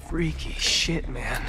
Freaky shit, man.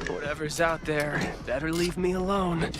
Whatever's out there, better leave me alone.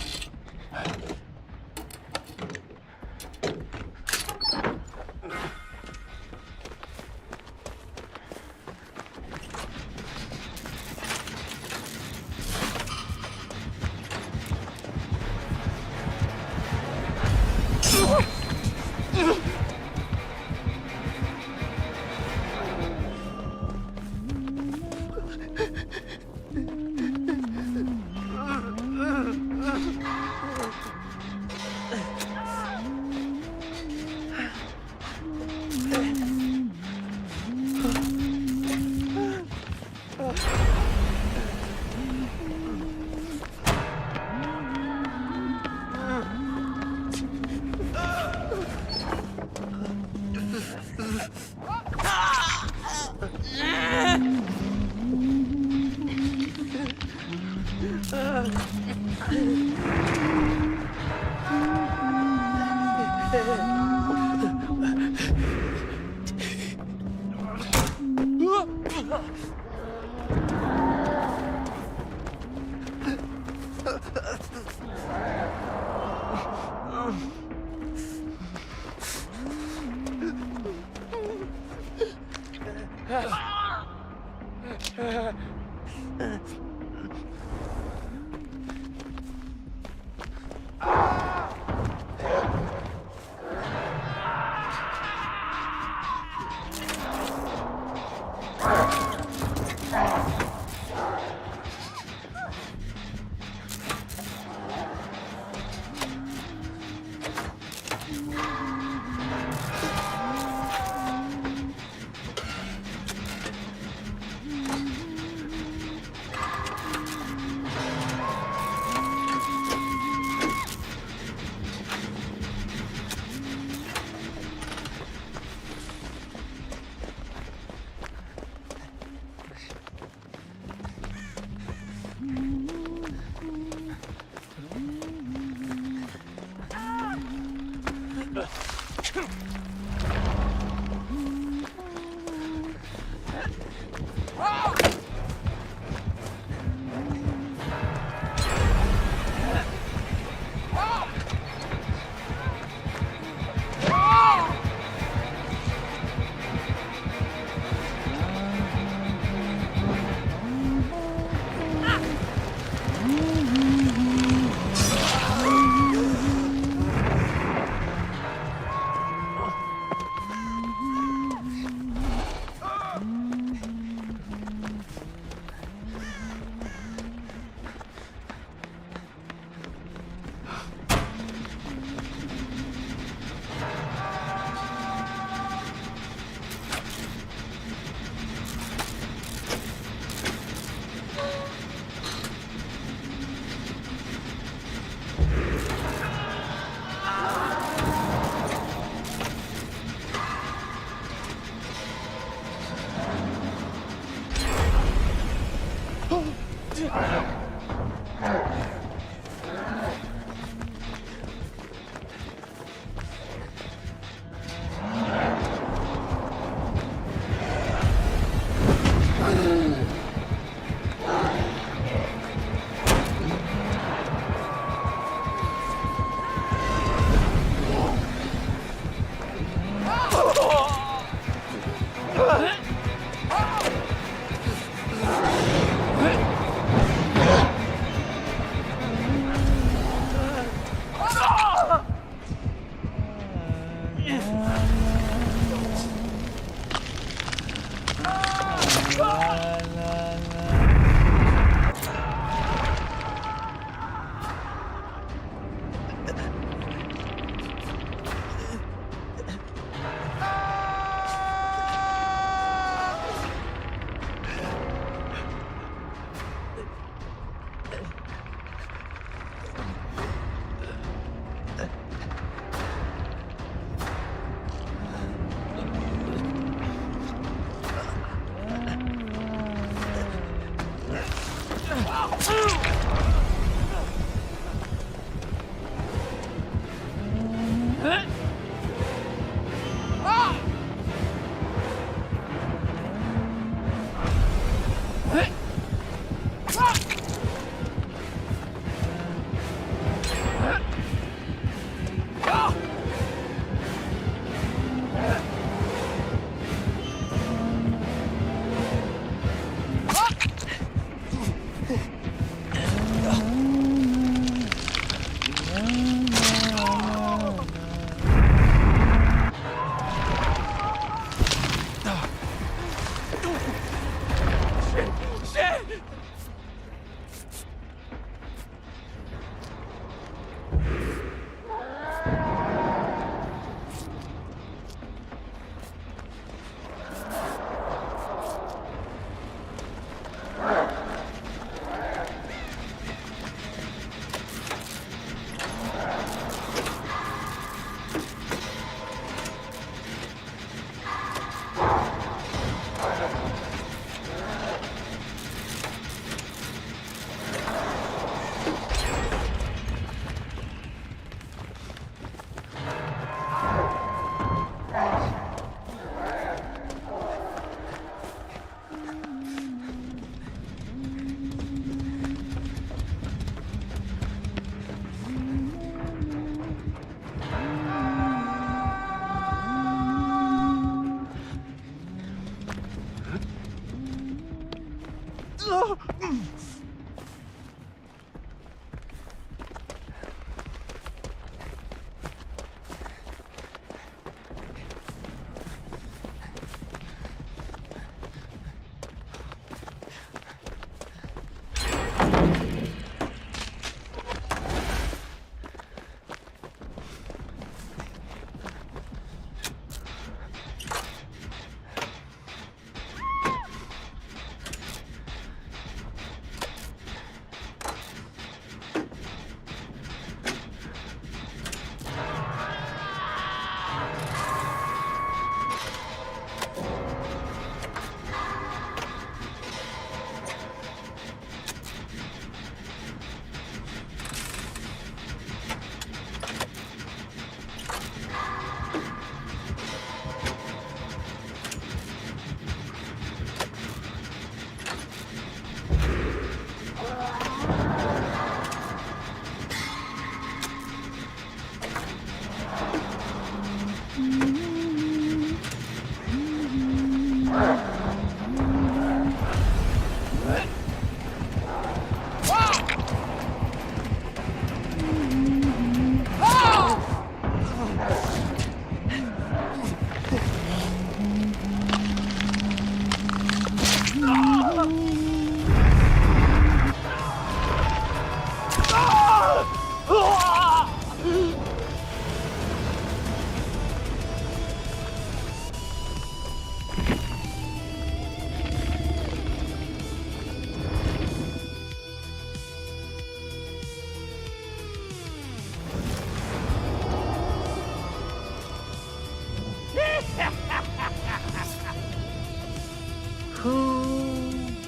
Who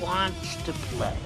wants to play?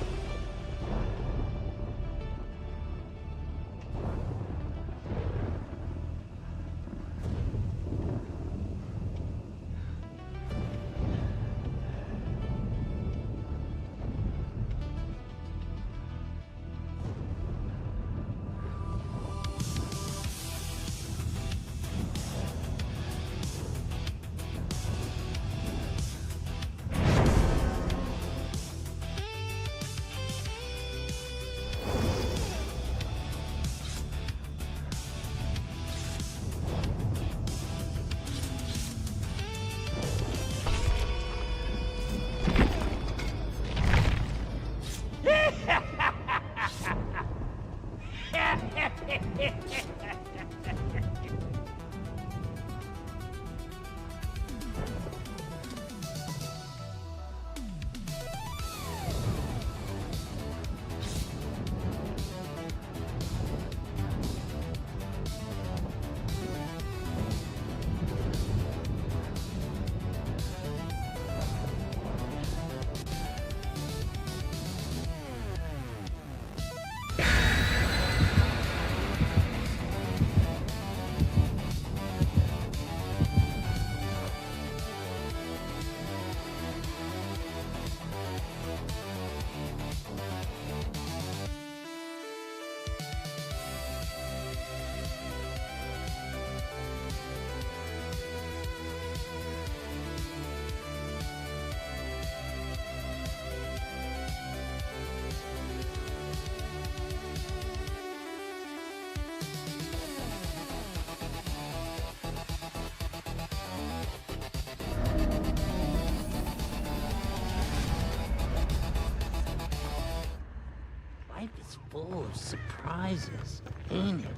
Life is full of surprises, ain't it?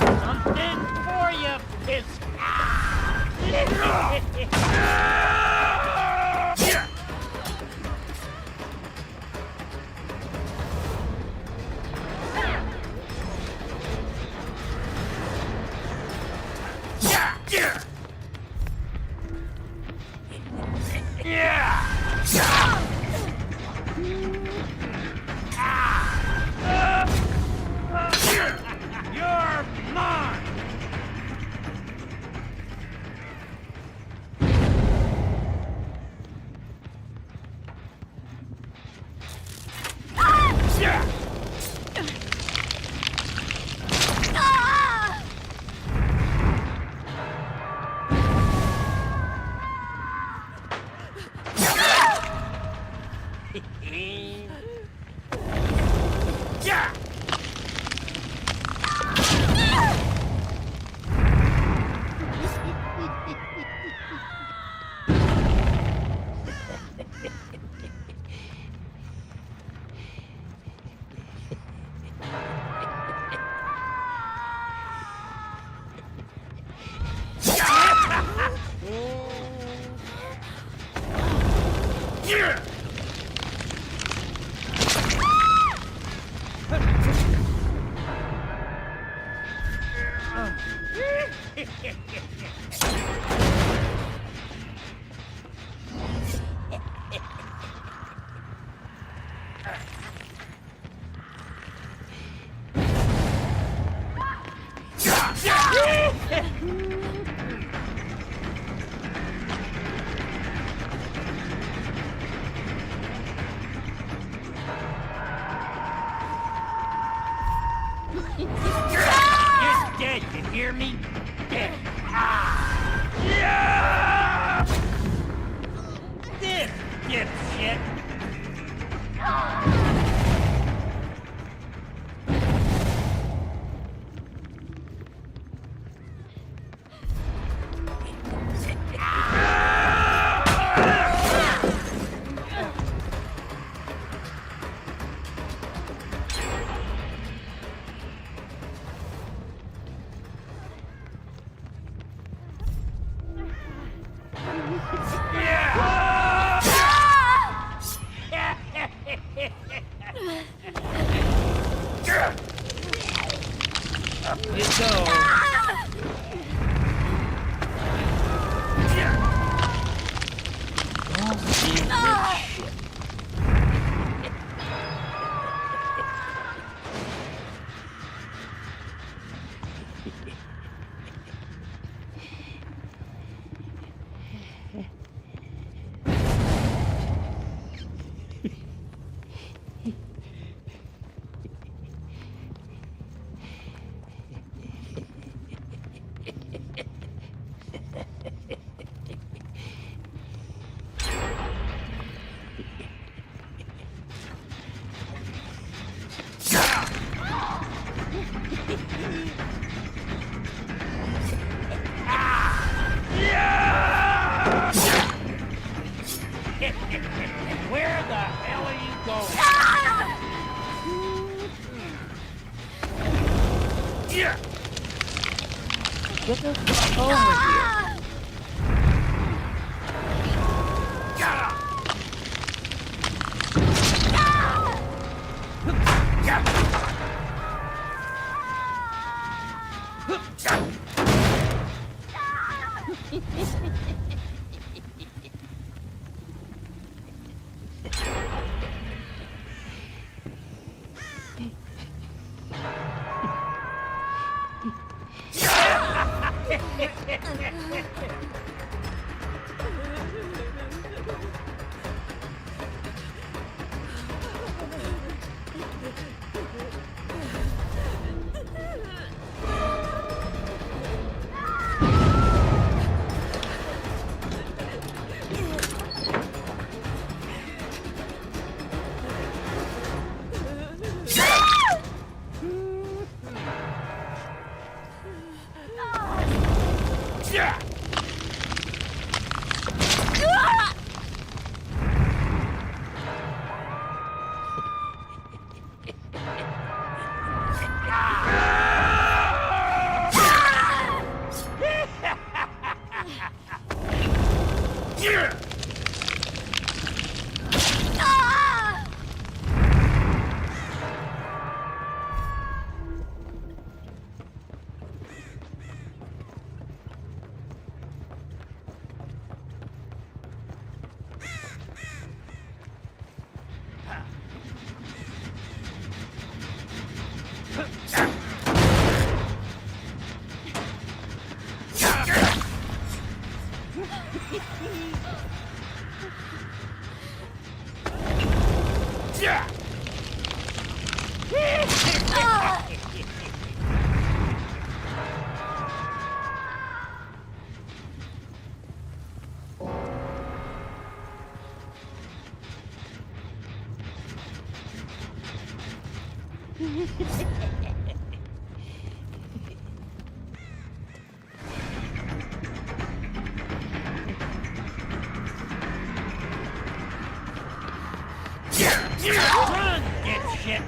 Something for you, piss. You're mine! You're dead, you hear me? Dead. This dipshit. Up you go. Where the hell are you going? Get the fuck over here. Yeah. Run, dipshit!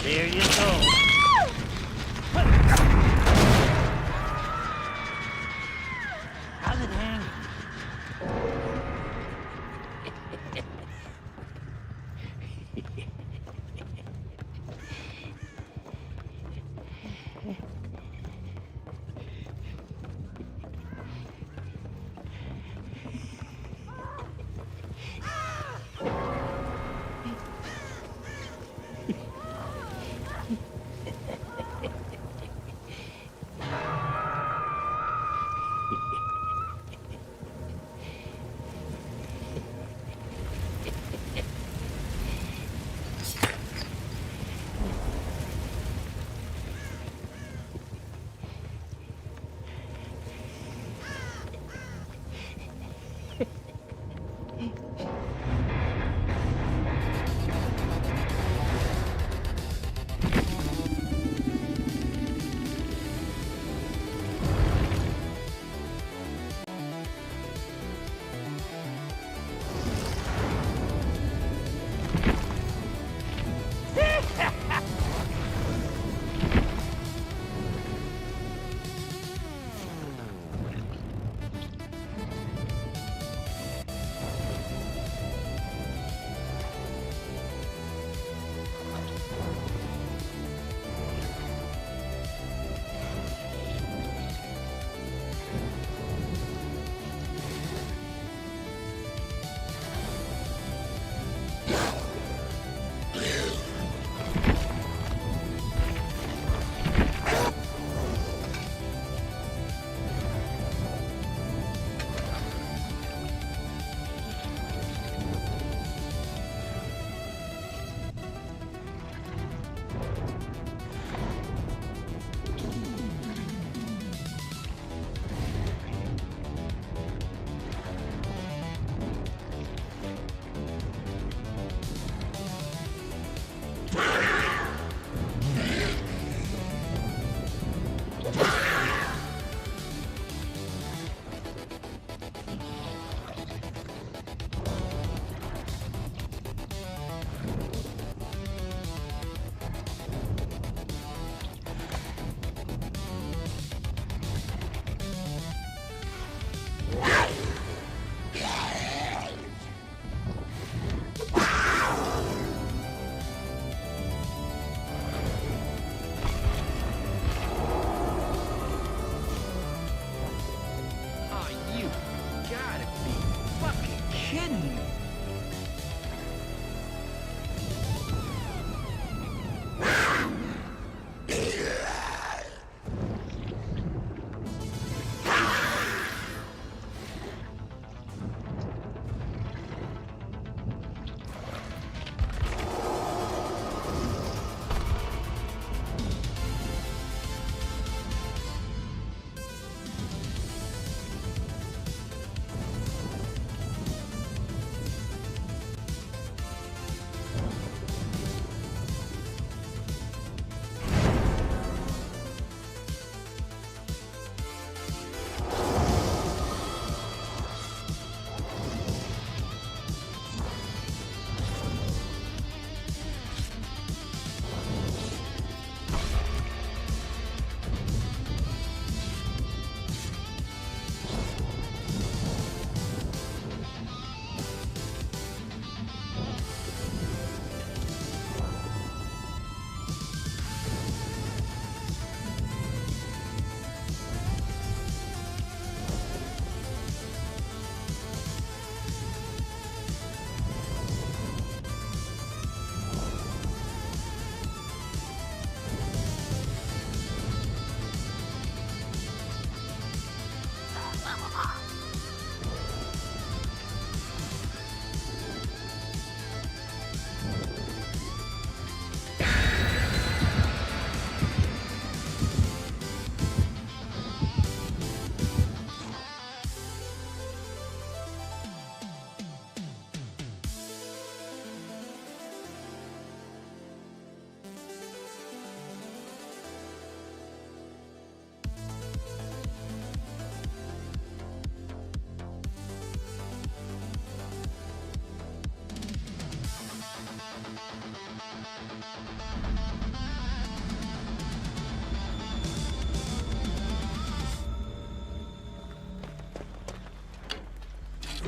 There you go. How's it hanging?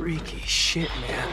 Freaky shit, man.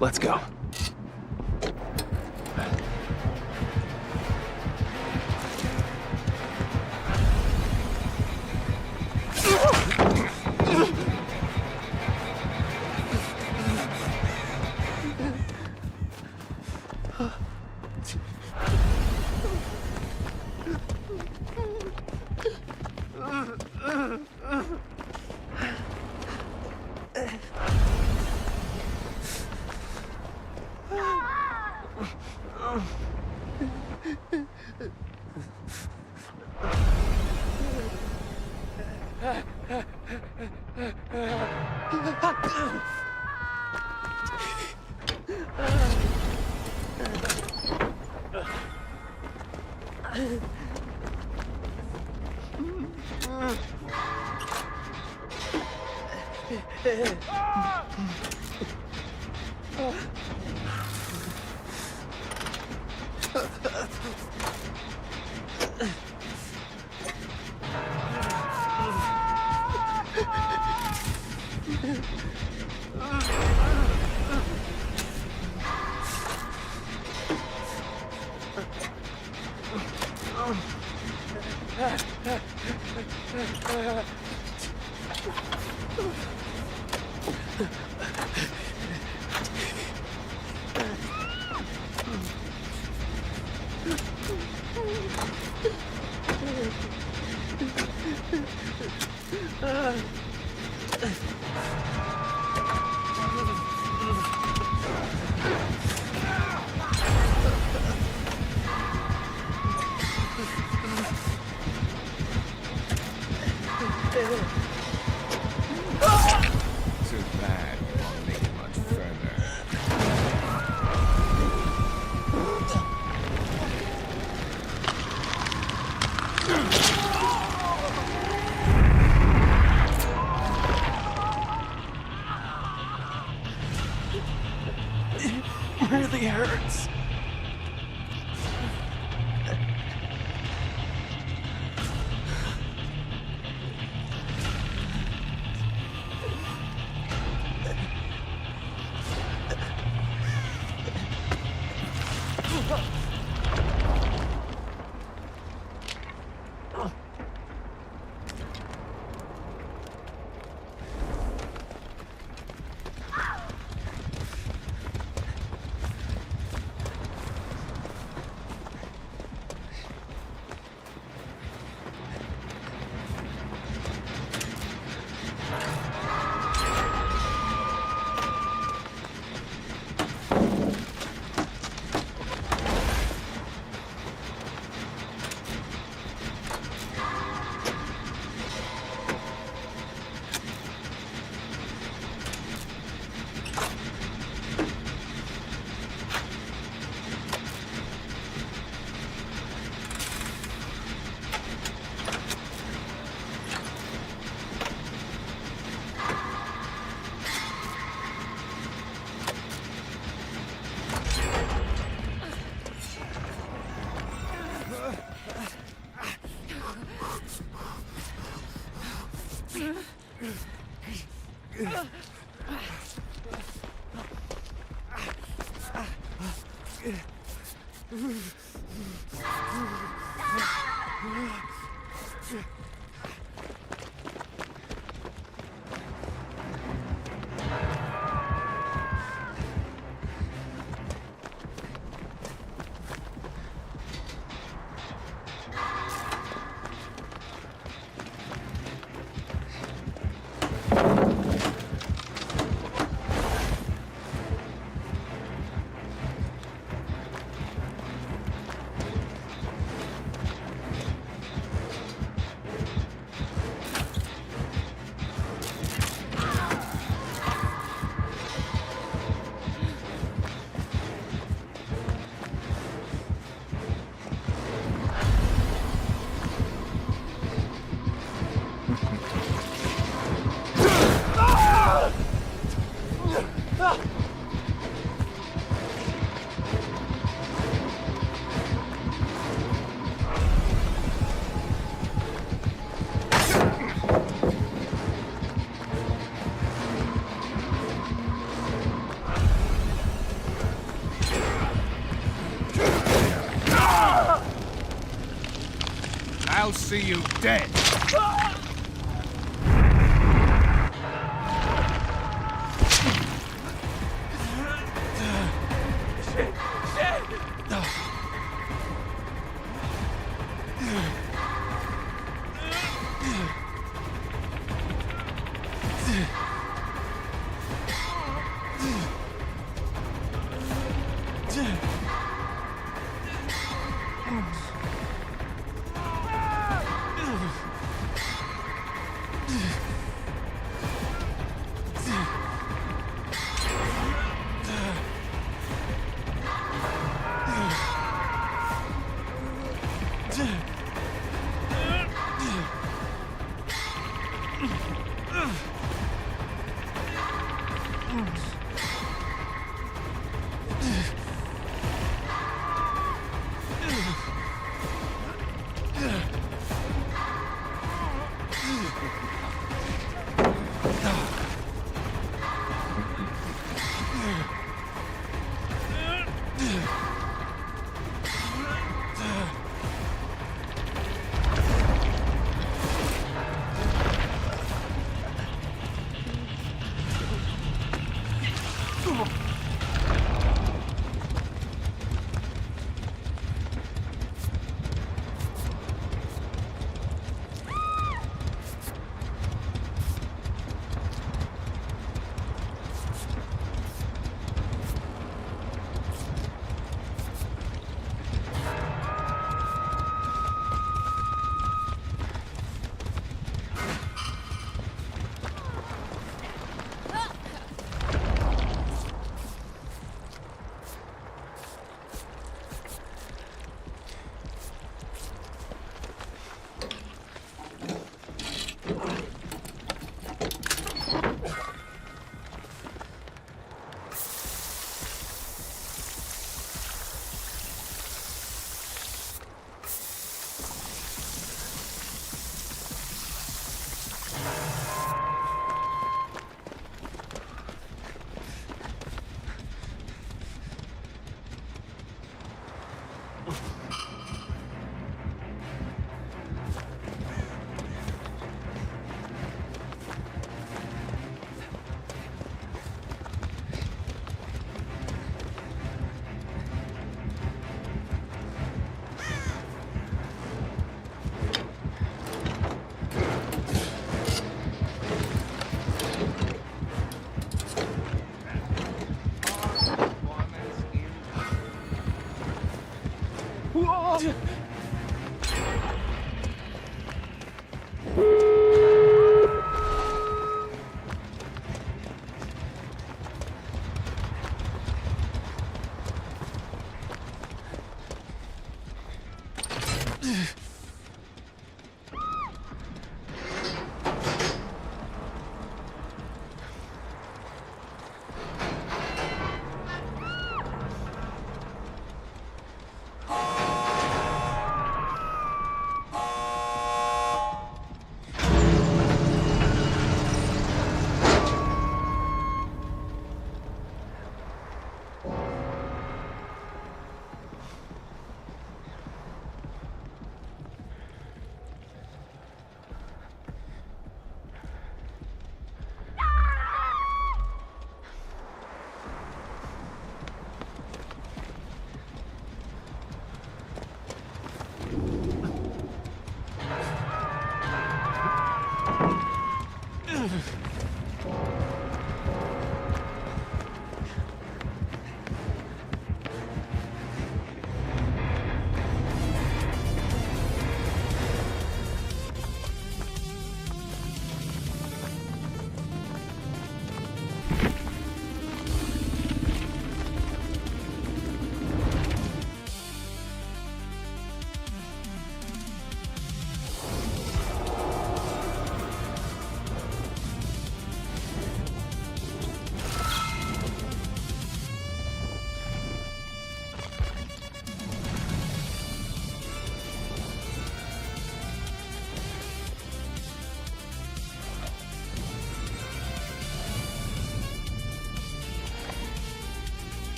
Let's go. Too bad you won't make it much further. It really hurts. I'll see you dead.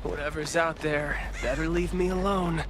Whatever's out there, better leave me alone.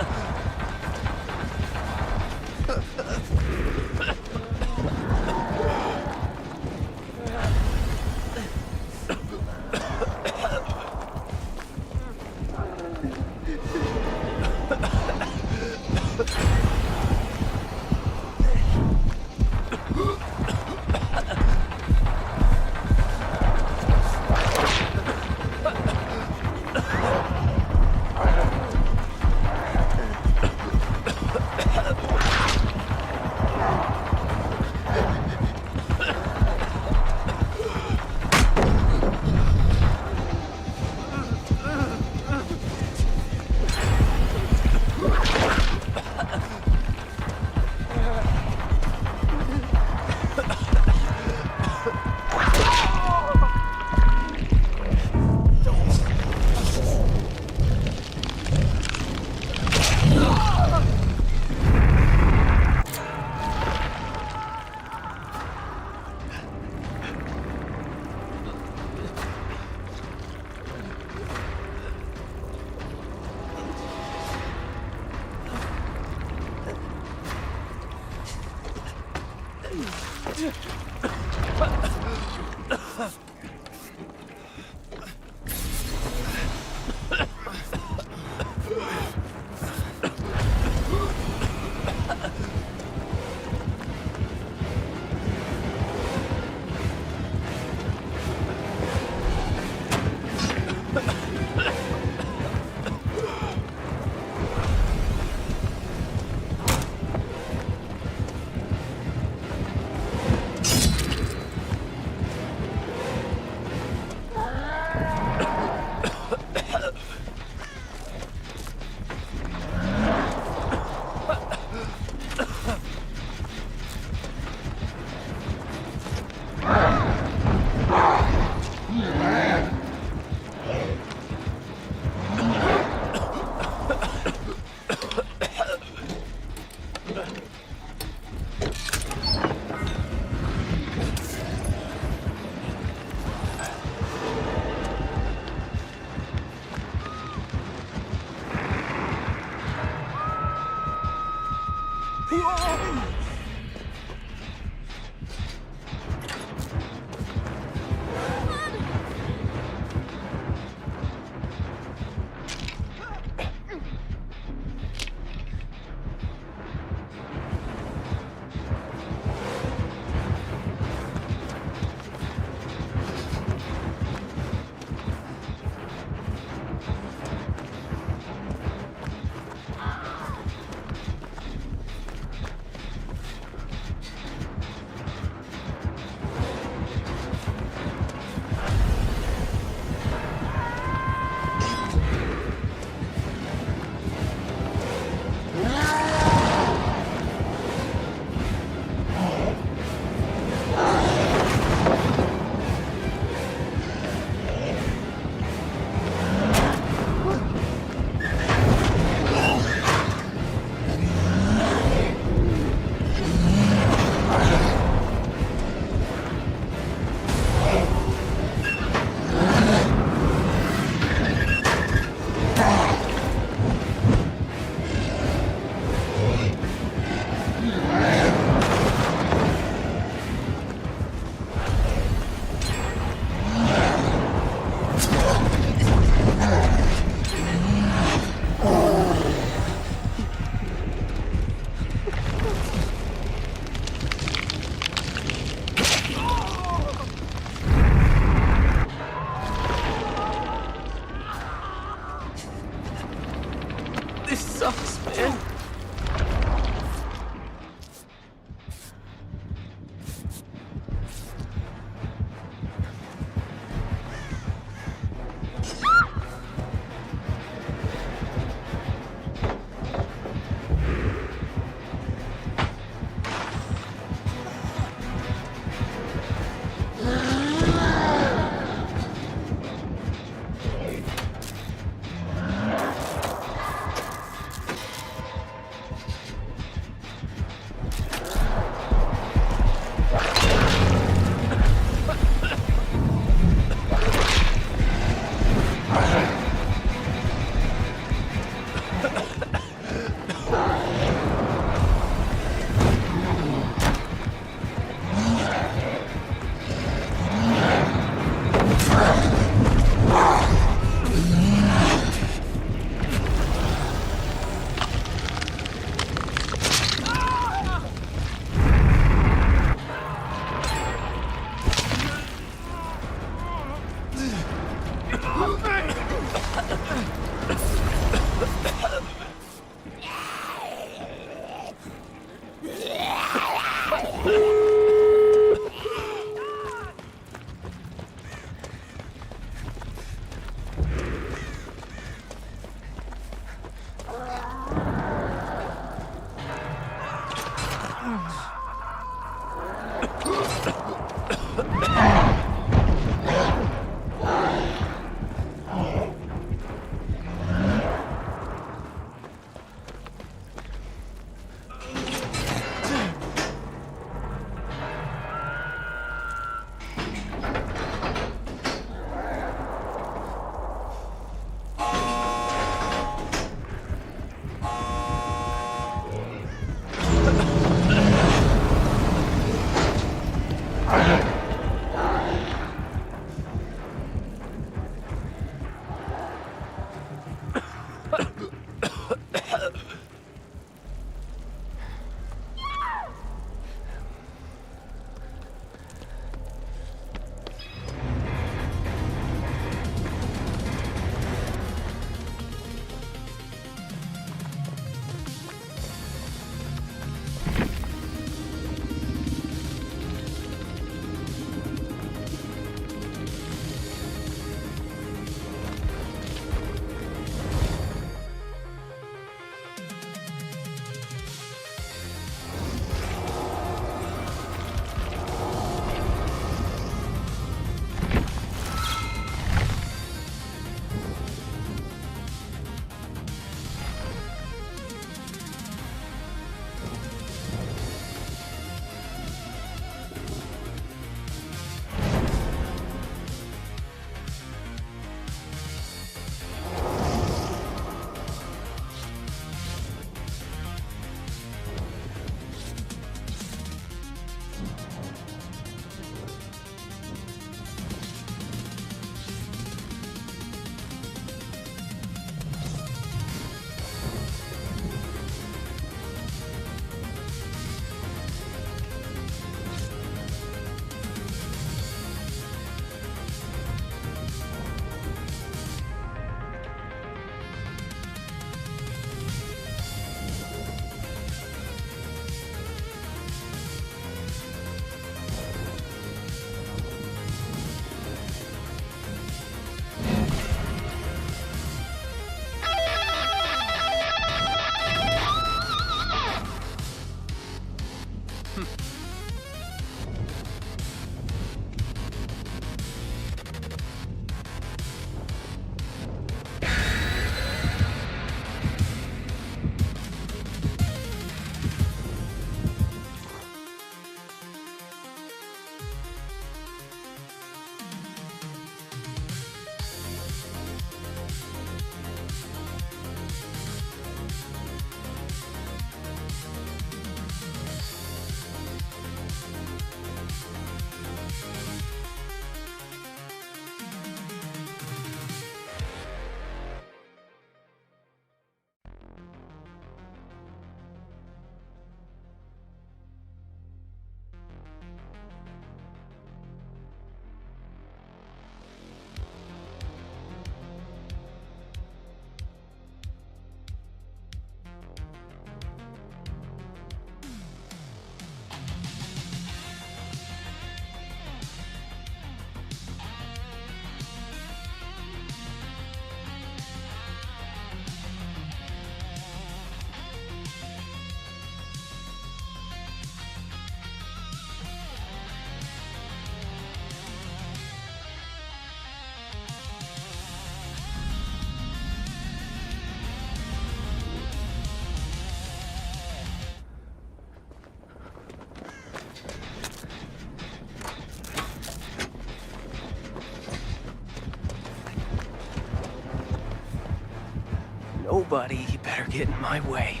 Nobody better get in my way.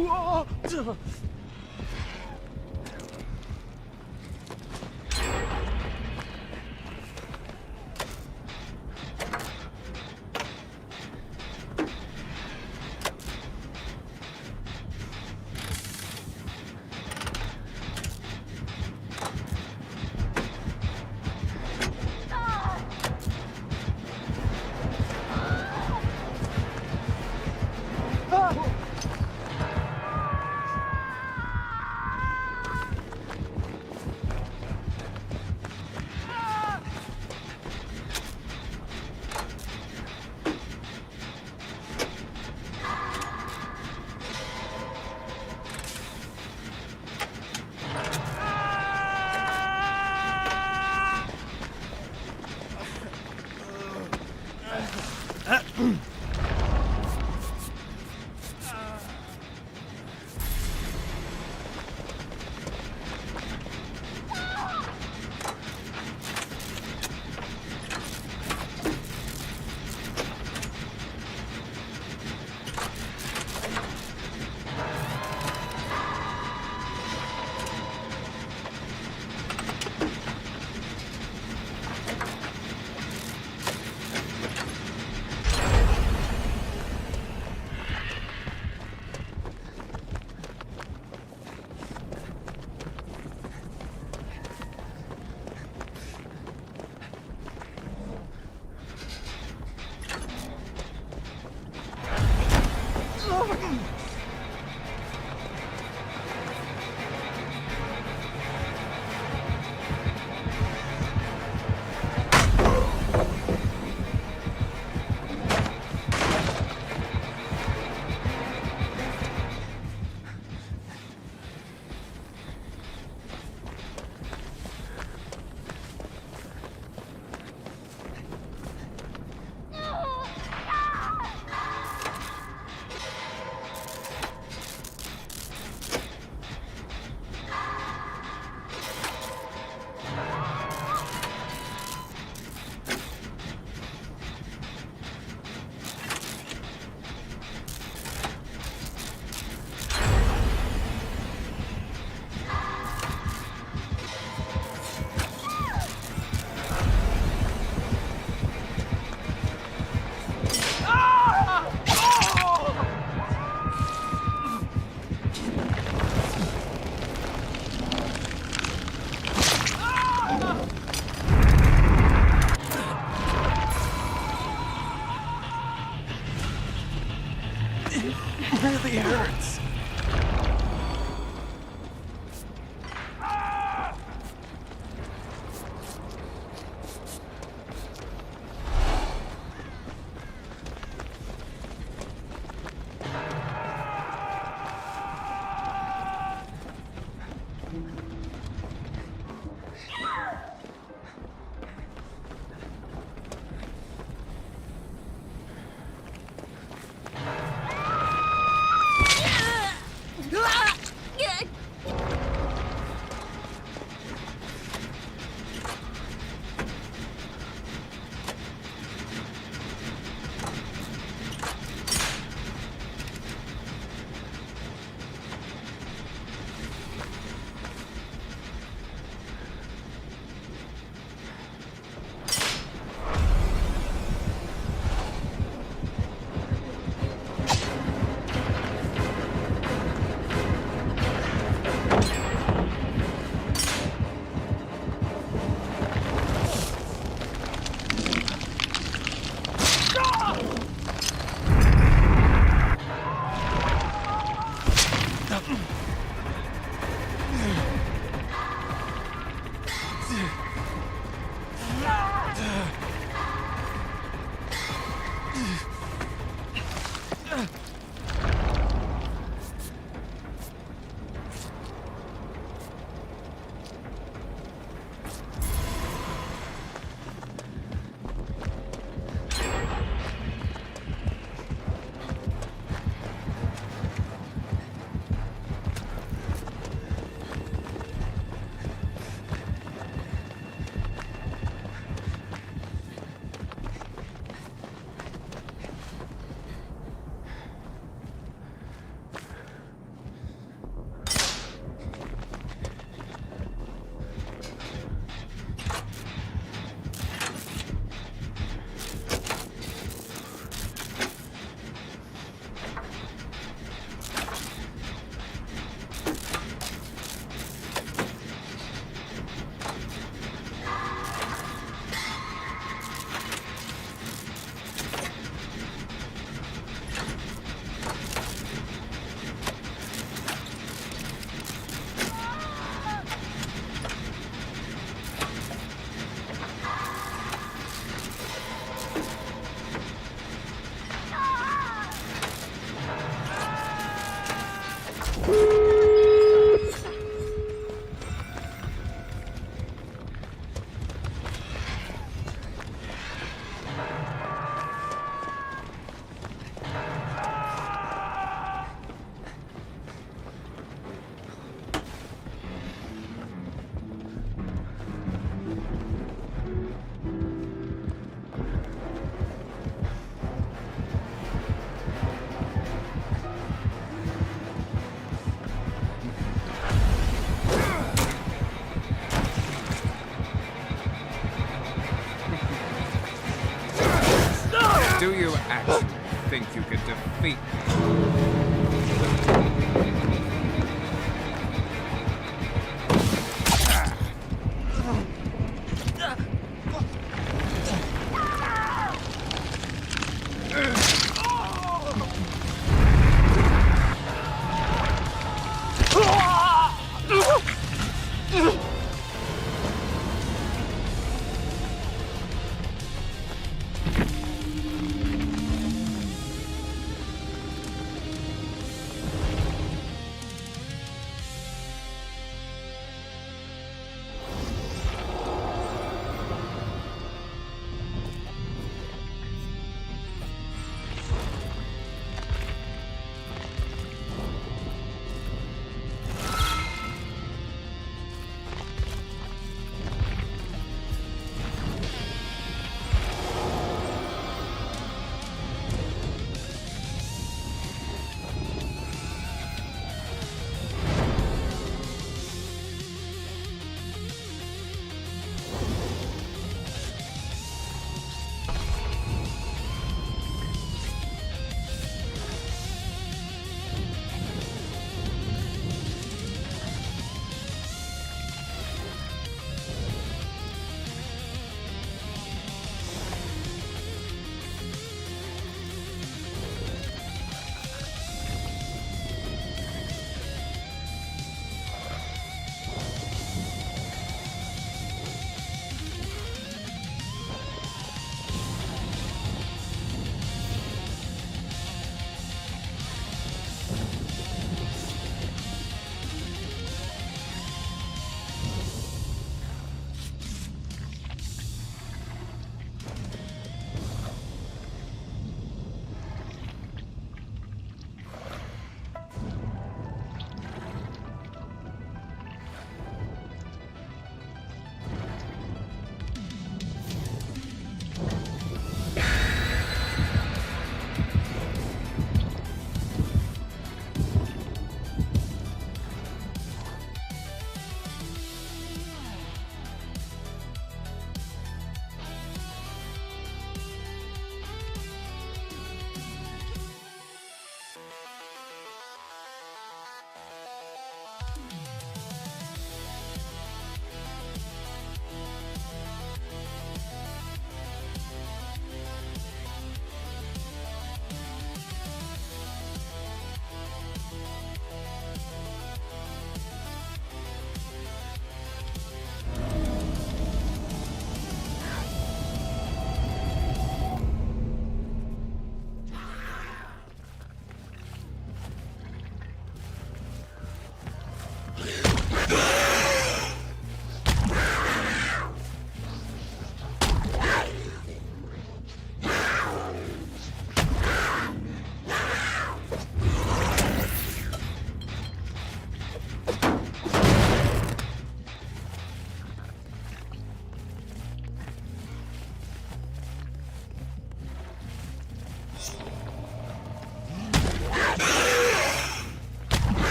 Whoa! really hurts. actually think you can defeat me.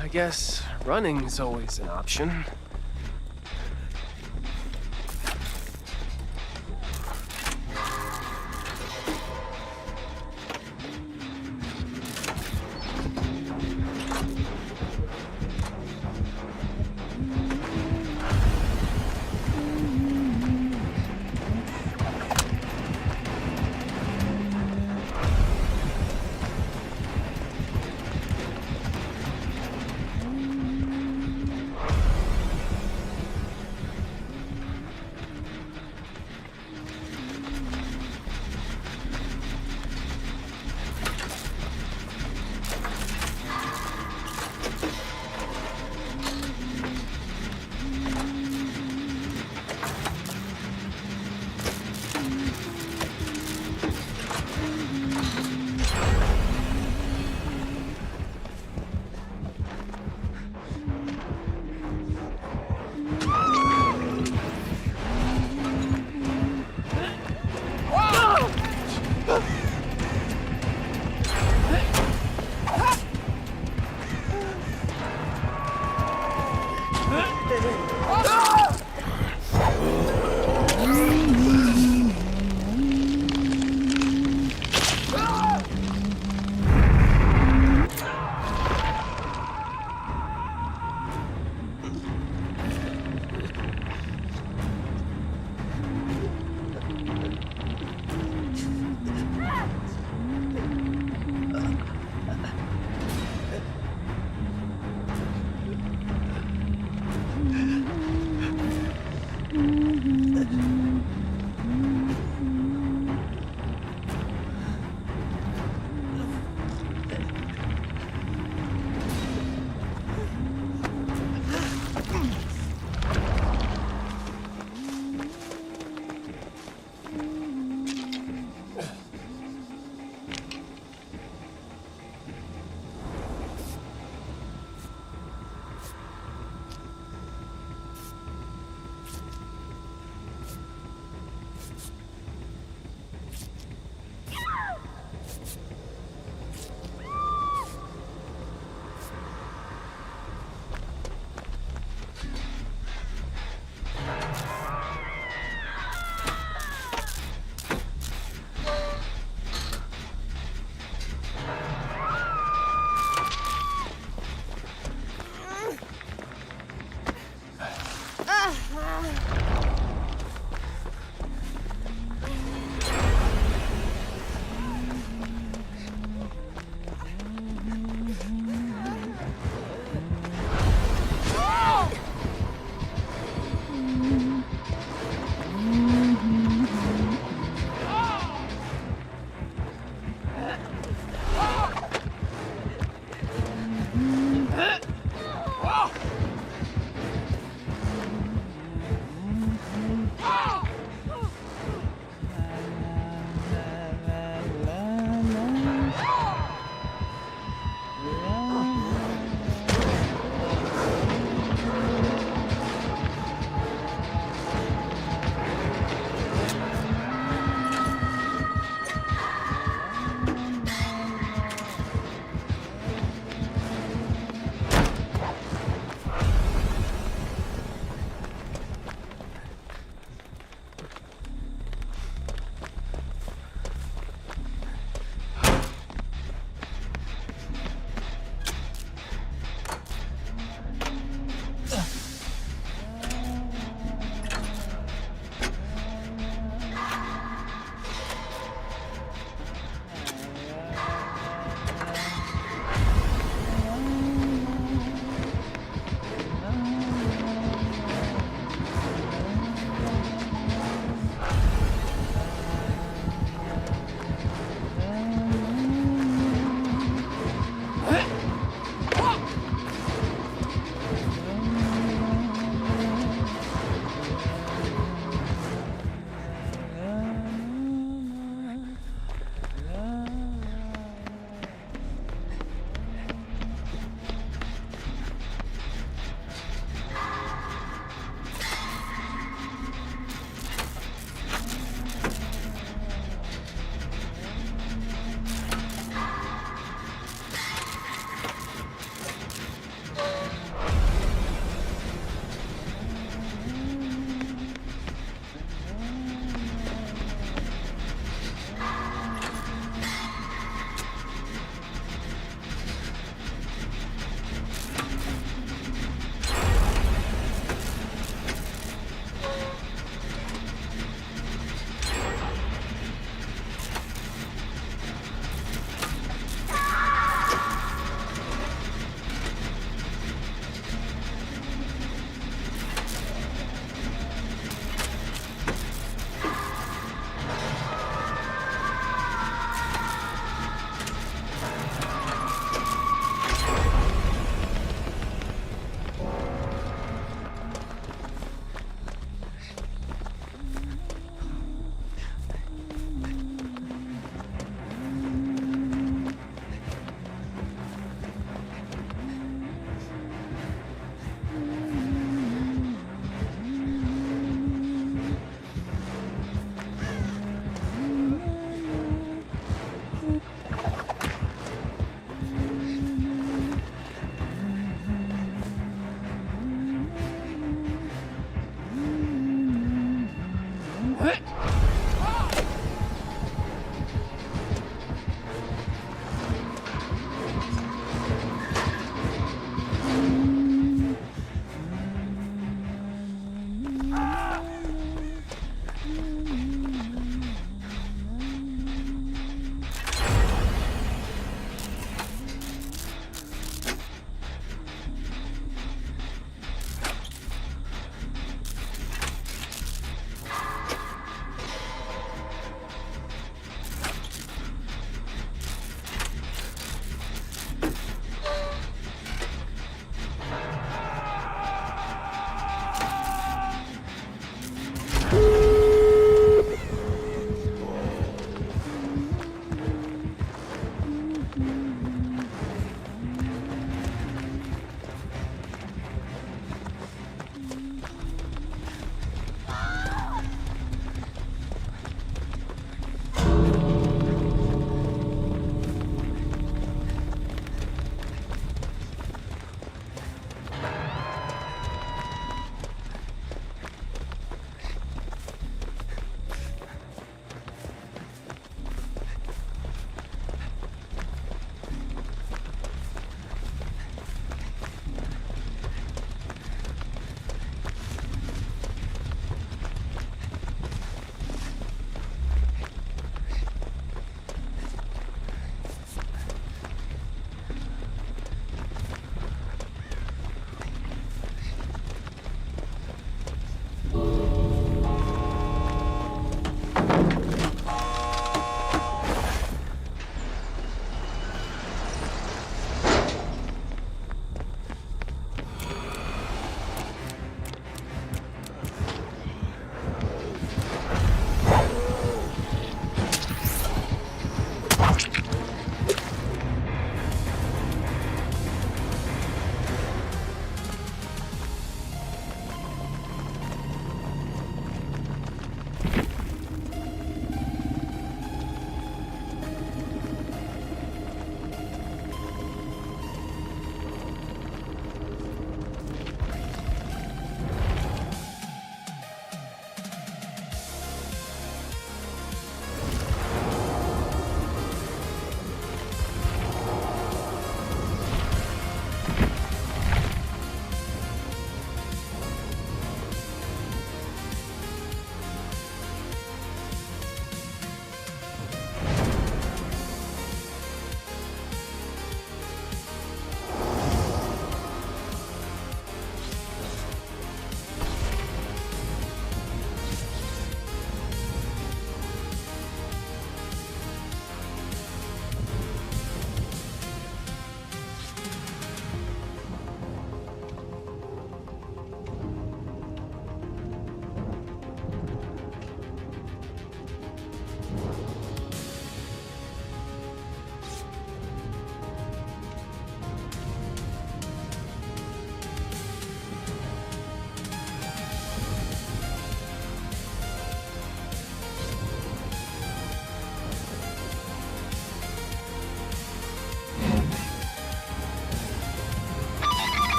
I guess running's always an option.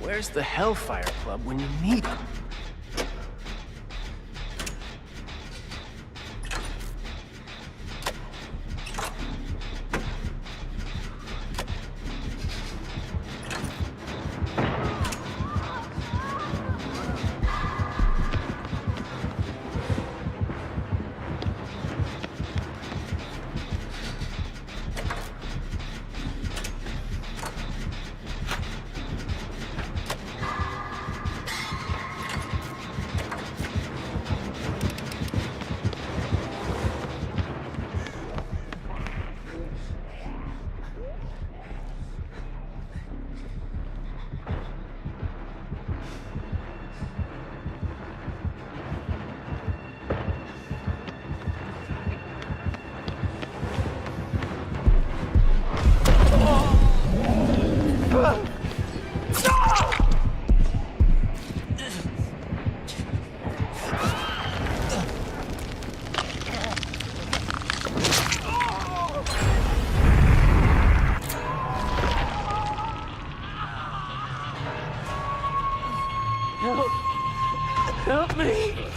Where's the Hellfire Club when you need them? Help me!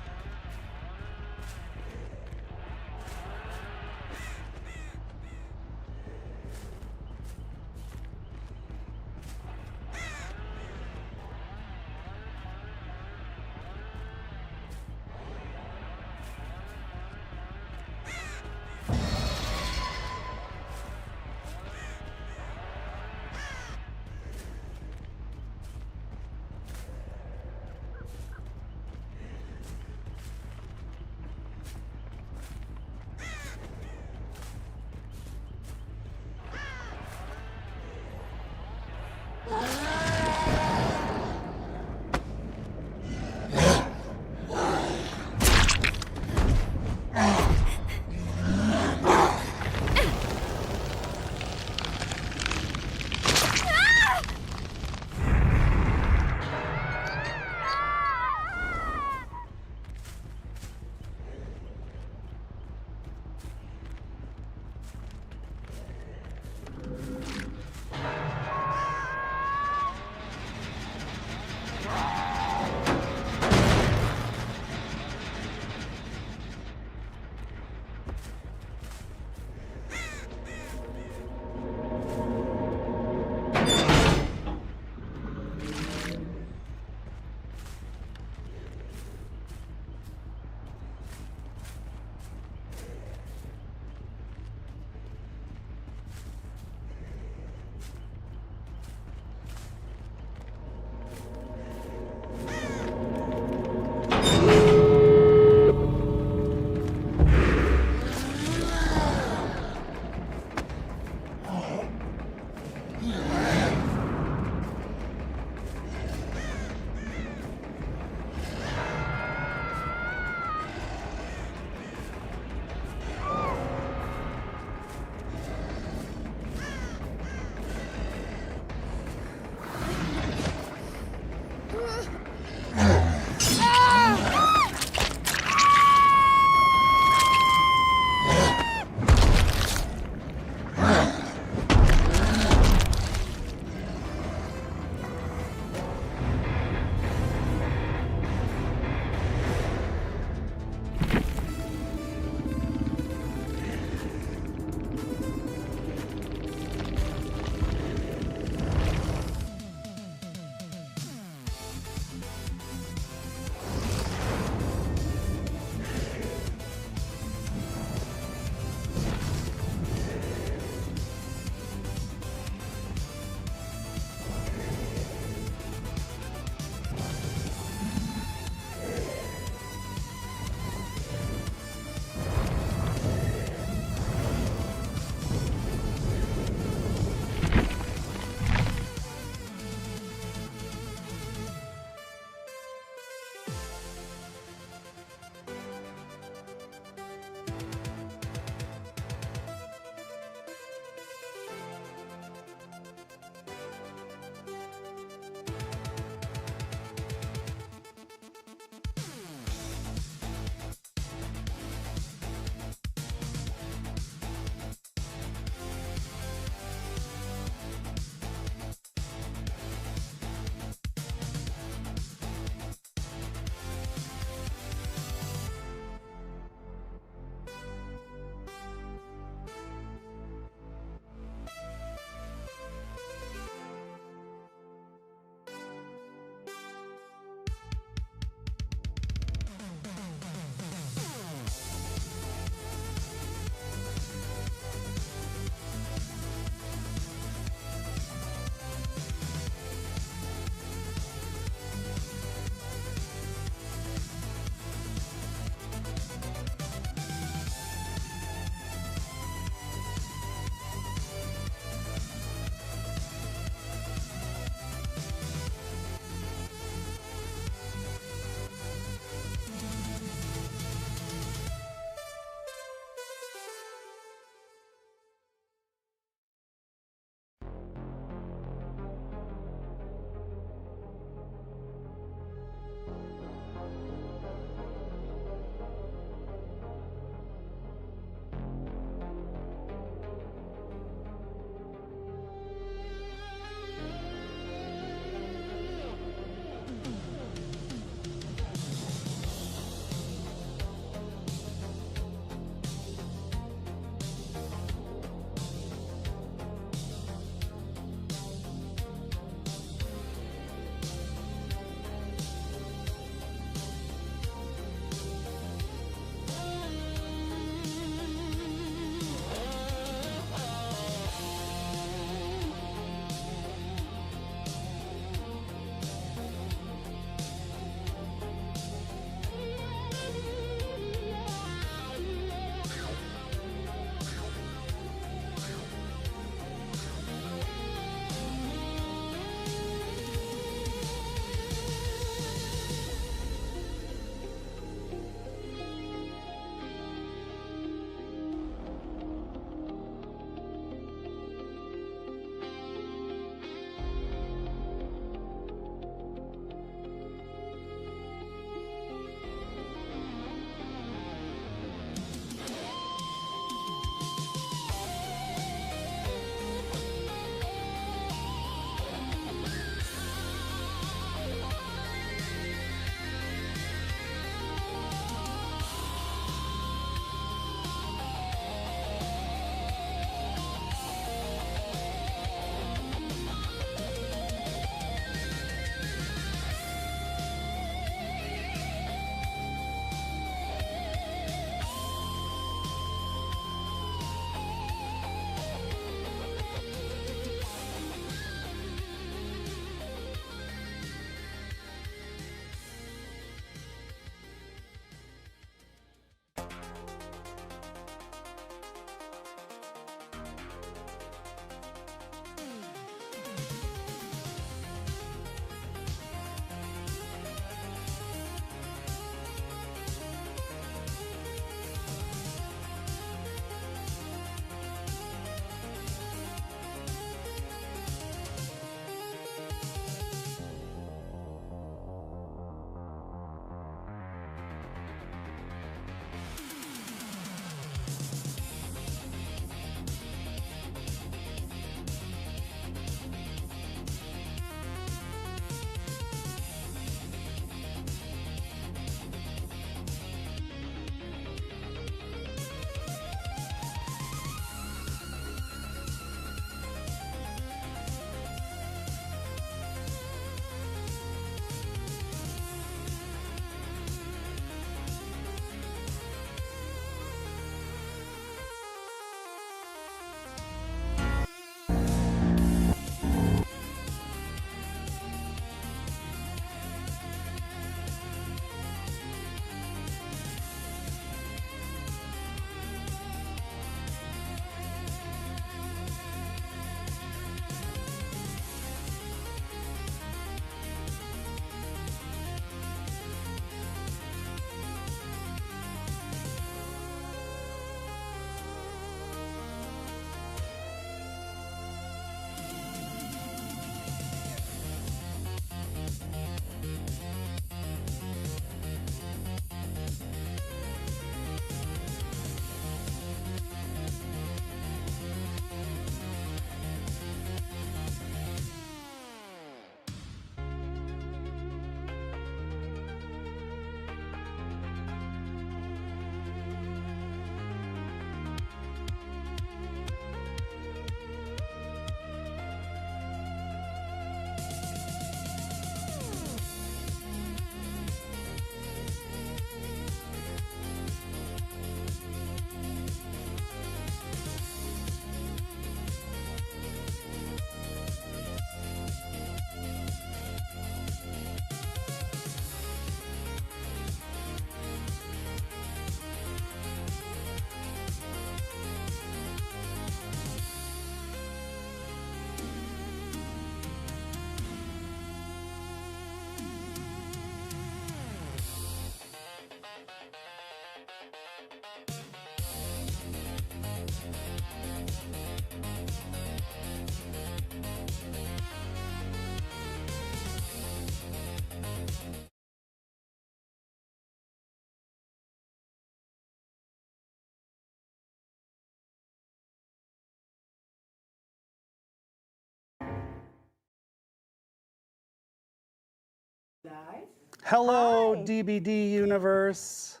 Live. Hello, Hi. DBD universe.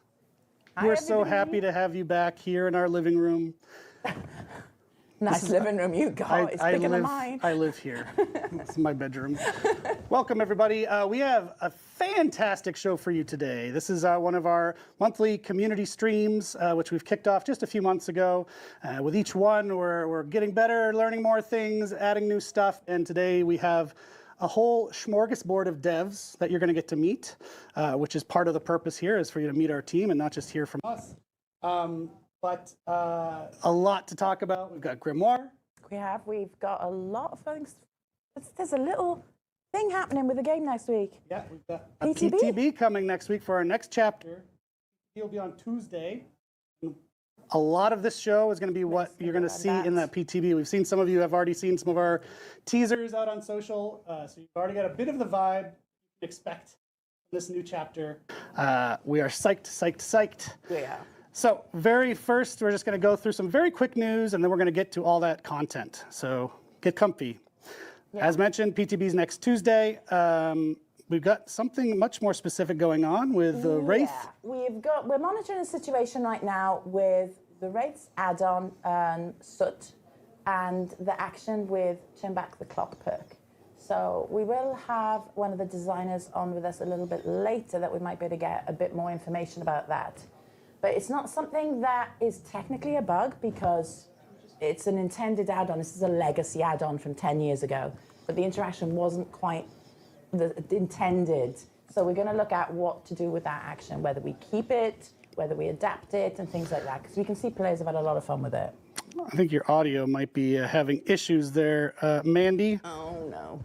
Hi, We're so everybody. happy to have you back here in our living room. Nice living room you got. It's bigger than mine. I live here. This is my bedroom. Welcome, everybody. We have a fantastic show for you today. This is one of our monthly community streams, which we've kicked off just a few months ago. With each one, we're getting better, learning more things, adding new stuff. And today we have a whole smorgasbord of devs that you're going to get to meet, which is part of the purpose here, is for you to meet our team and not just hear from us. But a lot to talk about. We've got Grimmoire. We've got a lot of things. There's a little thing happening with the game next week. Yeah, we've got a PTB? PTB coming next week for our next chapter. It'll be on Tuesday. A lot of this show is going to be what you're going to see in that PTB. We've seen some of you have already seen some of our teasers out on social, so you've already got a bit of the vibe you can expect from this new chapter. We are psyched. Yeah. So very first, we're just going to go through some very quick news, and then we're going to get to all that content. So get comfy. Yeah. As mentioned, PTB's next Tuesday. We've got something much more specific going on with the Wraith. We're monitoring a situation right now with the Wraith's add-on Soot and the action with Turn Back the Clock perk. So we will have one of the designers on with us a little bit later that we might be able to get a bit more information about that. But it's not something that is technically a bug because it's an intended add-on. This is a legacy add-on from 10 years ago, but the interaction wasn't quite the intended. So we're going to look at what to do with that action, whether we keep it, whether we adapt it, and things like that, because we can see players have had a lot of fun with it. I think your audio might be having issues there, Mandy. Oh,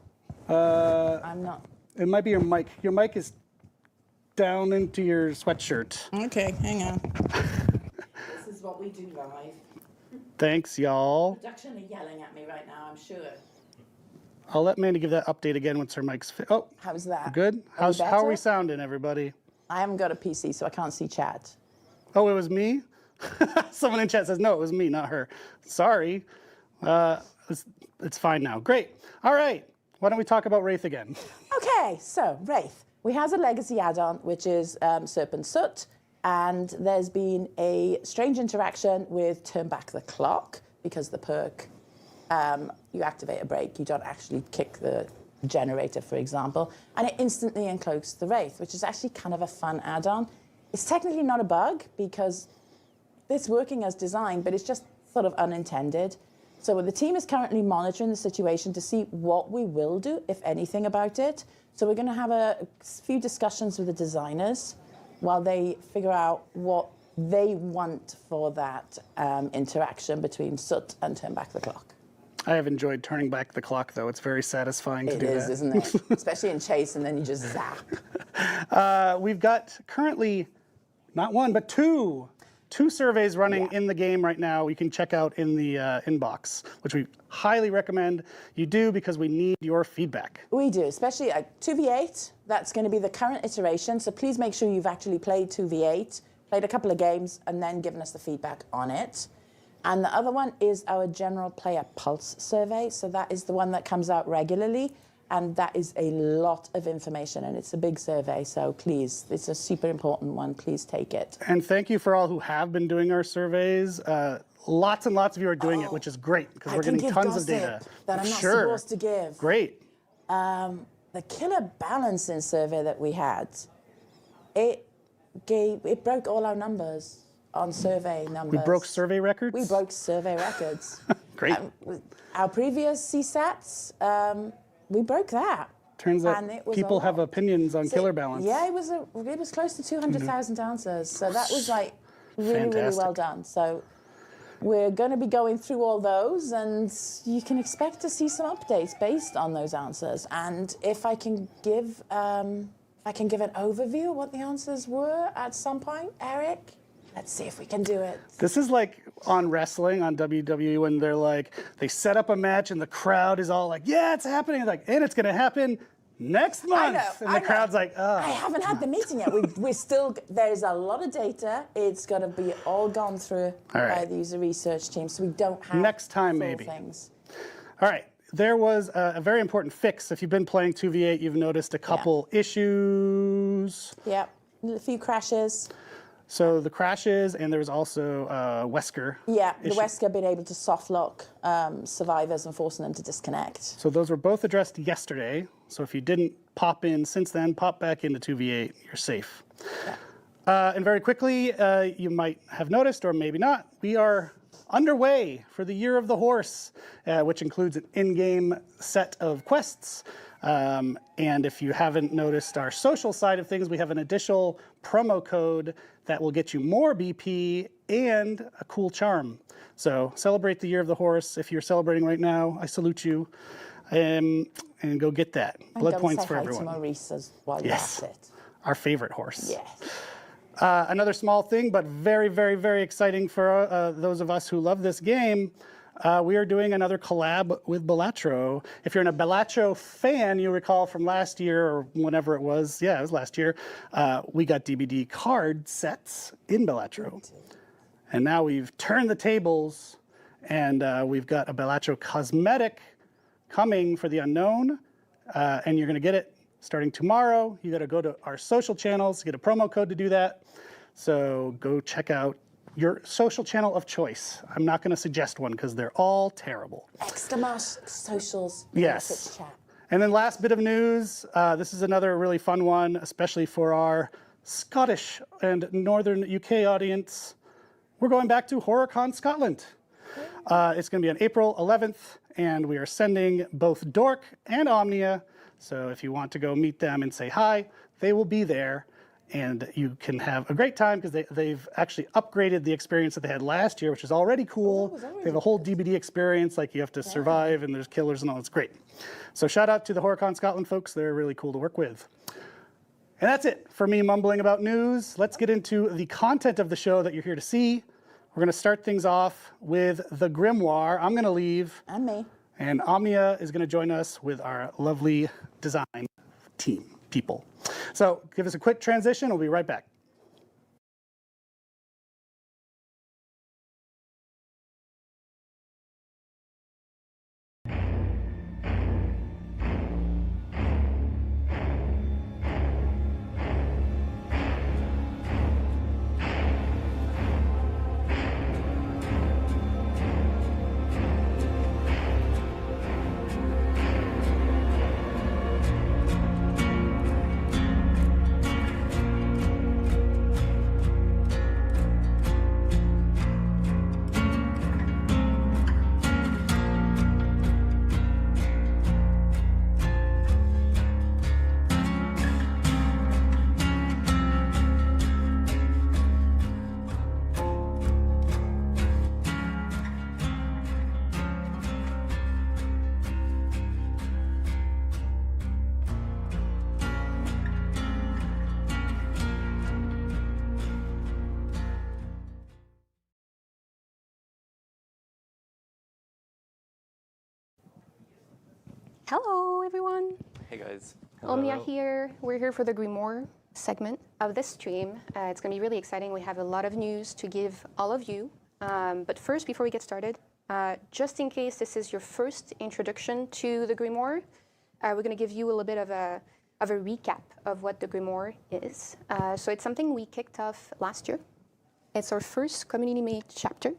no. I'm not. It might be your mic. Your mic is down into your sweatshirt. Okay, hang on. This is what we do live. Thanks, y'all. Production are yelling at me right now, I'm sure. I'll let Mandy give that update again once her mic's fit. Oh, how's that? Good. How are we sounding, everybody? I haven't got a PC, so I can't see chat. Oh, it was me? Someone in chat says, no, it was me, not her. Sorry. It's fine now. Great. All right. Why don't we talk about Wraith again? Okay, so Wraith. We have a legacy add-on, which is Serpent Soot, and there's been a strange interaction with Turn Back the Clock, because the perk, you activate a break, you don't actually kick the generator, for example, and it instantly uncloaks the Wraith, which is actually kind of a fun add-on. It's technically not a bug, because it's working as designed, but it's just sort of unintended. So the team is currently monitoring the situation to see what we will do, if anything, about it. So we're going to have a few discussions with the designers while they figure out what they want for that interaction between Soot and Turn Back the Clock. I have enjoyed turning back the clock, though. It's very satisfying to do that. It is, isn't it? Especially in Chase, and then you just zap. We've got currently not one, but two surveys running in the game right now. You can check out in the inbox, which we highly recommend you do because we need your feedback. We do, especially 2v8. That's going to be the current iteration. So please make sure you've actually played 2v8, played a couple of games, and then given us the feedback on it. And the other one is our general player pulse survey. So that is the one that comes out regularly. And that is a lot of information, and it's a big survey, so please, it's a super important one. Please take it. And thank you for all who have been doing our surveys. Lots and lots of you are doing it, which is great, because we're getting tons of data. That I'm not supposed to give. Great. The killer balancing survey that we had, it broke all our numbers on survey numbers. We broke survey records? We broke survey records. Great. Our previous CSATs, we broke that. Turns out people have opinions on killer balance. Yeah, it was close to 200,000 answers. So that was like really well done. So we're going to be going through all those, and you can expect to see some updates based on those answers. And if I can give an overview of what the answers were at some point, Eric. Let's see if we can do it. This is like on wrestling, on WWE, when they're like, they set up a match and the crowd is all like, yeah, it's happening. Like, and it's going to happen next month. And the crowd's like, oh. I haven't had the meeting yet. We're still, there's a lot of data. It's got to be all gone through by the user research team. So we don't have next time, maybe. things. All right. there was a very important fix. If you've been playing 2v8, you've noticed a couple issues. Yep, a few crashes. So the crashes, and there was also Wesker. Yeah, the issue. Wesker being able to soft lock survivors and forcing them to disconnect. So those were both addressed yesterday. So if you didn't pop in since then, pop back into 2v8, you're safe. Yeah. And very quickly, you might have noticed, or maybe not, we are underway for the Year of the Horse, which includes an in-game set of quests. And if you haven't noticed our social side of things, we have an additional promo code that will get you more BP and a cool charm. So celebrate the Year of the Horse. If you're celebrating right now, I salute you. And go get that. Blood points for everyone. And go say hi to Maurice while you're Yes, at it. our favorite horse. Yes. Another small thing, but very, very, very exciting for those of us who love this game. We are doing another collab with Balatro. If you're a Balatro fan, you recall from last year or whenever it was, yeah, it was last year, we got DBD card sets in Balatro. And now we've turned the tables and we've got a Balatro cosmetic coming for the unknown. And you're gonna get it starting tomorrow. You gotta go to our social channels, get a promo code to do that. So go check out your social channel of choice. I'm not going to suggest one because they're all terrible. Extra socials. Yes. Chat. And then last bit of news. This is another really fun one, especially for our Scottish and Northern UK audience. We're going back to HorrorCon Scotland. It's going to be on April 11th, and we are sending both Dork and Omnia. So if you want to go meet them and say hi, they will be there. And you can have a great time because they've actually upgraded the experience that they had last year, which is already cool. They have a whole DBD experience, like you have to survive and there's killers and all. It's great. So shout out to the HorrorCon Scotland folks. They're really cool to work with. And that's it for me mumbling about news. Let's get into the content of the show that you're here to see. We're going to start things off with the Grimmoire. I'm going to leave. And me. And Omnia is going to join us with our lovely design team, people. So give us a quick transition. We'll be right back. Hello, everyone. Hey guys. Omnia here. We're here for the Grimmoire segment of this stream. It's going to be really exciting. We have a lot of news to give all of you. But first, before we get started, just in case this is your first introduction to the Grimmoire, we're going to give you a little bit of a recap of what the Grimmoire is. So it's something we kicked off last year. It's our first community-made chapter.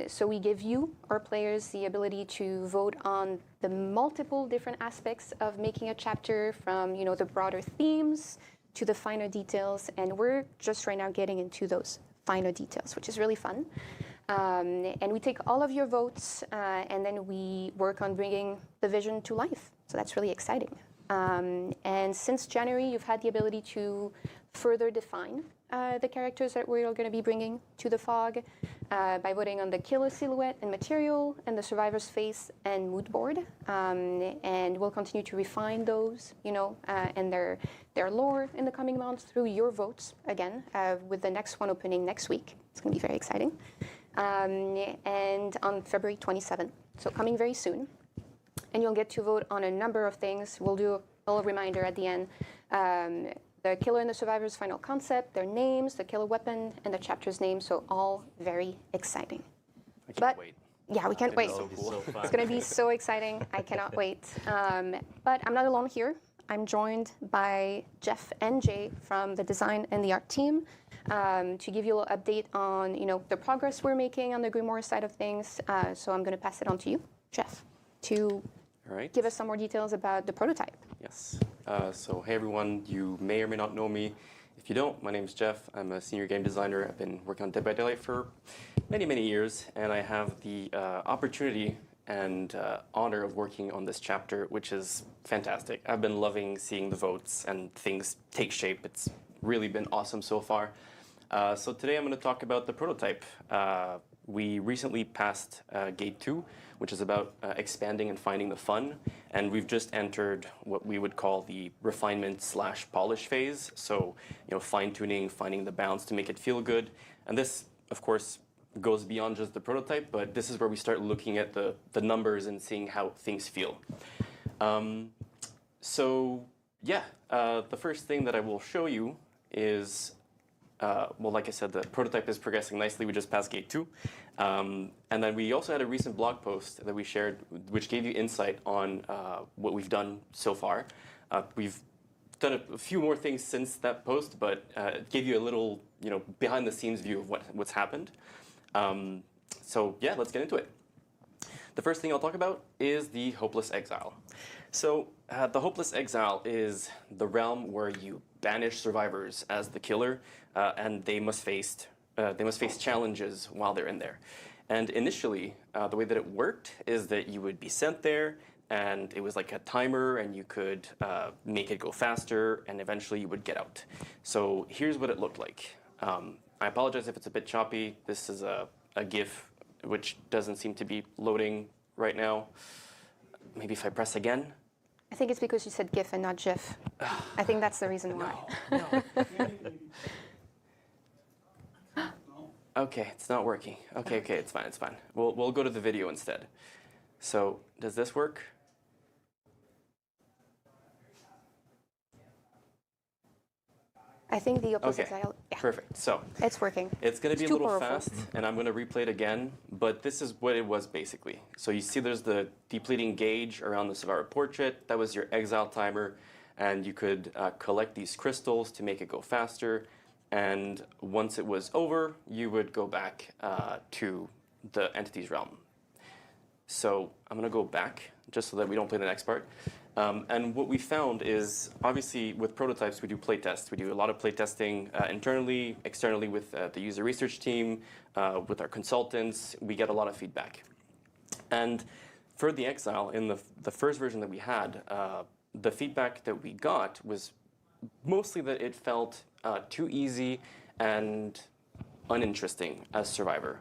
So we give you, our players, the ability to vote on the multiple different aspects of making a chapter, from the broader themes to the finer details, and we're just right now getting into those finer details, which is really fun. And we take all of your votes, and then we work on bringing the vision to life. So that's really exciting. And since January, you've had the ability to further define the characters that we're going to be bringing to the fog by voting on the killer silhouette and material and the survivor's face and mood board. And we'll continue to refine those, and their lore in the coming months through your votes, again, with the next one opening next week. It's going to be very exciting. And on February 27th, so coming very soon. And you'll get to vote on a number of things. We'll do a little reminder at the end. The killer and the survivor's final concept, their names, the killer weapon, and the chapter's name. So all very exciting. I can't wait. Yeah, we can't wait. It's going to be so exciting. I cannot wait. But I'm not alone here. I'm joined by Jeff and Jay from the design and the art team to give you a little update on the progress we're making on the Grimmoire side of things. So I'm going to pass it on to you, Jeff, to give us some more details about the prototype. Yes. So hey everyone, you may or may not know me. If you don't, my name's Jeff. I'm a senior game designer. I've been working on Dead by Daylight for many, many years, and I have the opportunity and honor of working on this chapter, which is fantastic. I've been loving seeing the votes and things take shape. It's really been awesome so far. So today I'm going to talk about the prototype. We recently passed Gate 2, which is about expanding and finding the fun. And we've just entered what we would call the refinement/polish phase. So, fine-tuning, finding the balance to make it feel good. And this, of course, goes beyond just the prototype, but this is where we start looking at the numbers and seeing how things feel. The first thing that I will show you is like I said, the prototype is progressing nicely. We just passed Gate 2. And then we also had a recent blog post that we shared, which gave you insight on what we've done so far. We've done a few more things since that post, but it gave you a little, behind-the-scenes view of what's happened. Let's get into it. The first thing I'll talk about is the Hopeless Exile. So the Hopeless Exile is the realm where you banish survivors as the killer, and they must face challenges while they're in there. And initially, the way that it worked is that you would be sent there, and it was like a timer, and you could make it go faster, and eventually you would get out. So here's what it looked like. I apologize if it's a bit choppy. This is a GIF which doesn't seem to be loading right now. Maybe if I press again. I think it's because you said GIF and not GIF. I think that's the reason why. Okay, it's not working. Okay, it's fine. We'll go to the video instead. So, does this work? I think the Hopeless Exile. Yeah. Perfect. So it's working. It's going to be a little fast, and I'm going to replay it again. But this is what it was basically. So you see, there's the depleting gauge around the survivor portrait. That was your exile timer, and you could collect these crystals to make it go faster. And once it was over, you would go back to the entity's realm. So I'm going to go back just so that we don't play the next part. And what we found is, obviously, with prototypes, we do playtests. We do a lot of playtesting internally, externally with the user research team, with our consultants. We get a lot of feedback. And for the Exile, in the first version that we had, the feedback that we got was mostly that it felt too easy and uninteresting as Survivor.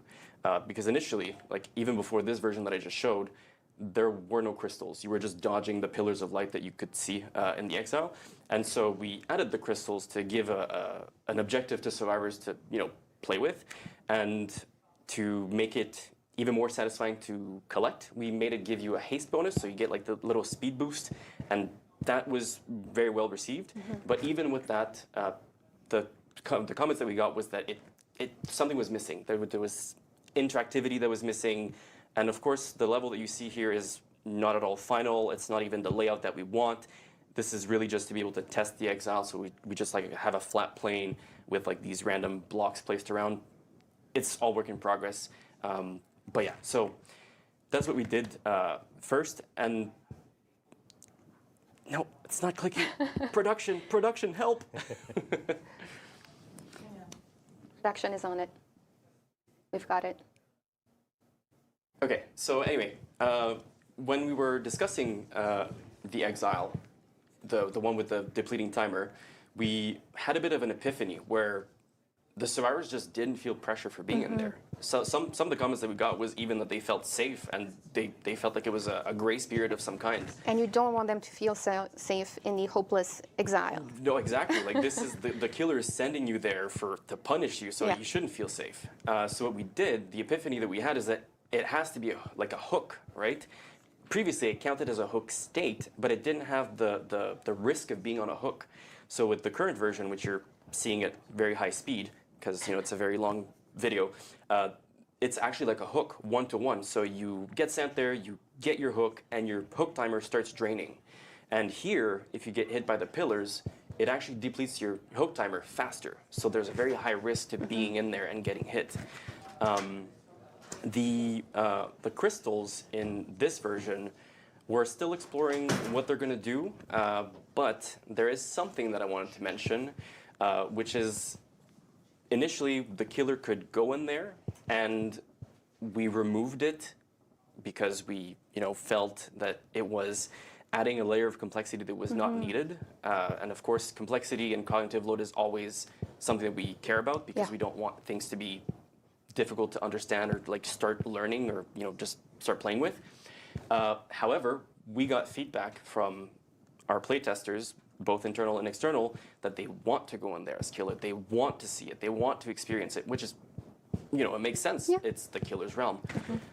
Because initially, even before this version that I just showed, there were no crystals. You were just dodging the pillars of light that you could see in the Exile. And so we added the crystals to give an objective to survivors to play with. And to make it even more satisfying to collect, we made it give you a haste bonus, so you get the little speed boost. And that was very well received. Mm-hmm. But even with that, the comments that we got was that something was missing. There was interactivity that was missing. And of course, the level that you see here is not at all final. It's not even the layout that we want. This is really just to be able to test the Exile. So we just have a flat plane with these random blocks placed around. It's all work in progress. But yeah, so that's what we did first. And no, it's not clicking. Production, help. Production is on it. We've got it. Okay, so anyway, when we were discussing the Exile, the one with the depleting timer, we had a bit of an epiphany where the survivors just didn't feel pressure for being in there. So some of the comments that we got was even that they felt safe and they felt like it was a grace period of some kind. And you don't want them to feel safe in the Hopeless Exile. No, exactly. This is the killer is sending you there to punish you, so you shouldn't feel safe. So what we did, the epiphany that we had is that it has to be like a hook, right? Previously, it counted as a hook state, but it didn't have the risk of being on a hook. So with the current version, which you're seeing at very high speed, because it's a very long video, it's actually like a hook, one-to-one. So you get sent there, you get your hook, and your hook timer starts draining. And here, if you get hit by the pillars, it actually depletes your hook timer faster. So there's a very high risk to being in there and getting hit. The crystals in this version, we're still exploring what they're going to do, but there is something that I wanted to mention, which is initially the killer could go in there, and we removed it because we felt that it was adding a layer of complexity that was not needed. And of course, complexity and cognitive load is always something that we care about because we don't want things to be difficult to understand or like start learning or just start playing with. However, we got feedback from our playtesters, both internal and external, that they want to go in there as killer. They want to see it. They want to experience it, which is, it makes sense. Yeah. It's the killer's realm.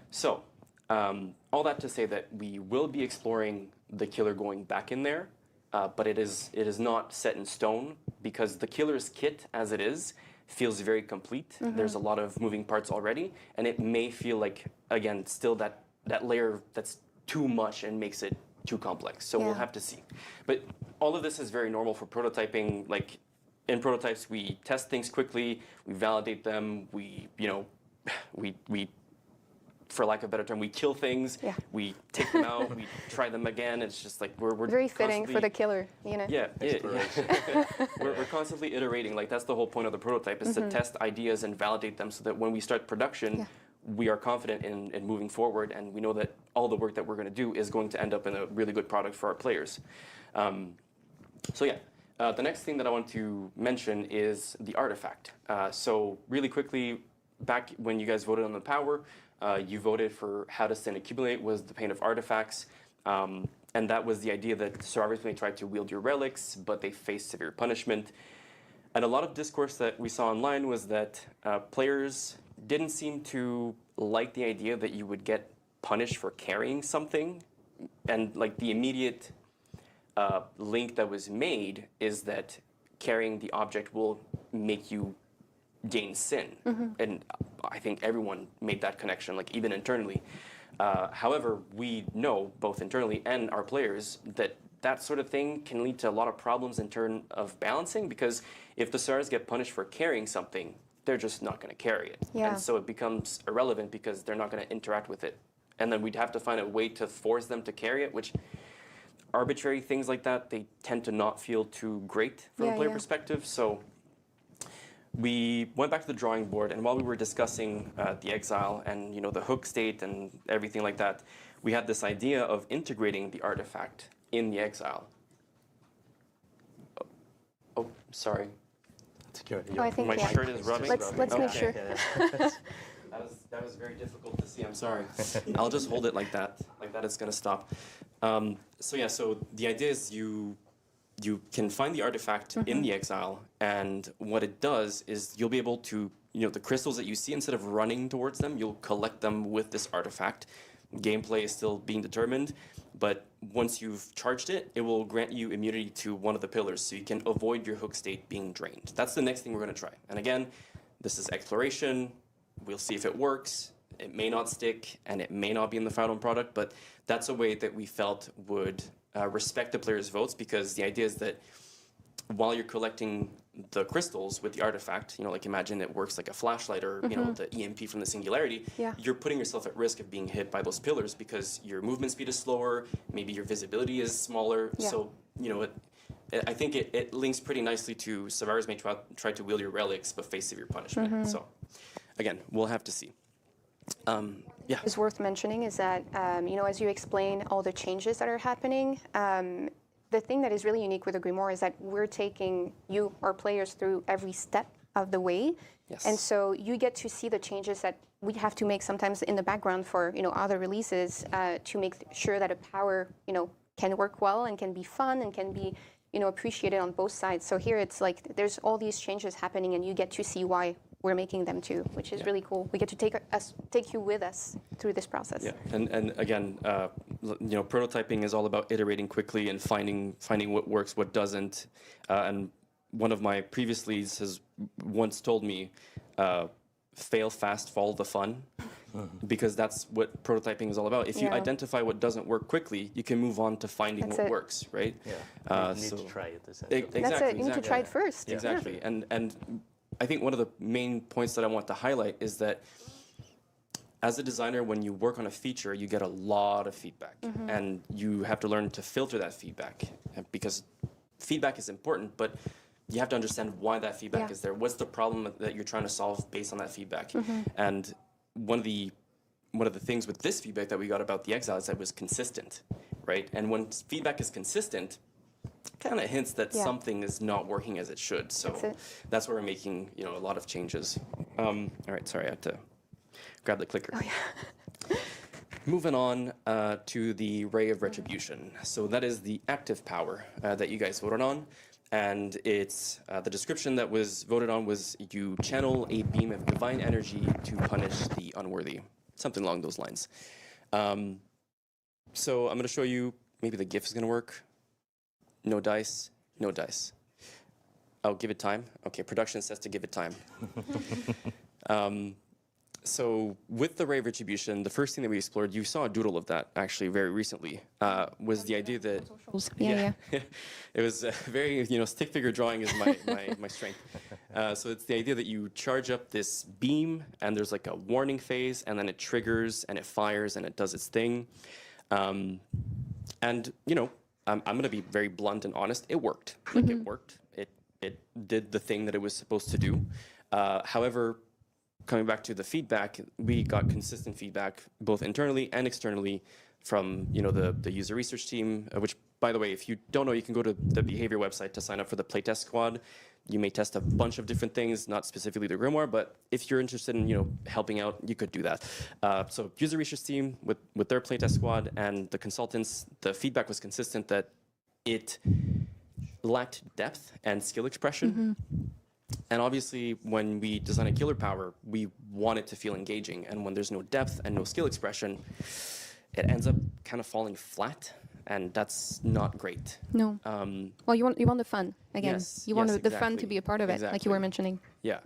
So all that to say that we will be exploring the killer going back in there, but it is not set in stone because the killer's kit as it is feels very complete. There's a lot of moving parts already, and it may feel like, again, still that layer that's too much and makes it too complex. So we'll have to see. But all of this is very normal for prototyping. Like in prototypes, we test things quickly, we validate them, we for lack of a better term, we kill things, we take them out, we try them again. It's just like we're very fitting for the killer, Yeah, we're constantly iterating. Like that's the whole point of the prototype is to test ideas and validate them so that when we start production, we are confident in moving forward, and we know that all the work that we're going to do is going to end up in a really good product for our players. The next thing that I want to mention is the artifact. So really quickly, back when you guys voted on the power, you voted for how to stand accumulate was the pain of artifacts. And that was the idea that survivors may try to wield your relics, but they face severe punishment. And a lot of discourse that we saw online was that players didn't seem to like the idea that you would get punished for carrying something. And like the immediate link that was made is that carrying the object will make you gain sin. And I think everyone made that connection, like even internally. However, we know, both internally and our players, that that sort of thing can lead to a lot of problems in terms of balancing, because if the stars get punished for carrying something, they're just not going to carry it. And so it becomes irrelevant because they're not going to interact with it. And then we'd have to find a way to force them to carry it, which arbitrary things like that, they tend to not feel too great from a player perspective. So we went back to the drawing board, and while we were discussing the exile and the hook state and everything like that, we had this idea of integrating the artifact in the exile. Oh, sorry. I think my shirt is rubbing. Let's make sure. That was very difficult to see. I'm sorry. I'll just hold it like that. Like that, it's gonna stop. So the idea is you can find the artifact in the exile, and what it does is you'll be able to, the crystals that you see, instead of running towards them, you'll collect them with this artifact. Gameplay is still being determined, but once you've charged it, it will grant you immunity to one of the pillars, so you can avoid your hook state being drained. That's the next thing we're going to try. And again, this is exploration. We'll see if it works. It may not stick, and it may not be in the final product, but that's a way that we felt would respect the players' votes, because the idea is that while you're collecting the crystals with the artifact, like imagine it works like a flashlight or the EMP from the singularity, you're putting yourself at risk of being hit by those pillars because your movement speed is slower, maybe your visibility is smaller. So, I think it links pretty nicely to survivors may try to wield your relics but face severe punishment. So, again, we'll have to see. Is worth mentioning is that, as you explain all the changes that are happening, the thing that is really unique with the Grimoire is that we're taking you, our players, through every step of the way. And so you get to see the changes that we have to make sometimes in the background for, other releases to make sure that a power, can work well and can be fun and can be, appreciated on both sides. So here it's like there's all these changes happening, and you get to see why we're making them too, which is really cool. We get to take you with us through this process. And again, prototyping is all about iterating quickly and finding what works, what doesn't. And one of my previous leads has once told me, fail fast, follow the fun, because that's what prototyping is all about. If you identify what doesn't work quickly, you can move on to finding what works, right? Yeah. You need to try it. Exactly. That's it. You need to try it first. Exactly. And I think one of the main points that I want to highlight is that as a designer, when you work on a feature, you get a lot of feedback, and you have to learn to filter that feedback, because feedback is important, but you have to understand why that feedback is there. What's the problem that you're trying to solve based on that feedback? And one of the things with this feedback that we got about the Exile is that it was consistent, right? And when feedback is consistent, kind of hints that something is not working as it should. So that's where we're making, you know, a lot of changes. All right, sorry, I had to grab the clicker. Oh, yeah. Moving on to the Ray of Retribution. So that is the active power that you guys voted on. And it's the description that was voted on was you channel a beam of divine energy to punish the unworthy. Something along those lines. So I'm going to show you, maybe the GIF is going to work. No dice, no dice. Oh, give it time? Okay, production says to give it time. So with the Ray of Retribution, the first thing that we explored, you saw a doodle of that actually very recently, was the idea that... Yeah. It was very, you know, stick figure drawing is my strength. So it's the idea that you charge up this beam and there's like a warning phase and then it triggers and it fires and it does its thing. And, you know, I'm going to be very blunt and honest. It worked. Like it worked. It did the thing that it was supposed to do. However, coming back to the feedback, we got consistent feedback both internally and externally from, you know, the user research team, which, by the way, if you don't know, you can go to the behavior website to sign up for the playtest squad. You may test a bunch of different things, not specifically the Grimoire, but if you're interested in, you know, helping out, you could do that. So user research team with their playtest squad and the consultants, the feedback was consistent that it lacked depth and skill expression. And obviously, when we design a killer power, we want it to feel engaging. And when there's no depth and no skill expression, it ends up kind of falling flat, and that's not great. No. Well, you want the fun again. Yes, you want yes, the fun to exactly. be a part of it, like you were mentioning. Yeah.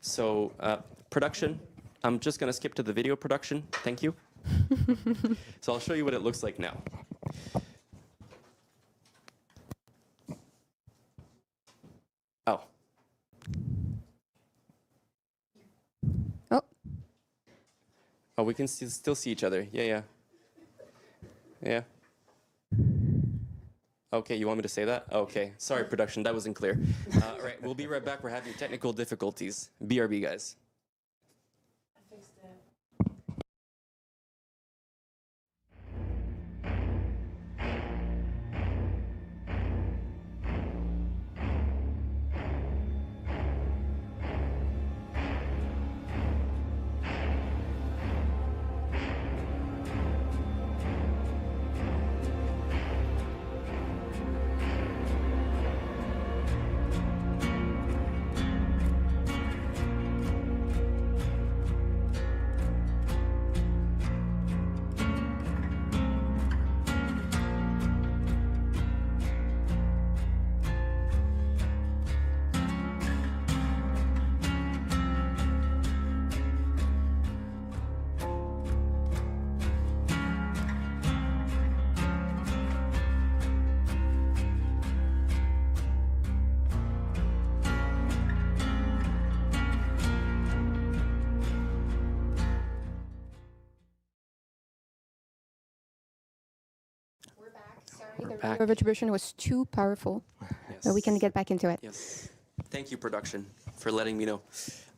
So production. I'm just going to skip to the video production. Thank you. So I'll show you what it looks like now. Oh. Oh. Oh, we can still see each other. Yeah. Okay, you want me to say that? Okay, sorry, production, that wasn't clear. All right, we'll be right back. We're having technical difficulties. BRB, guys. I fixed it. The retribution was too powerful. Yes. We can get back into it. Yes. Thank you, production, for letting me know.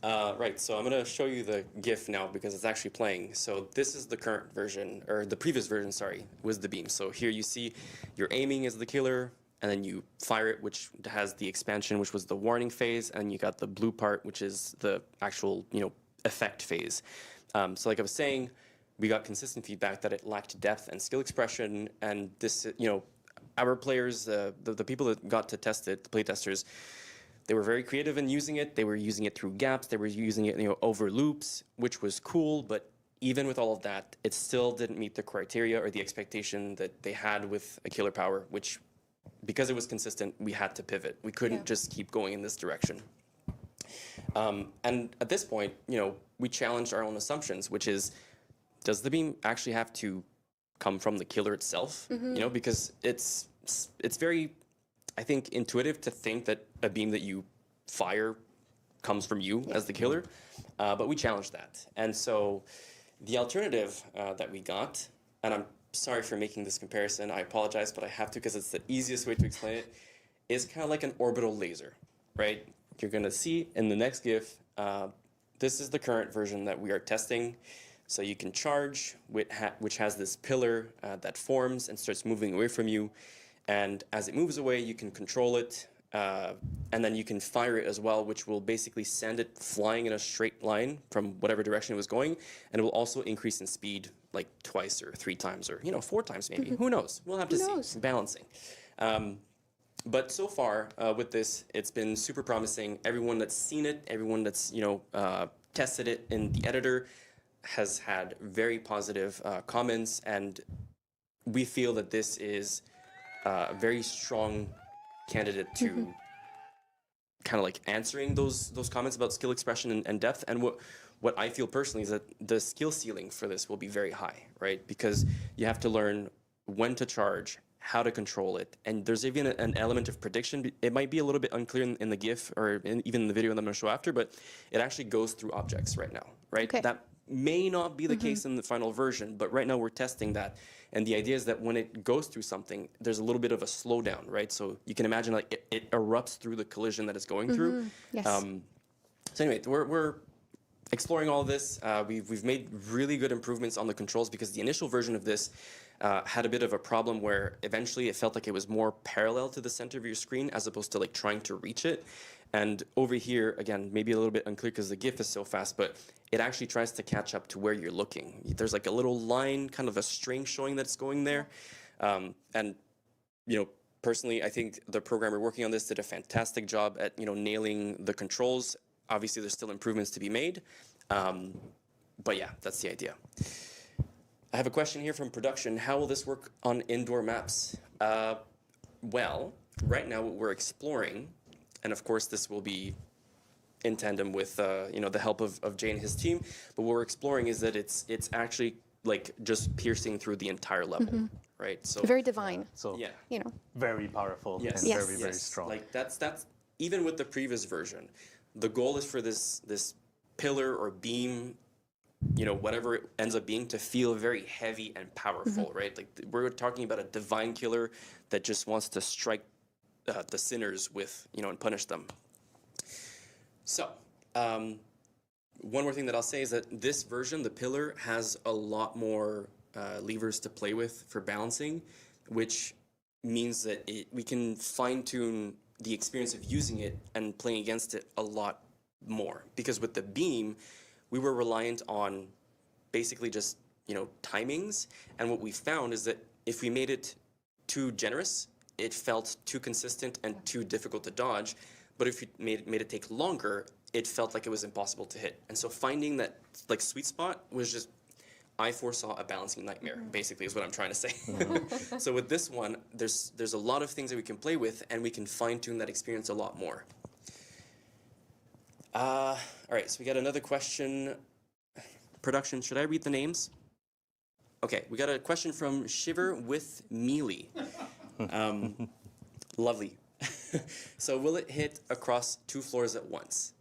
Right, so I'm going to show you the GIF now because it's actually playing. So this is the current version, or the previous version, sorry, was the beam. So here you see you're aiming as the killer, and then you fire it, which has the expansion, which was the warning phase, and you got the blue part, which is the actual, you know, effect phase. So like I was saying, we got consistent feedback that it lacked depth and skill expression, and this, you know, our players, the people that got to test it, the playtesters, they were very creative in using it. They were using it through gaps. They were using it, you know, over loops, which was cool. But even with all of that, it still didn't meet the criteria or the expectation that they had with a killer power, which, because it was consistent, we had to pivot. We couldn't just keep going in this direction. And at this point, we challenged our own assumptions, which is, does the beam actually have to come from the killer itself? Because it's very, I think, intuitive to think that a beam that you fire comes from you as the killer, but we challenged that. And so the alternative that we got, and I'm sorry for making this comparison, I apologize, but I have to because it's the easiest way to explain it, is kind of like an orbital laser, right? You're gonna see in the next GIF, this is the current version that we are testing. So you can charge, which has this pillar that forms and starts moving away from you. And as it moves away, you can control it. And then you can fire it as well, which will basically send it flying in a straight line from whatever direction it was going. And it will also increase in speed like twice or 3 times or 4 times maybe. Who knows? We'll have to see. Balancing. But so far with this, it's been super promising. Everyone that's seen it, everyone that's tested it in the editor has had very positive comments, and we feel that this is a very strong candidate to kind of like answering those comments about skill expression and depth. And what I feel personally is that the skill ceiling for this will be very high, right? Because you have to learn when to charge, how to control it, and there's even an element of prediction. It might be a little bit unclear in the GIF or even in the video that I'm going to show after, but it actually goes through objects right now, right? Okay. That may not be the case in the final version, but right now we're testing that. And the idea is that when it goes through something, there's a little bit of a slowdown, right? So you can imagine like it erupts through the collision that it's going through. Yes. So anyway, we're exploring all this. We've made really good improvements on the controls because the initial version of this had a bit of a problem where eventually it felt like it was more parallel to the center of your screen as opposed to like trying to reach it. And over here, again, maybe a little bit unclear because the GIF is so fast, but it actually tries to catch up to where you're looking. There's like a little line, kind of a string showing that it's going there. And, personally, I think the programmer working on this did a fantastic job at, nailing the controls. Obviously, there's still improvements to be made. But yeah, that's the idea. I have a question here from production. How will this work on indoor maps? Well, right now what we're exploring, and of course this will be in tandem with the help of Jay and his team, but what we're exploring is that it's actually like just piercing through the entire level, right? So Very divine. So yeah, very powerful yes, and Yes. very strong. Like that's even with the previous version, the goal is for this pillar or beam, whatever it ends up being, to feel very heavy and powerful, right? Like we're talking about a divine killer that just wants to strike the sinners with, and punish them. So, one more thing that I'll say is that this version, the pillar, has a lot more levers to play with for balancing, which means that we can fine-tune the experience of using it and playing against it a lot more. Because with the beam, we were reliant on basically just, timings. And what we found is that if we made it too generous, it felt too consistent and too difficult to dodge. But if you made it take longer, it felt like it was impossible to hit. And so finding that like sweet spot was just, I foresaw a balancing nightmare, basically is what I'm trying to say. So with this one, there's a lot of things that we can play with, and we can fine-tune that experience a lot more. All right, so we got another question. Production, should I read the names? Okay, we got a question from Shiver with Mealy. Lovely. So will it hit across 2 floors at once?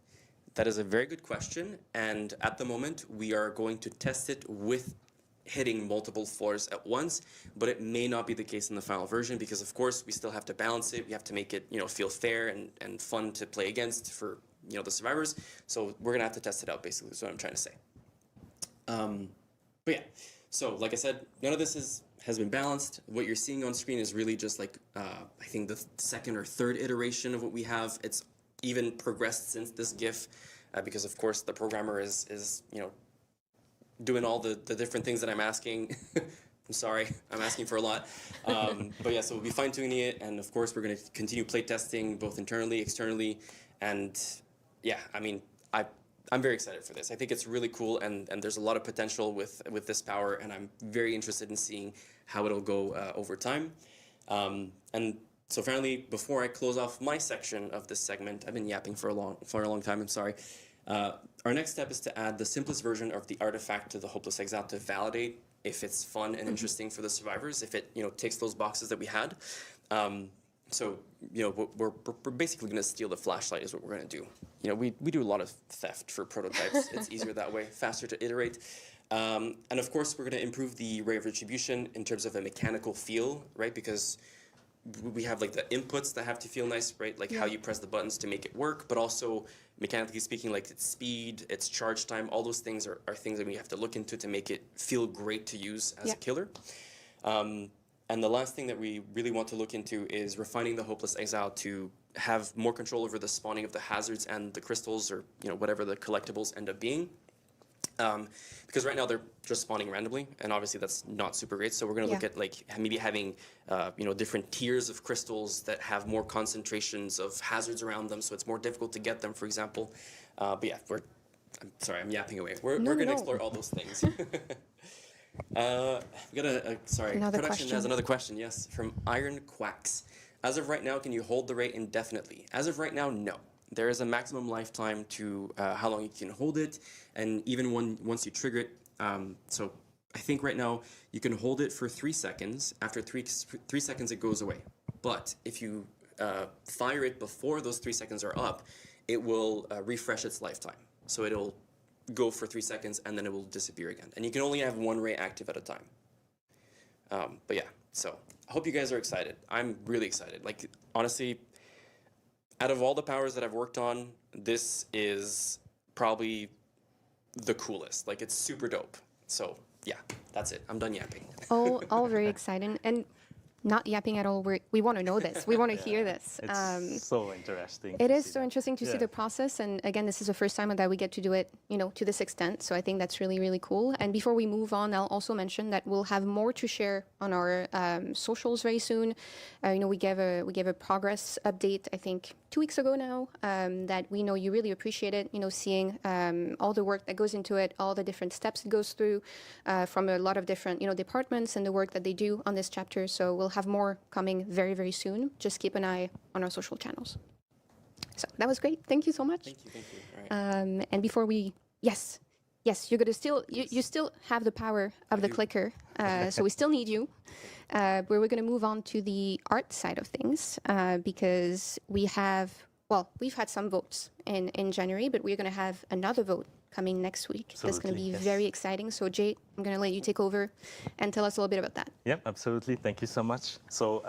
That is a very good question, and at the moment we are going to test it with hitting multiple floors at once, but it may not be the case in the final version because of course we still have to balance it. We have to make it feel fair and fun to play against for the survivors. So we're gonna have to test it out, basically is what I'm trying to say. But yeah, so like I said, none of this has been balanced. What you're seeing on screen is really just like I think the second or third iteration of what we have. It's even progressed since this GIF because of course the programmer is doing all the different things that I'm asking. I'm sorry, I'm asking for a lot. But yeah, so we'll be fine-tuning it, and of course we're going to continue play testing both internally, externally, and yeah, I mean, I'm very excited for this. I think it's really cool, and there's a lot of potential with this power, and I'm very interested in seeing how it'll go over time. And So finally, before I close off my section of this segment, I've been yapping for a long time, I'm sorry. Our next step is to add the simplest version of the artifact to the Hopeless Exile to validate if it's fun and interesting for the survivors, if it ticks those boxes that we had. So we're basically going to steal the flashlight is what we're going to do. We do a lot of theft for prototypes. It's easier that way, faster to iterate. And of course, we're going to improve the Ray of Retribution in terms of a mechanical feel, right? Because we have like the inputs that have to feel nice, right? Like how you press the buttons to make it work, but also mechanically speaking, like its speed, its charge time, all those things are things that we have to look into to make it feel great to use as a killer. And the last thing that we really want to look into is refining the Hopeless Exile to have more control over the spawning of the hazards and the crystals or whatever the collectibles end up being. Because right now they're just spawning randomly, and obviously that's not super great. So we're going to look at like maybe having different tiers of crystals that have more concentrations of hazards around them, so it's more difficult to get them, for example. But yeah, I'm sorry, I'm yapping away. We're going to explore all those things. We got production has another question. Yes, from Iron Quacks. As of right now, can you hold the ray indefinitely? As of right now, no. There is a maximum lifetime to how long you can hold it, and even once you trigger it. So I think right now you can hold it for 3 seconds. After 3 seconds, it goes away. But if you fire it before those 3 seconds are up, it will refresh its lifetime. So it'll go for 3 seconds, and then it will disappear again. And you can only have 1 ray active at a time. But yeah, so I hope you guys are excited. I'm really excited. Like, honestly, out of all the powers that I've worked on, this is probably the coolest. Like, it's super dope. So yeah, that's it. I'm done yapping. All very exciting. And not yapping at all. We want to know this. We want to hear this. It's so interesting. It is so interesting to see the process. And again, this is the first time that we get to do it, to this extent. So I think that's really, really cool. And before we move on, I'll also mention that we'll have more to share on our socials very soon. We gave a progress update, I think, 2 weeks ago now, that we know you really appreciate it, seeing all the work that goes into it, all the different steps it goes through from a lot of different, departments and the work that they do on this chapter. So we'll have more coming very, very soon. Just keep an eye on our social channels. So that was great. Thank you so much. Thank you. All right. And before yes, you're gonna you still have the power of the clicker. So we still need you. We're going to move on to the art side of things because we've had some votes in January, but we're going to have another vote coming next week. That's going to be very exciting. So Jay, I'm going to let you take over and tell us a little bit about that. Yep, absolutely. Thank you so much. So,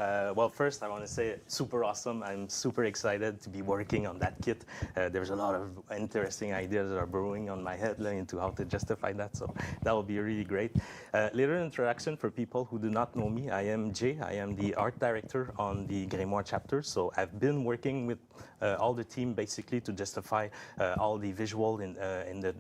first I want to say super awesome. I'm super excited to be working on that kit. There's a lot of interesting ideas that are brewing on my head into how to justify that. So that will be really great. Little introduction for people who do not know me. I am Jay. I am the art director on the Grimmoire chapter. So I've been working with all the team basically to justify all the visual in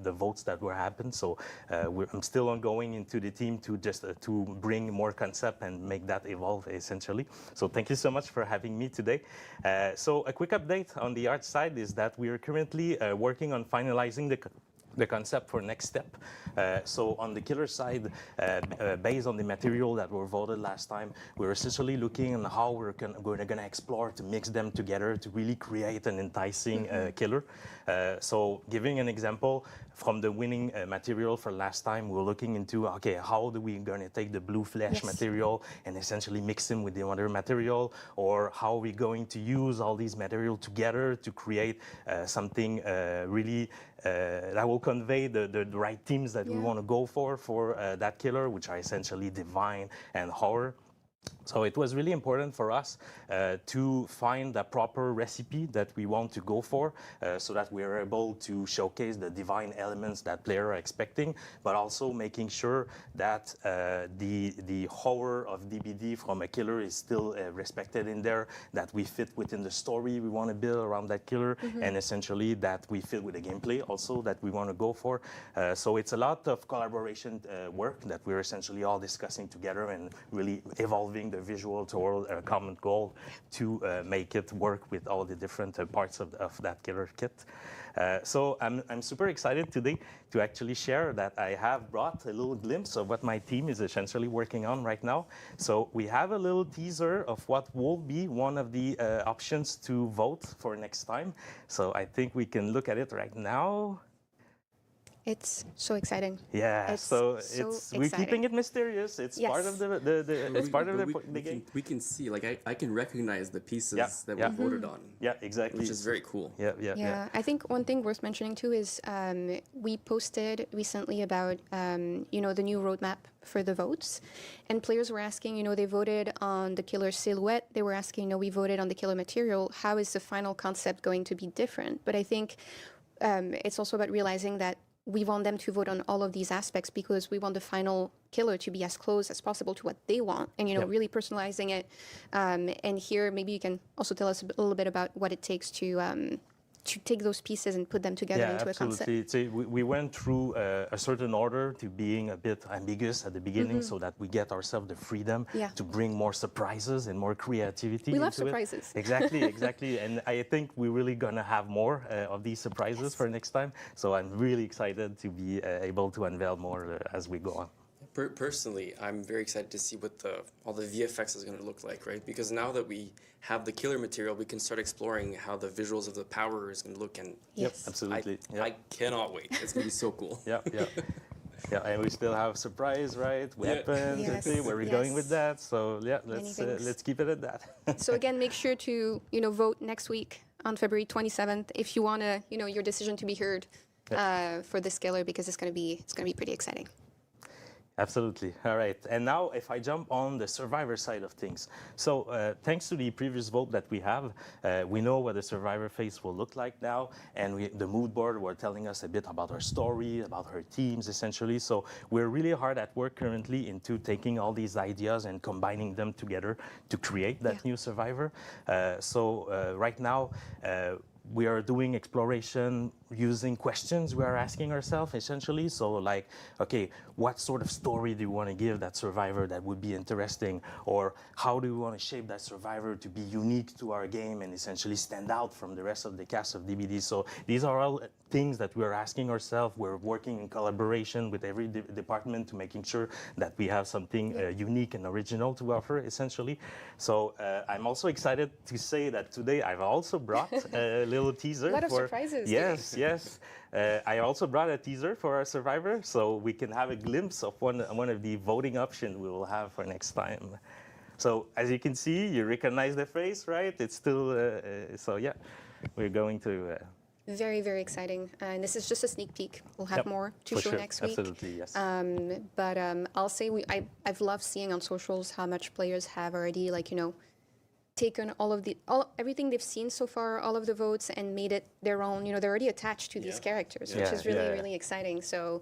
the votes that were happened. So I'm still ongoing into the team to to bring more concept and make that evolve essentially. So thank you so much for having me today. So a quick update on the art side is that we are currently working on finalizing the concept for next step. So on the killer side, based on the material that were voted last time, we're essentially looking on how we're gonna explore to mix them together to really create an enticing killer. So giving an example, from the winning material for last time, we're looking into, okay, how do we gonna take the blue flesh material and essentially mix them with the other material, or how are we going to use all these material together to create something really that will convey the right themes that we want to go for that killer, which are essentially divine and horror. So it was really important for us to find the proper recipe that we want to go for so that we are able to showcase the divine elements that players are expecting, but also making sure that the horror of DBD from a killer is still respected in there, that we fit within the story we want to build around that killer, and essentially that we fit with the gameplay also that we want to go for. So it's a lot of collaboration work that we're essentially all discussing together and really evolving solving the visual toward a common goal to make it work with all the different parts of that killer kit. So I'm super excited today to actually share that I have brought a little glimpse of what my team is essentially working on right now. So we have a little teaser of what will be one of the options to vote for next time. So I think we can look at it right now. It's so exciting. Yeah, It's so so we're exciting. keeping it mysterious. It's part of the it's part of the game. We can see, like, I can recognize the pieces that we yeah. voted on. Yeah, exactly. Which is very cool. Yeah, I think one thing worth mentioning too is we posted recently about the new roadmap for the votes, and players were asking, they voted on the killer silhouette. They were asking, we voted on the killer material. How is the final concept going to be different? But I think it's also about realizing that we want them to vote on all of these aspects because we want the final killer to be as close as possible to what they want, and really personalizing it. And here, maybe you can also tell us a little bit about what it takes to take those pieces and put them together into a concept. Absolutely. We went through a certain order to being a bit ambiguous at the beginning so that we get ourselves the freedom to bring more surprises and more creativity. We love surprises. Exactly. And I think we're really going to have more of these surprises for next time. So I'm really excited to be able to unveil more as we go on. Personally, I'm very excited to see what all the VFX is going to look like, right? Because now that we have the killer material, we can start exploring how the visuals of the power is going to look. And Absolutely. I cannot wait. It's going to be so cool. Yeah, and we still have surprise, right? Weapons, where we're going with that. So let's keep it at that. So again, make sure to vote next week on February 27th if you want your decision to be heard for this killer, because it's going to be pretty exciting. Absolutely. All right. And now if I jump on the survivor side of things. So thanks to the previous vote that we have, we know what the survivor face will look like now. And the mood board were telling us a bit about our story, about her teams, essentially. So we're really hard at work currently into taking all these ideas and combining them together to create that new survivor. So right now, we are doing exploration using questions we are asking ourselves, essentially. So like, okay, what sort of story do you want to give that survivor that would be interesting? Or how do we want to shape that survivor to be unique to our game and essentially stand out from the rest of the cast of DBD? So these are all things that we're asking ourselves. We're working in collaboration with every department to making sure that we have something unique and original to offer, essentially. So I'm also excited to say that today I've also brought a little teaser. A lot of surprises. Yes. I also brought a teaser for our survivor, so we can have a glimpse of one of the voting options we will have for next time. So as you can see, you recognize the face, right? It's still, so yeah, we're going to... Very, very exciting. And this is just a sneak peek. We'll have more to show next week. Absolutely, yes. But I'll say I've loved seeing on socials how much players have already, taken everything they've seen so far, all of the votes, and made it their own. They're already attached to these characters, which is really, really exciting. So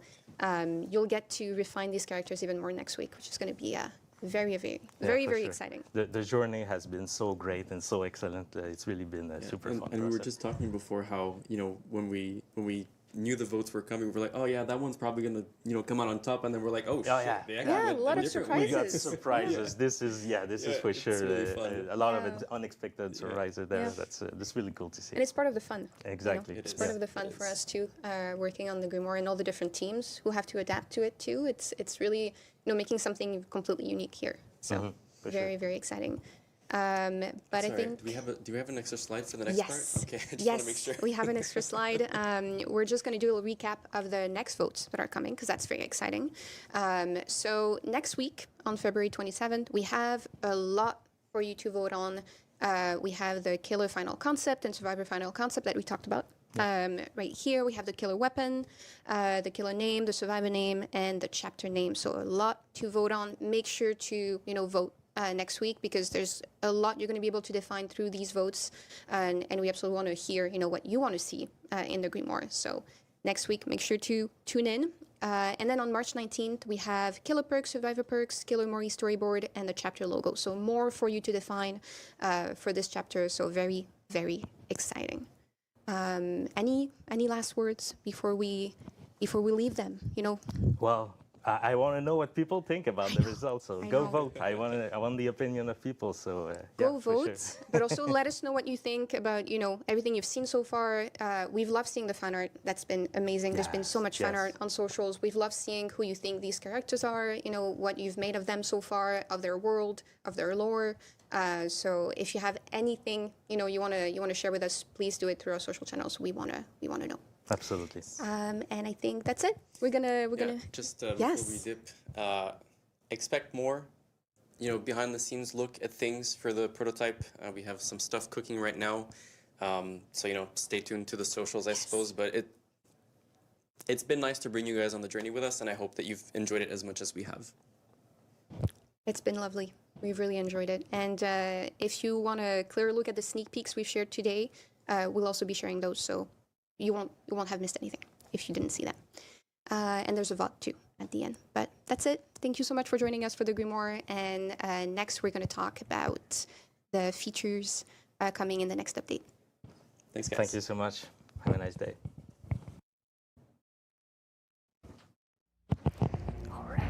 you'll get to refine these characters even more next week, which is going to be very, very exciting. The journey has been so great and so excellent. It's really been super fun. And we were just talking before how, when we knew the votes were coming, we're like, oh yeah, that one's probably gonna come out on top, and then we're like, oh shit, a lot of surprises. We got surprises. This is for sure really a lot of unexpected surprises there. That's really cool to see. And it's part of the fun. Exactly. It's part of the fun for us too, working on the Grimoire and all the different teams who have to adapt to it too. It's really making something completely unique here. So very exciting. But Sorry, I think do we have an extra slide for the next part? Okay, I just want to make sure. We have an extra slide. We're just going to do a little recap of the next votes that are coming, because that's very exciting. So next week on February 27th, we have a lot for you to vote on. We have the killer final concept and survivor final concept that we talked about. Right here we have the killer weapon, the killer name, the survivor name, and the chapter name. So a lot to vote on. Make sure to vote next week, because there's a lot you're going to be able to define through these votes, and we absolutely want to hear what you want to see in the Grimoire. So next week, make sure to tune in. And then on March 19th, we have Killer Perks, Survivor Perks, Killer Mori storyboard, and the chapter logo. So more for you to define for this chapter. So very exciting. Any last words before we leave them? Well, I want to know what people think about the results. So go know. vote. I want the opinion of people. So Go yeah, for vote, sure. but also let us know what you think about, everything you've seen so far. We've loved seeing the fan art. That's been amazing. There's been so much fan yes. art on socials. We've loved seeing who you think these characters are, what you've made of them so far, of their world, of their lore. So if you have anything, you want to share with us, please do it through our social channels. We want to know. Absolutely. And I think that's it. We're gonna Just Yes. before we dip, expect more, behind the scenes look at things for the prototype. We have some stuff cooking right now, so stay tuned to the socials, I suppose. But it's been nice to bring you guys on the journey with us, and I hope that you've enjoyed it as much as we have. It's been lovely. We've really enjoyed it. And if you want a clear look at the sneak peeks we've shared today, we'll also be sharing those, so you won't have missed anything if you didn't see that. And there's a VOD too at the end. But that's it. Thank you so much for joining us for the Grimoire. And next we're going to talk about the features coming in the next update. Thanks, guys. Thank you so much. Have a nice day. All right.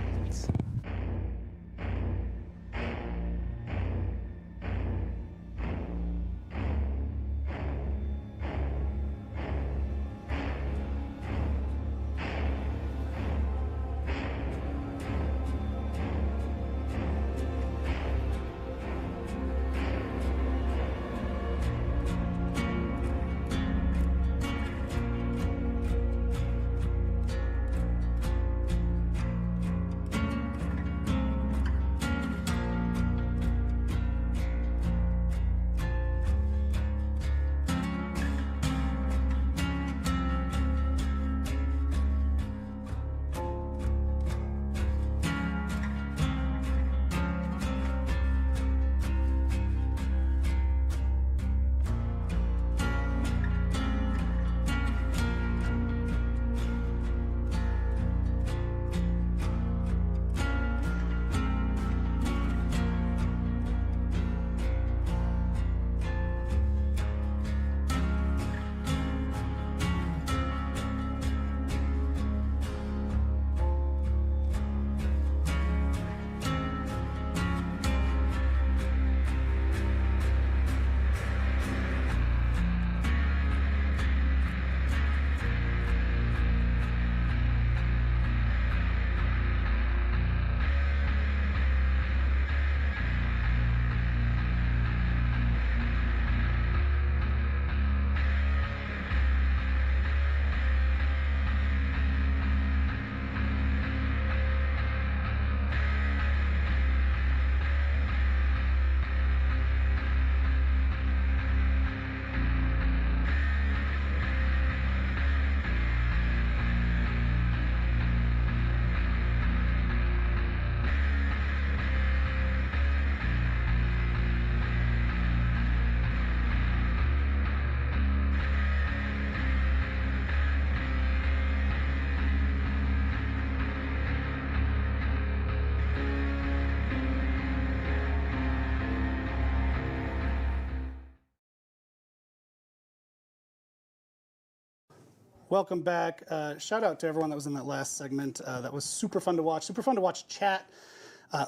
Welcome back. Shout out to everyone that was in that last segment. That was super fun to watch. Super fun to watch chat.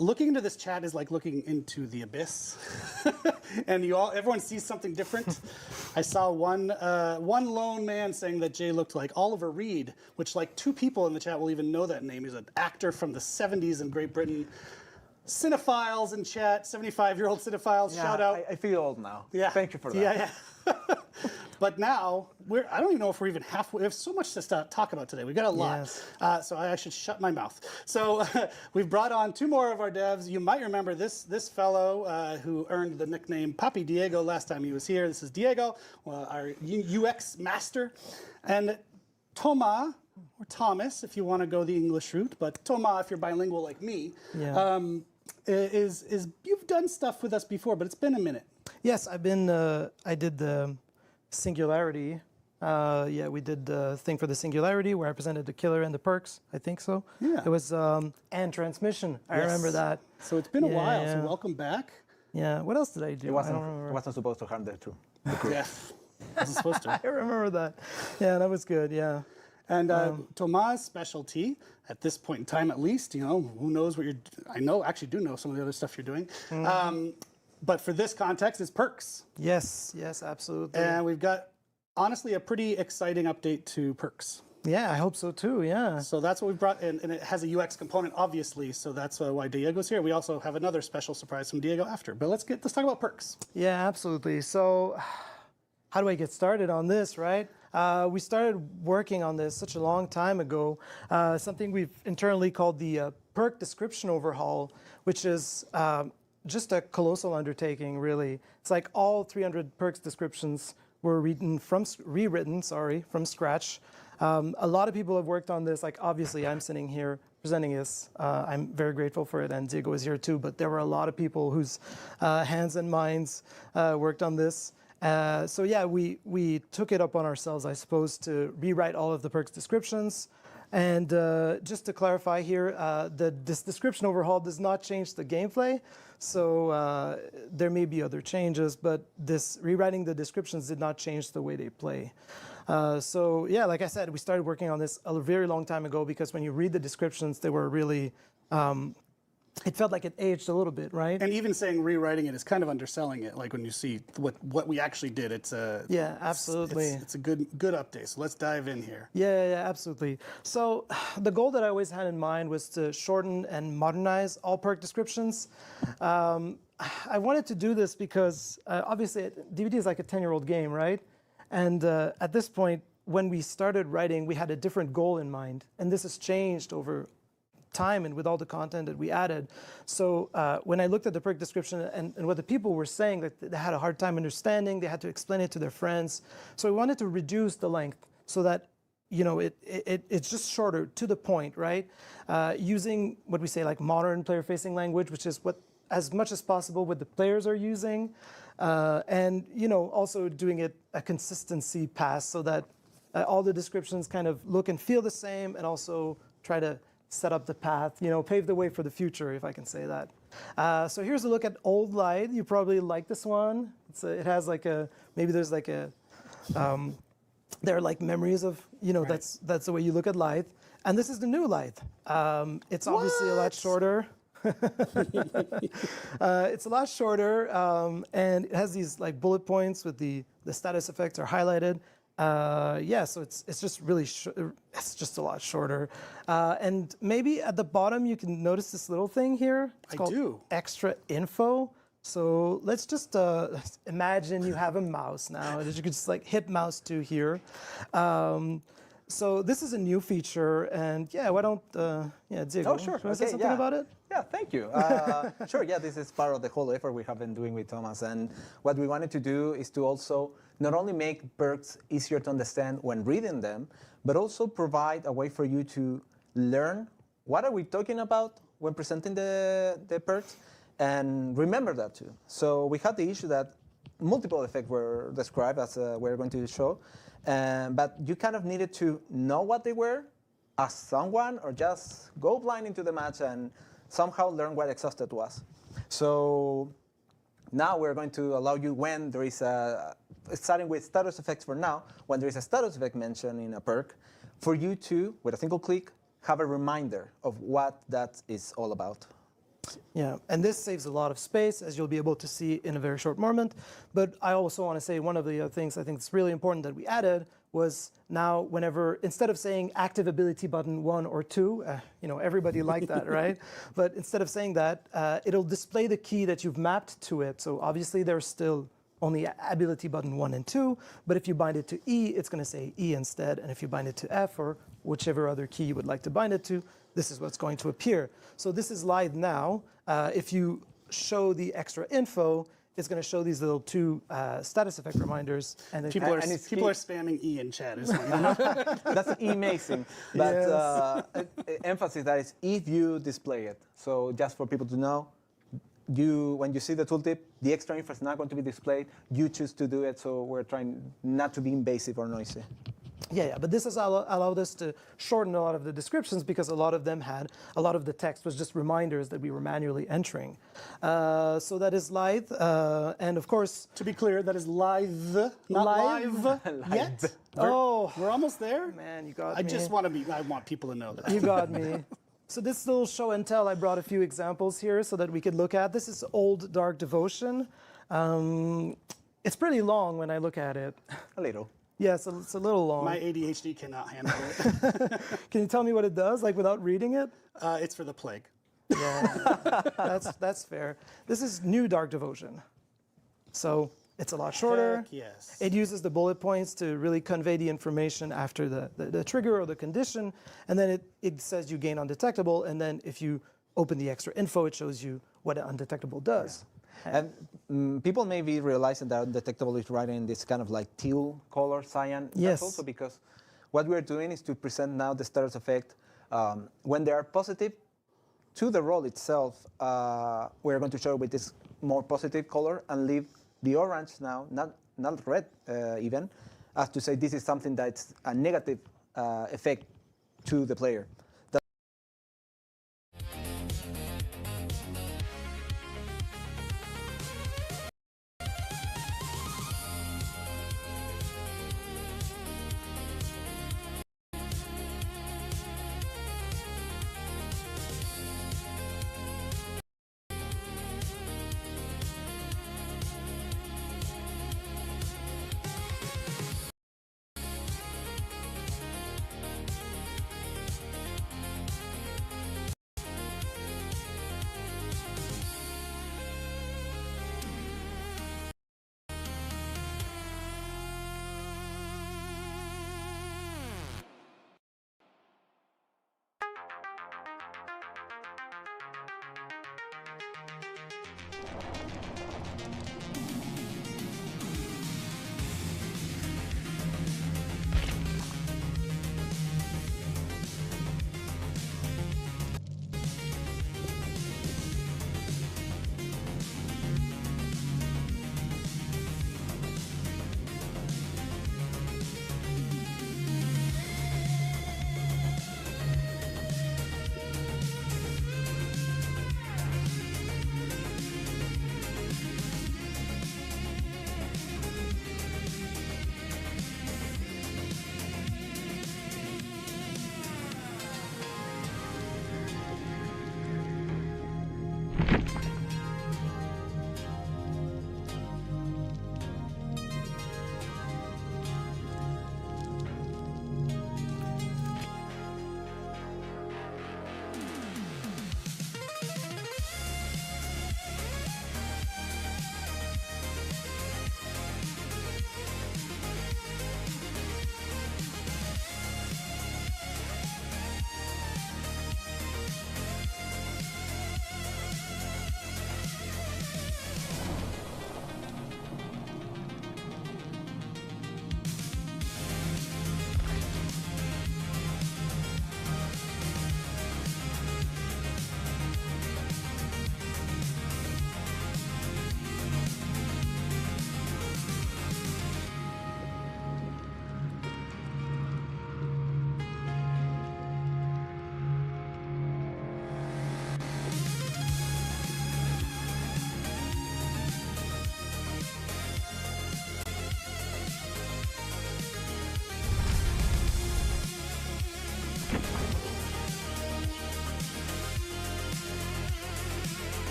Looking into this chat is like looking into the abyss, and everyone sees something different. I saw one lone man saying that Jay looked like Oliver Reed, which like 2 people in the chat will even know that name. He's an actor from the 70s in Great Britain. Cinephiles in chat, 75-year-old cinephiles. Yeah, shout out. I feel old now. Yeah. Thank you for that. Yeah. But now, I don't even know if we're even halfway. We have so much to talk about today. We've got a lot. Yes. So I should shut my mouth. So we've brought on 2 more of our devs. You might remember this fellow who earned the nickname Papi Diego last time he was here. This is Diego, our UX master. And Thomas, or Thomas, if you want to go the English route, but Thomas, if you're bilingual like me, you've done stuff with us before, but it's been a minute. Yes, I did the Singularity. We did the thing for the Singularity where I presented the killer and the perks. I think so. Yeah. It was and transmission. I remember that. So it's been a while. So welcome back. Yeah. What else did I do? It wasn't supposed to harm there too. Yeah. Wasn't supposed to. I remember that. Yeah, that was good. Yeah. And Thomas' specialty, at this point in time at least, you know, who knows what you're, actually do know some of the other stuff you're doing. But for this context, is perks. Yes, absolutely. And we've got, honestly, a pretty exciting update to perks. Yeah, I hope so too, yeah. So that's what we've brought in, and it has a UX component, obviously, so that's why Diego's here. We also have another special surprise from Diego after, but let's talk about perks. Yeah, absolutely. So how do I get started on this, right? We started working on this such a long time ago, something we've internally called the Perk Description Overhaul, which is just a colossal undertaking, really. It's like all 300 perks descriptions were rewritten from scratch. A lot of people have worked on this. Like, obviously, I'm sitting here presenting this. I'm very grateful for it, and Diego is here too. But there were a lot of people whose hands and minds worked on this. So yeah, we took it up on ourselves, I suppose, to rewrite all of the perks descriptions. And just to clarify here, this description overhaul does not change the gameplay. So there may be other changes, but this rewriting the descriptions did not change the way they play. So yeah, like I said, we started working on this a very long time ago because when you read the descriptions, they were really, it felt like it aged a little bit, right? And even saying rewriting it is kind of underselling it. Like when you see what we actually did, it's a yeah, absolutely. It's a good update. So let's dive in here. Yeah, absolutely. So the goal that I always had in mind was to shorten and modernize all perk descriptions. I wanted to do this because obviously DBD is like a 10-year-old game, right? And at this point, when we started writing, we had a different goal in mind, and this has changed over time and with all the content that we added. So when I looked at the perk description and what the people were saying, that they had a hard time understanding, they had to explain it to their friends. So we wanted to reduce the length so that, you know, it's just shorter, to the point, right? Using what we say like modern player-facing language, which is what as much as possible what the players are using, and you know, also doing it a consistency pass so that all the descriptions kind of look and feel the same, and also try to set up the path, you know, pave the way for the future, if I can say that. So here's a look at Old Light. You probably like this one. It has like a, maybe there's like a, there are like memories of, you know, right. That's the way you look at Light. And this is the new Light. It's obviously a lot shorter. It's a lot shorter, and it has these like bullet points with the status effects are highlighted. Yeah, so it's just really it's just a lot shorter. And maybe at the bottom you can notice this little thing here. It's called extra info. So let's just imagine you have a mouse now that you could just like hit mouse 2 here. So this is a new feature, and yeah, why don't Diego? Oh, sure. Can I say something about it? Yeah, thank you. Sure, yeah, this is part of the whole effort we have been doing with Thomas, and what we wanted to do is to also not only make perks easier to understand when reading them, but also provide a way for you to learn what are we talking about when presenting the perks, and remember that too. So we had the issue that multiple effects were described, as we're going to show, but you kind of needed to know what they were as someone, or just go blind into the match and somehow learn what exhausted was. So now we're going to allow you, when there is starting with status effects for now, when there is a status effect mentioned in a perk, for you to, with a single click, have a reminder of what that is all about. Yeah, and this saves a lot of space, as you'll be able to see in a very short moment. But I also want to say one of the other things I think is really important that we added was now whenever, instead of saying active ability button 1 or 2, you know, everybody liked that, right? But instead of saying that, it'll display the key that you've mapped to it. So obviously there's still only ability button 1 and 2, but if you bind it to E, it's going to say E instead. And if you bind it to F or whichever other key you would like to bind it to, this is what's going to appear. So this is live now. If you show the extra info, it's going to show these little 2 status effect reminders. And people are spamming E in chat. That's amazing. But emphasis that is if you display it. So just for people to know, when you see the tooltip, the extra info is not going to be displayed. You choose to do it, so we're trying not to be invasive or noisy. Yeah, but this has allowed us to shorten a lot of the descriptions because a lot of them had, a lot of the text was just reminders that we were manually entering. So that is live, and of course... To be clear, that is live, not live yet. Oh, we're almost there. Man, you got I me. just want to be, I want people to know that. You got me. So this little show and tell, I brought a few examples here so that we could look at. This is Old Dark Devotion. It's pretty long when I look at it. A little. Yes, it's a little long. My ADHD cannot handle it. Can you tell me what it does, like without reading it? It's for the plague. Yeah, that's fair. This is New Dark Devotion. So it's a lot shorter. Heck yes. It uses the bullet points to really convey the information after the trigger or the condition, and then it says you gain undetectable, and then if you open the extra info, it shows you what an undetectable does. Yeah. And people may be realizing that undetectable is writing in this kind of like teal color, cyan. Yes. That's also because what we're doing is to present now the status effect when they are positive to the roll itself. We're going to show with this more positive color and leave the orange now, not red even, as to say this is something that's a negative effect to the player.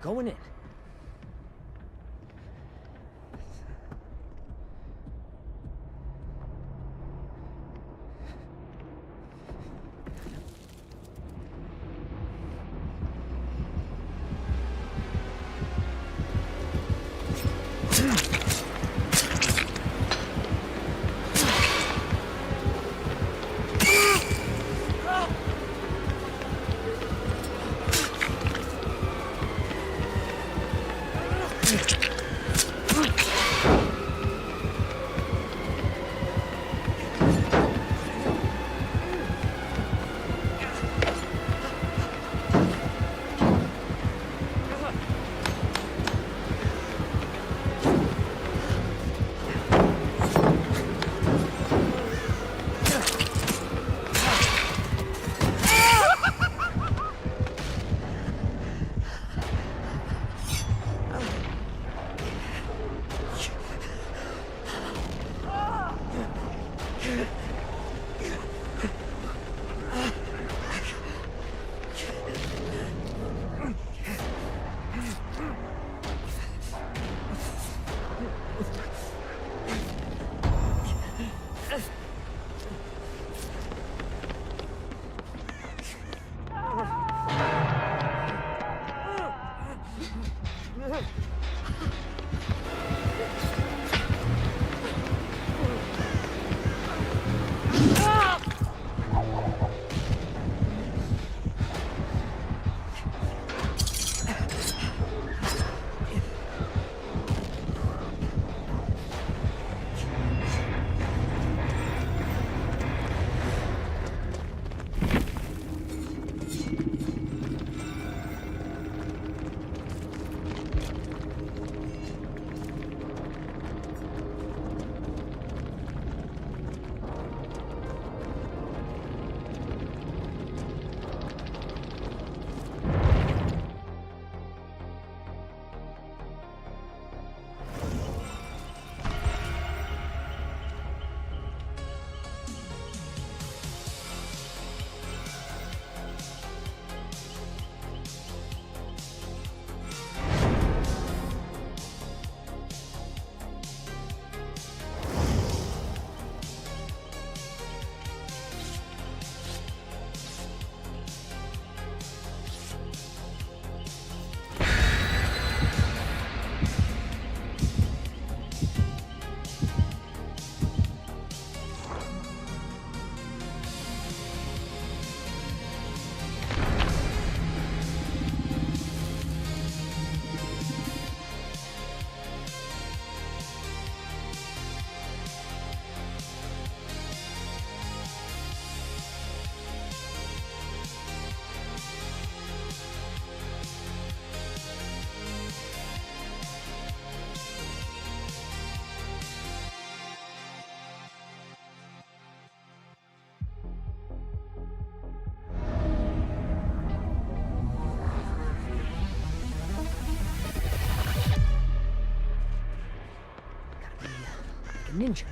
Going in. Ninja.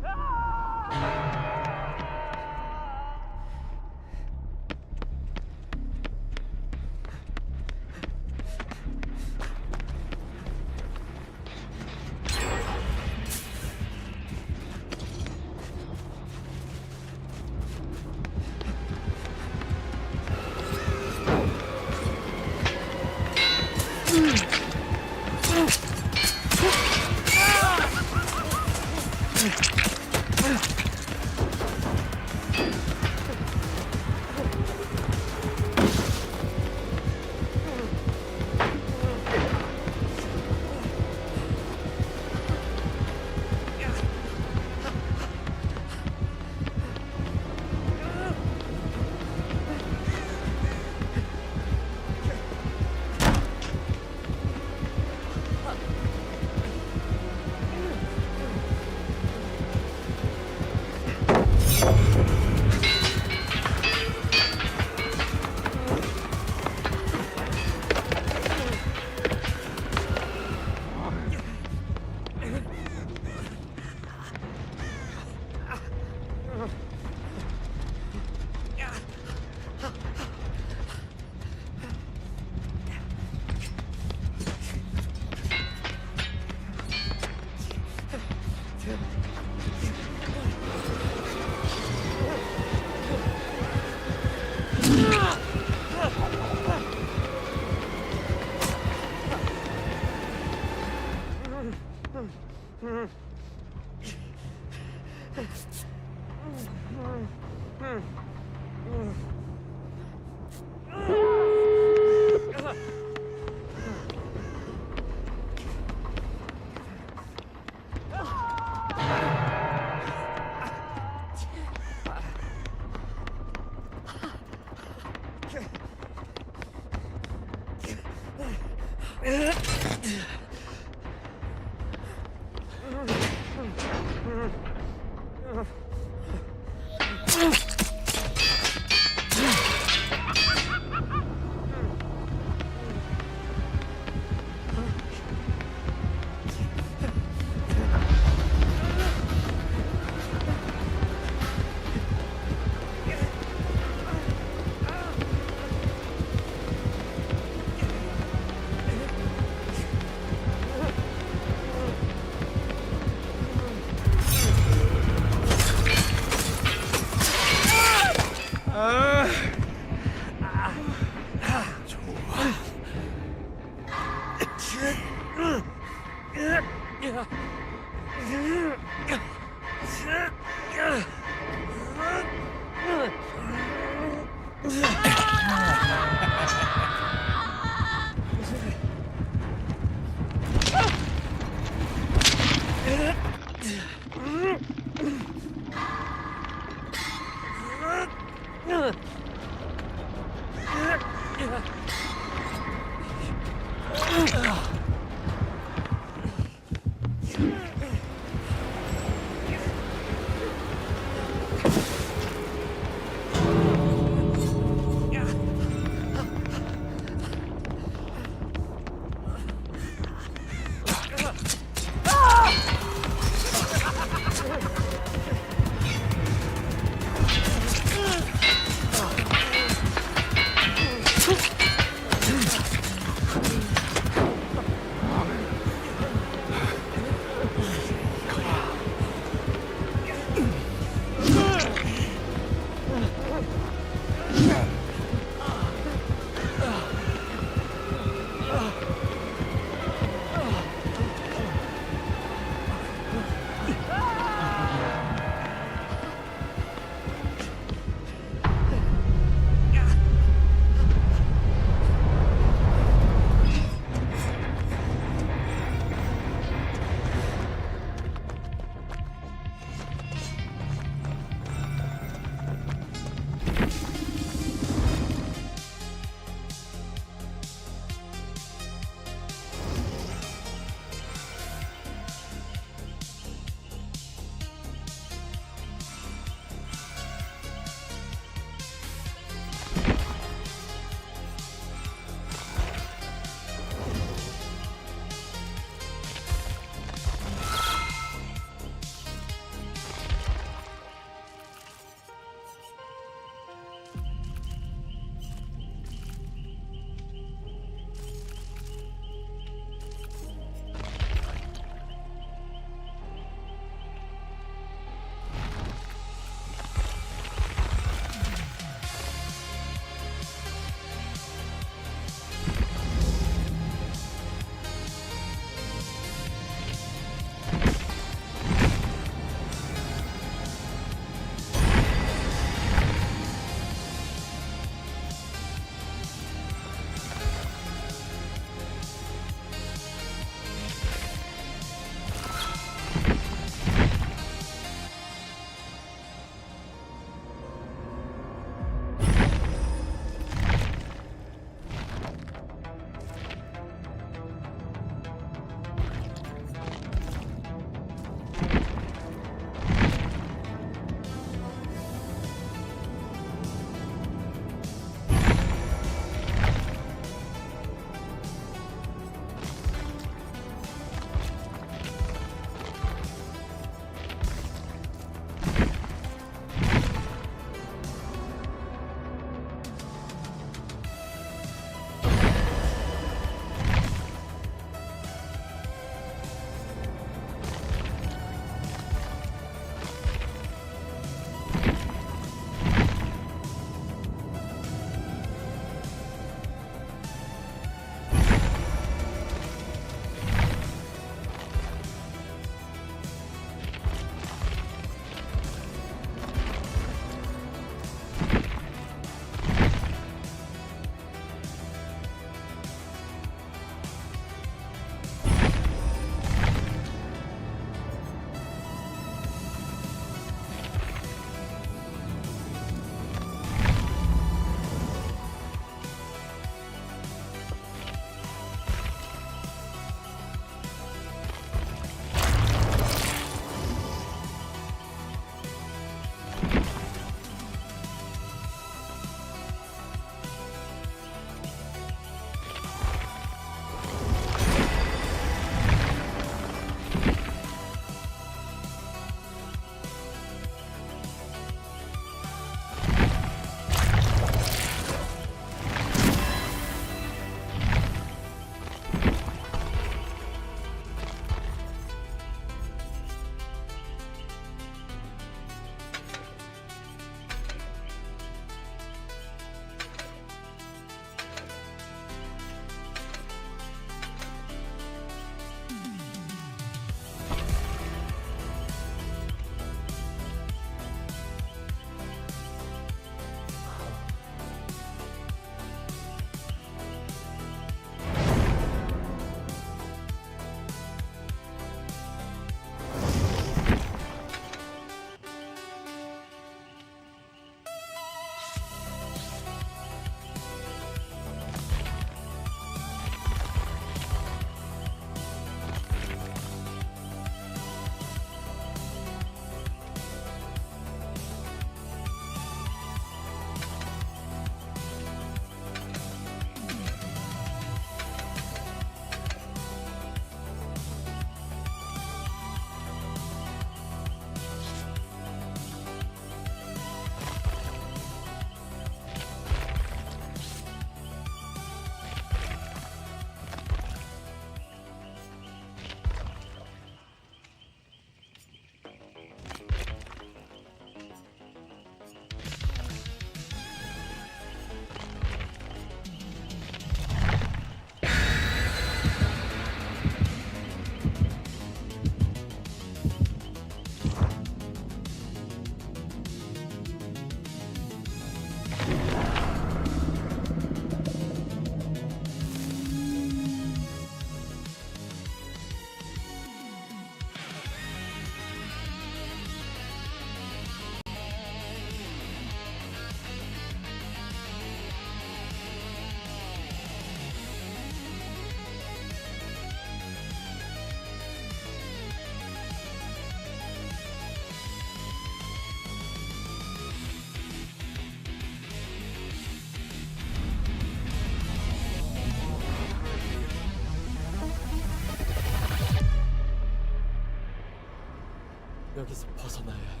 여기서 벗어나야 해.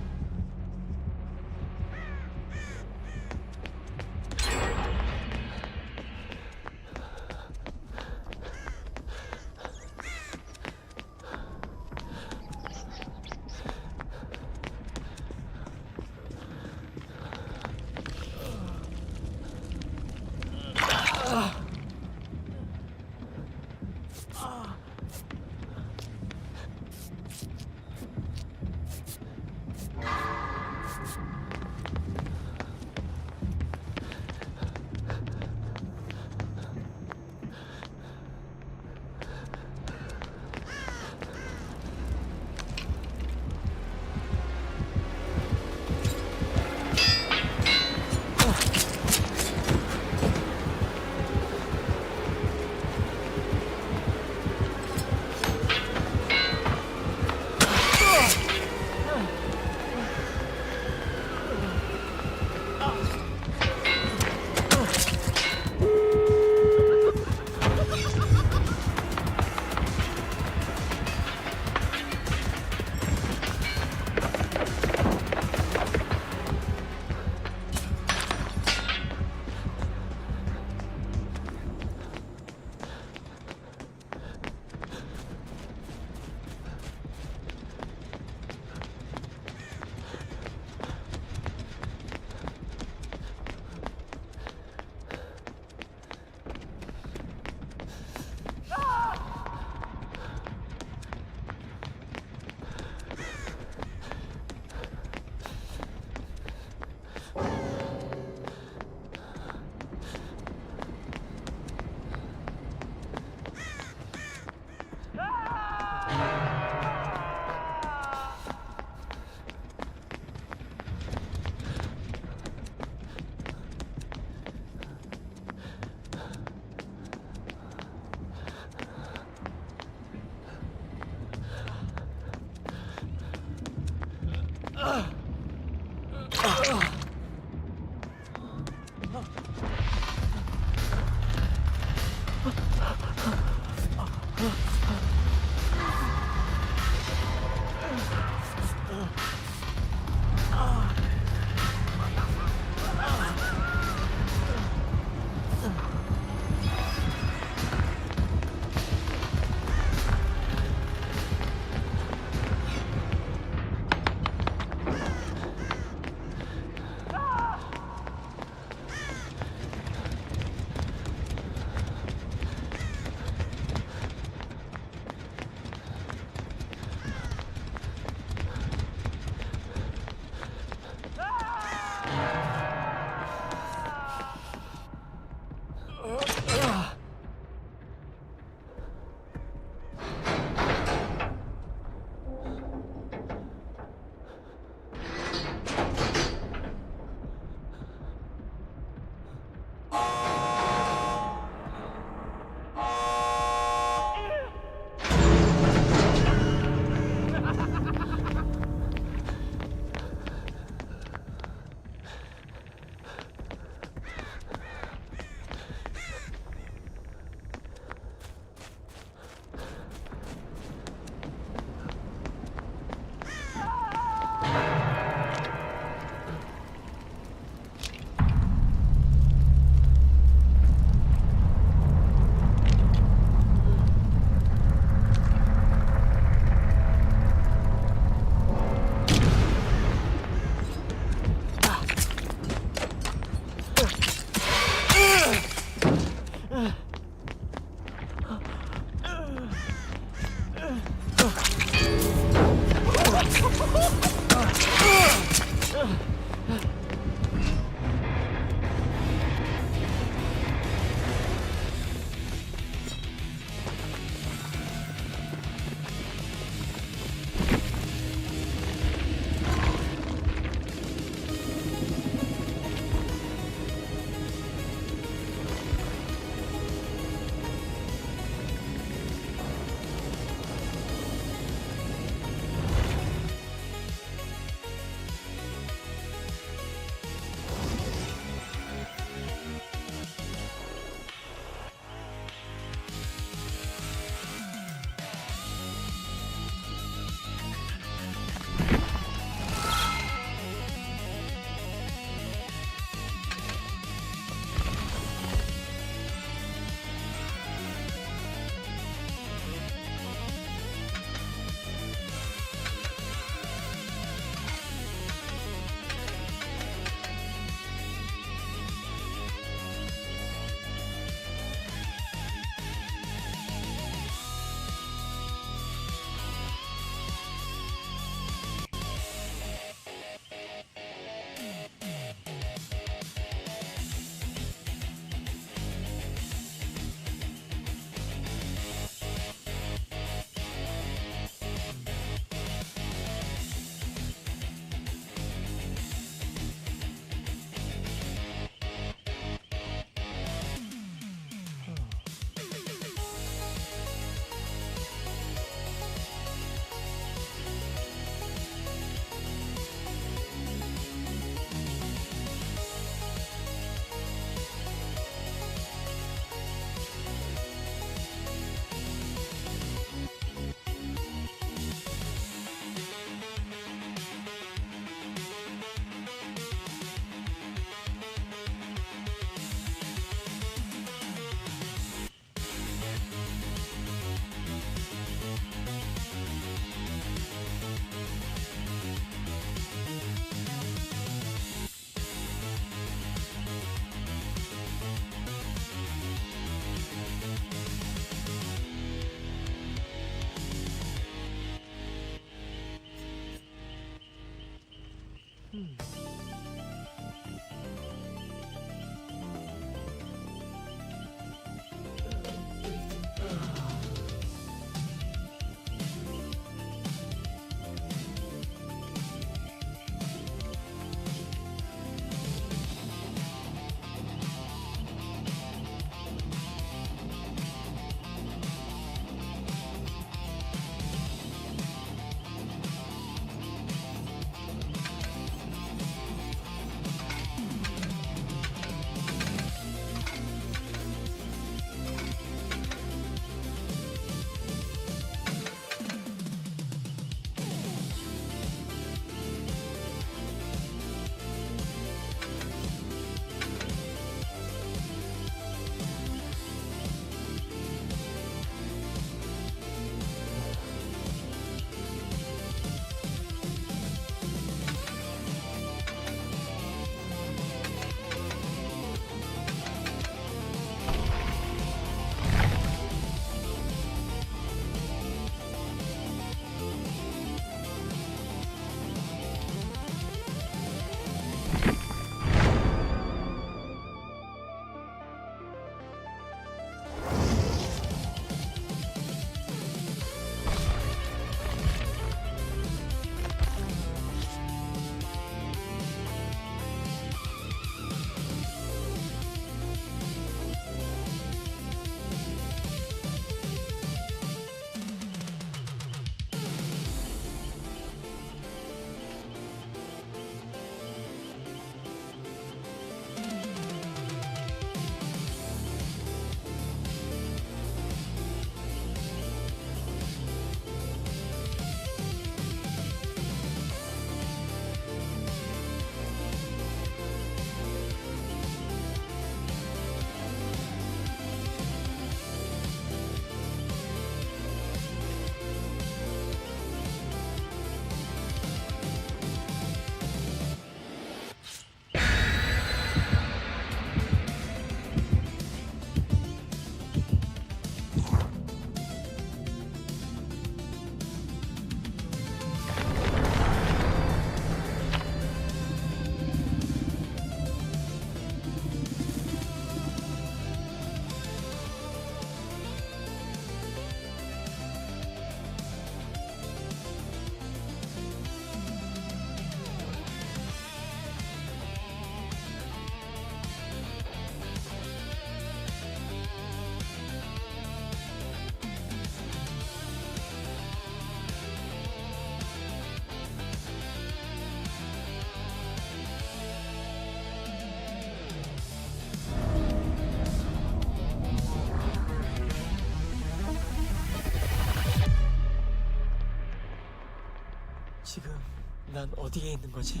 난 어디에 있는 거지?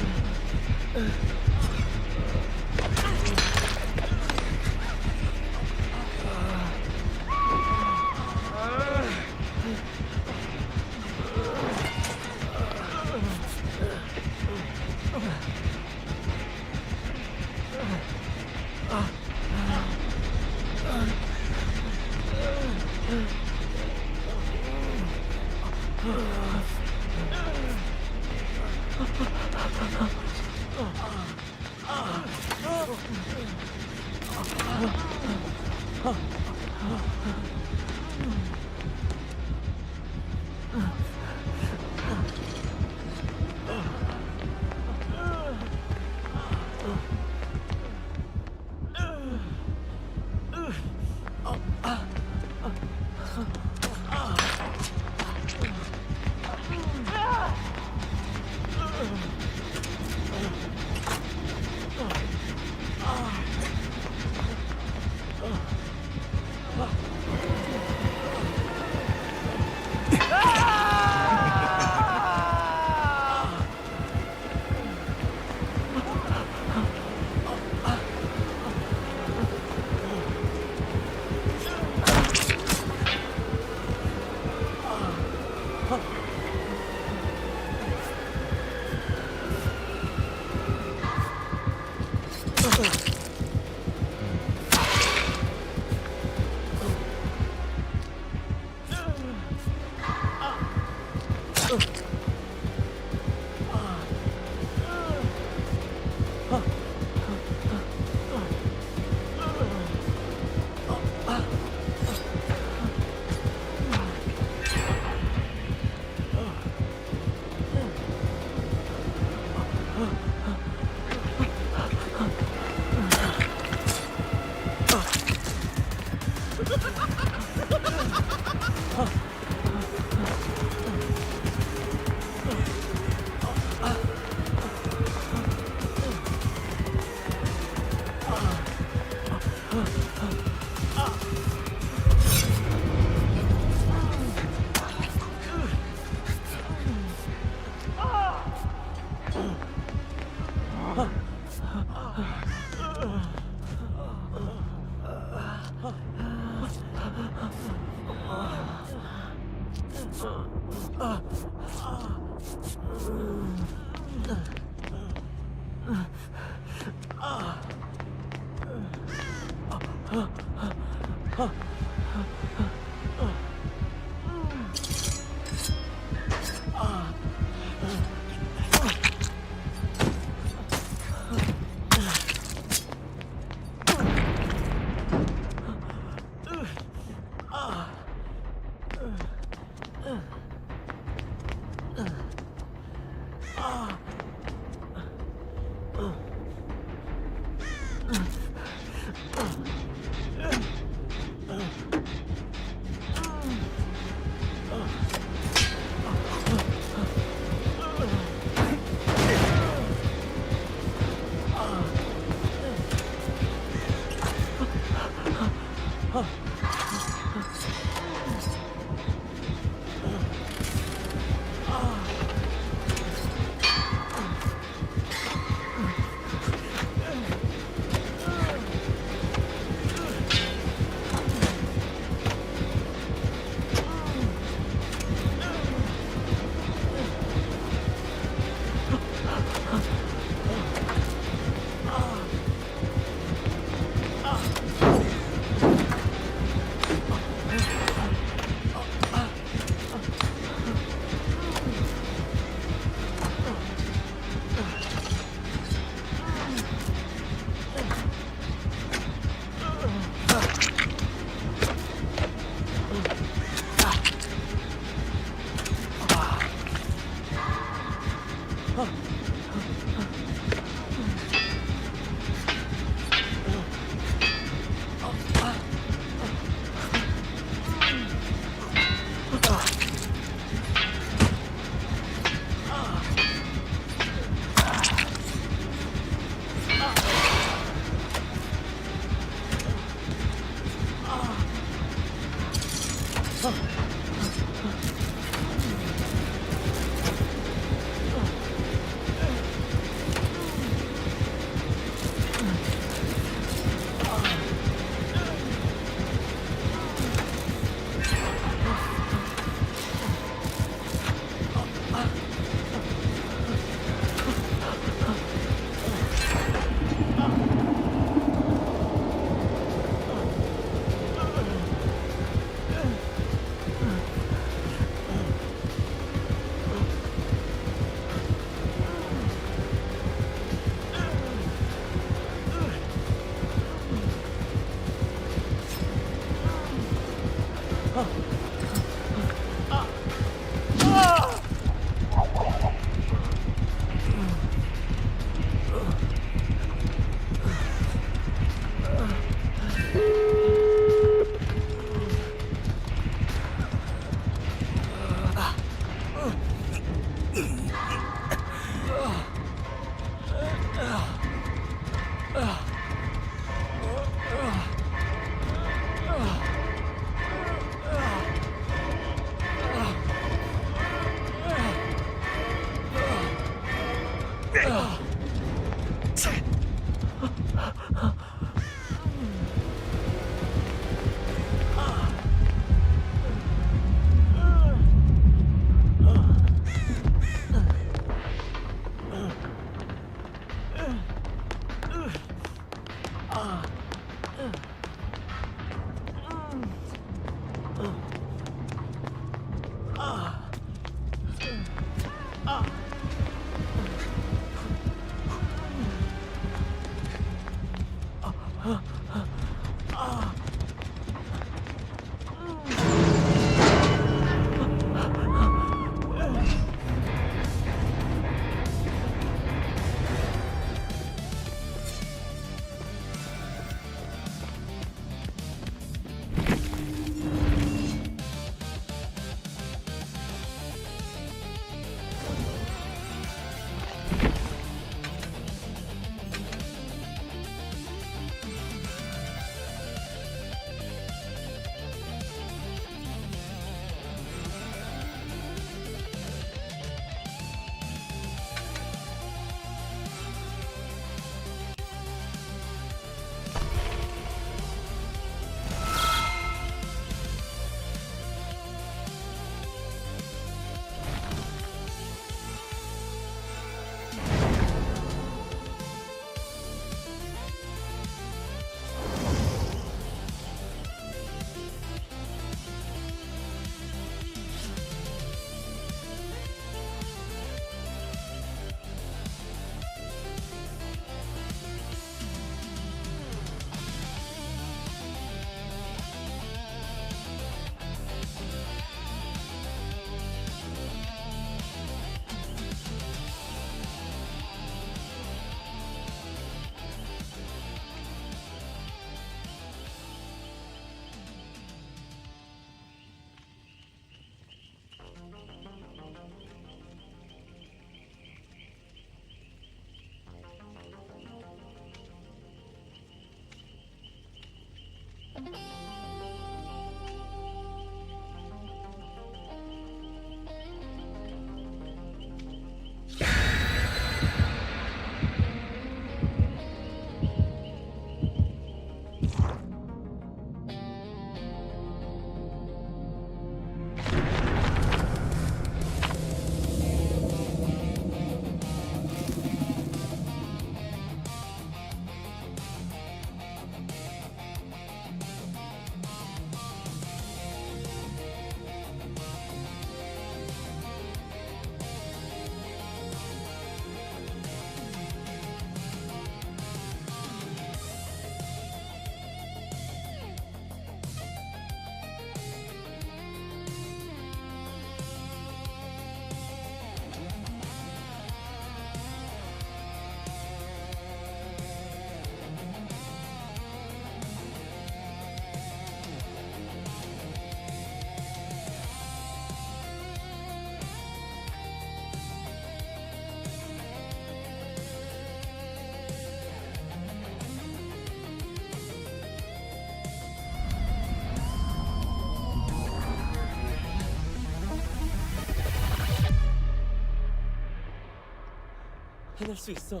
해낼 수 있어.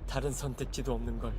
다른 선택지도 없는 걸.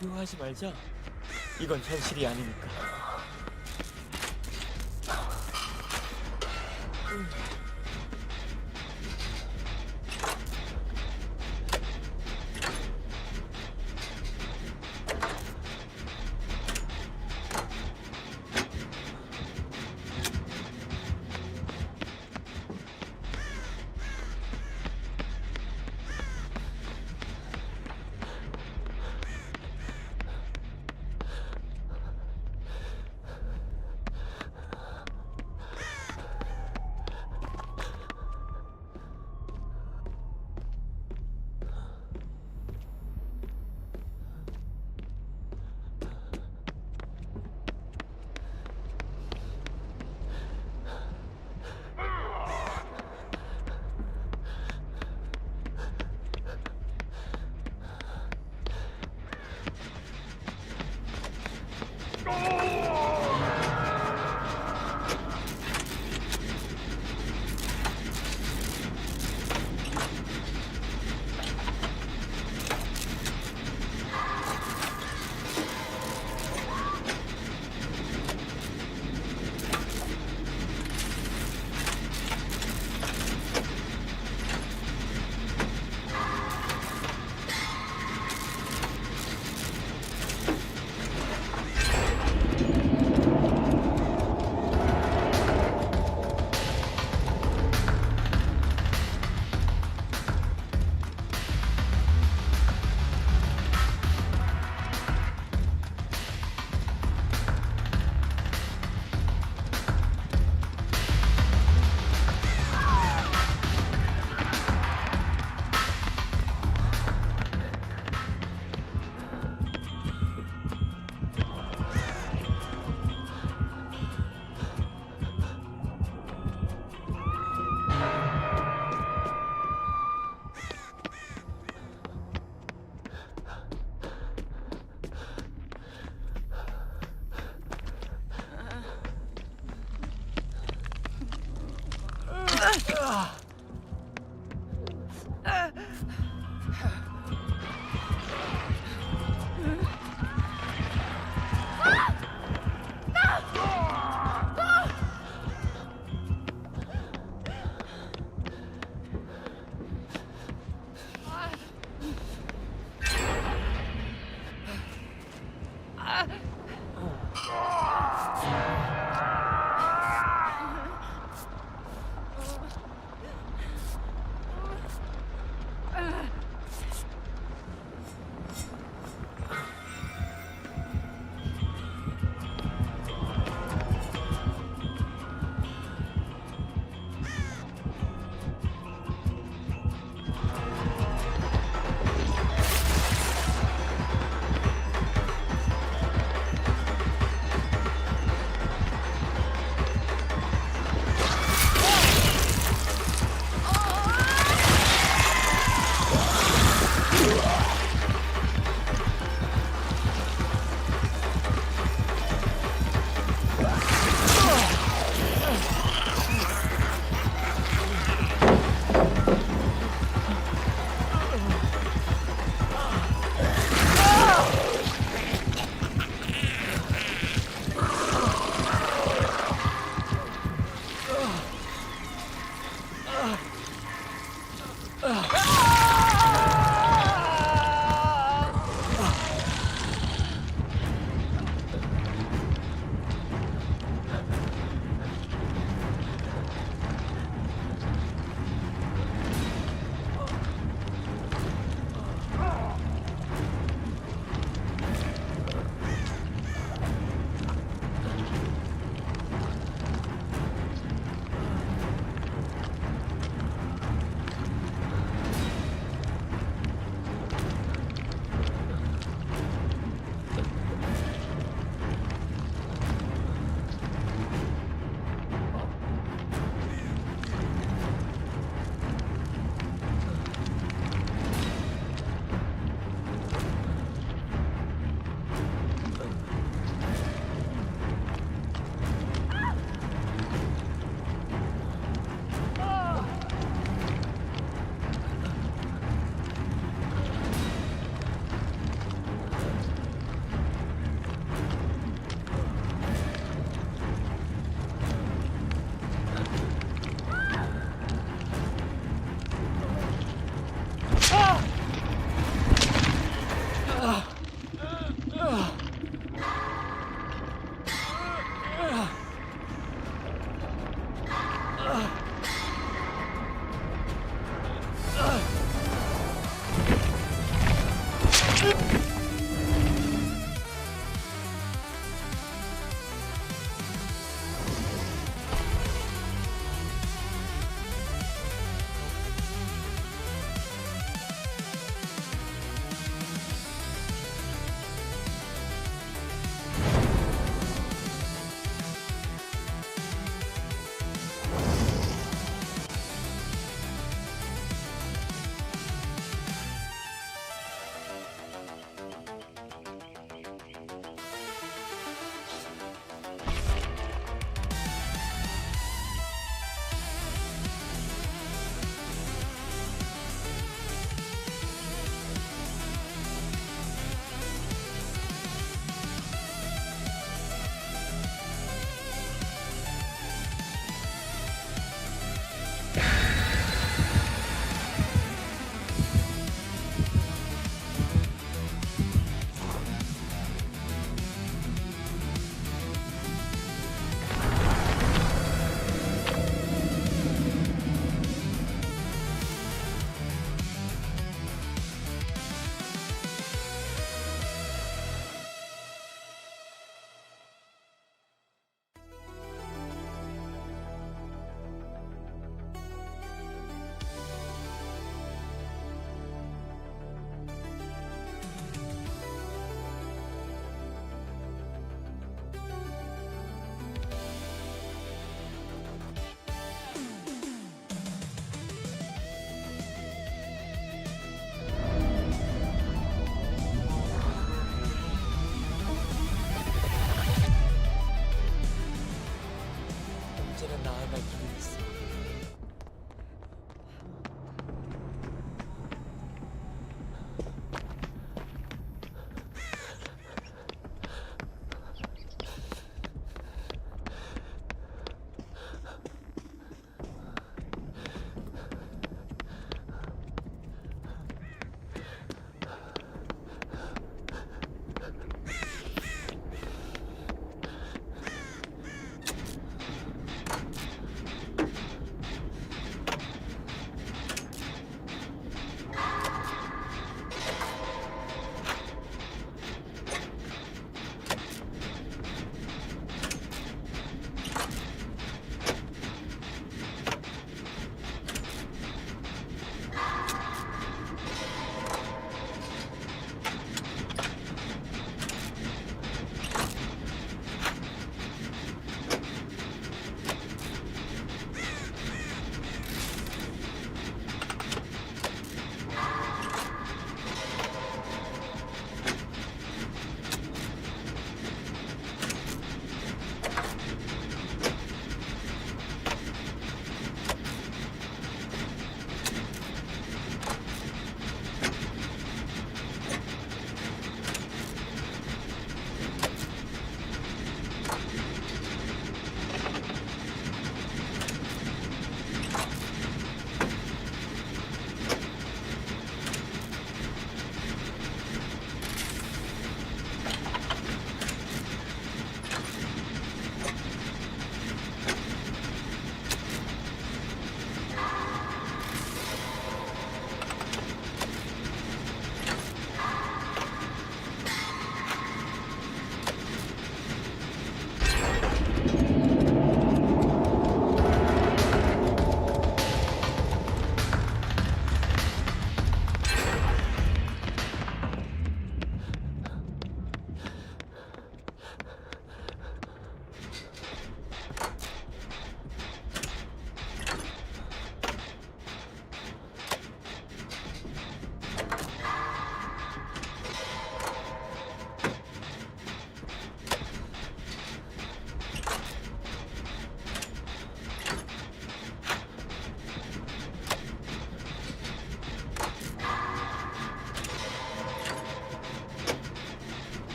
두려워하지 말자. 이건 현실이 아니니까.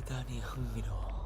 대단히 흥미로워.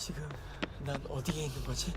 지금 난 어디에 있는 거지?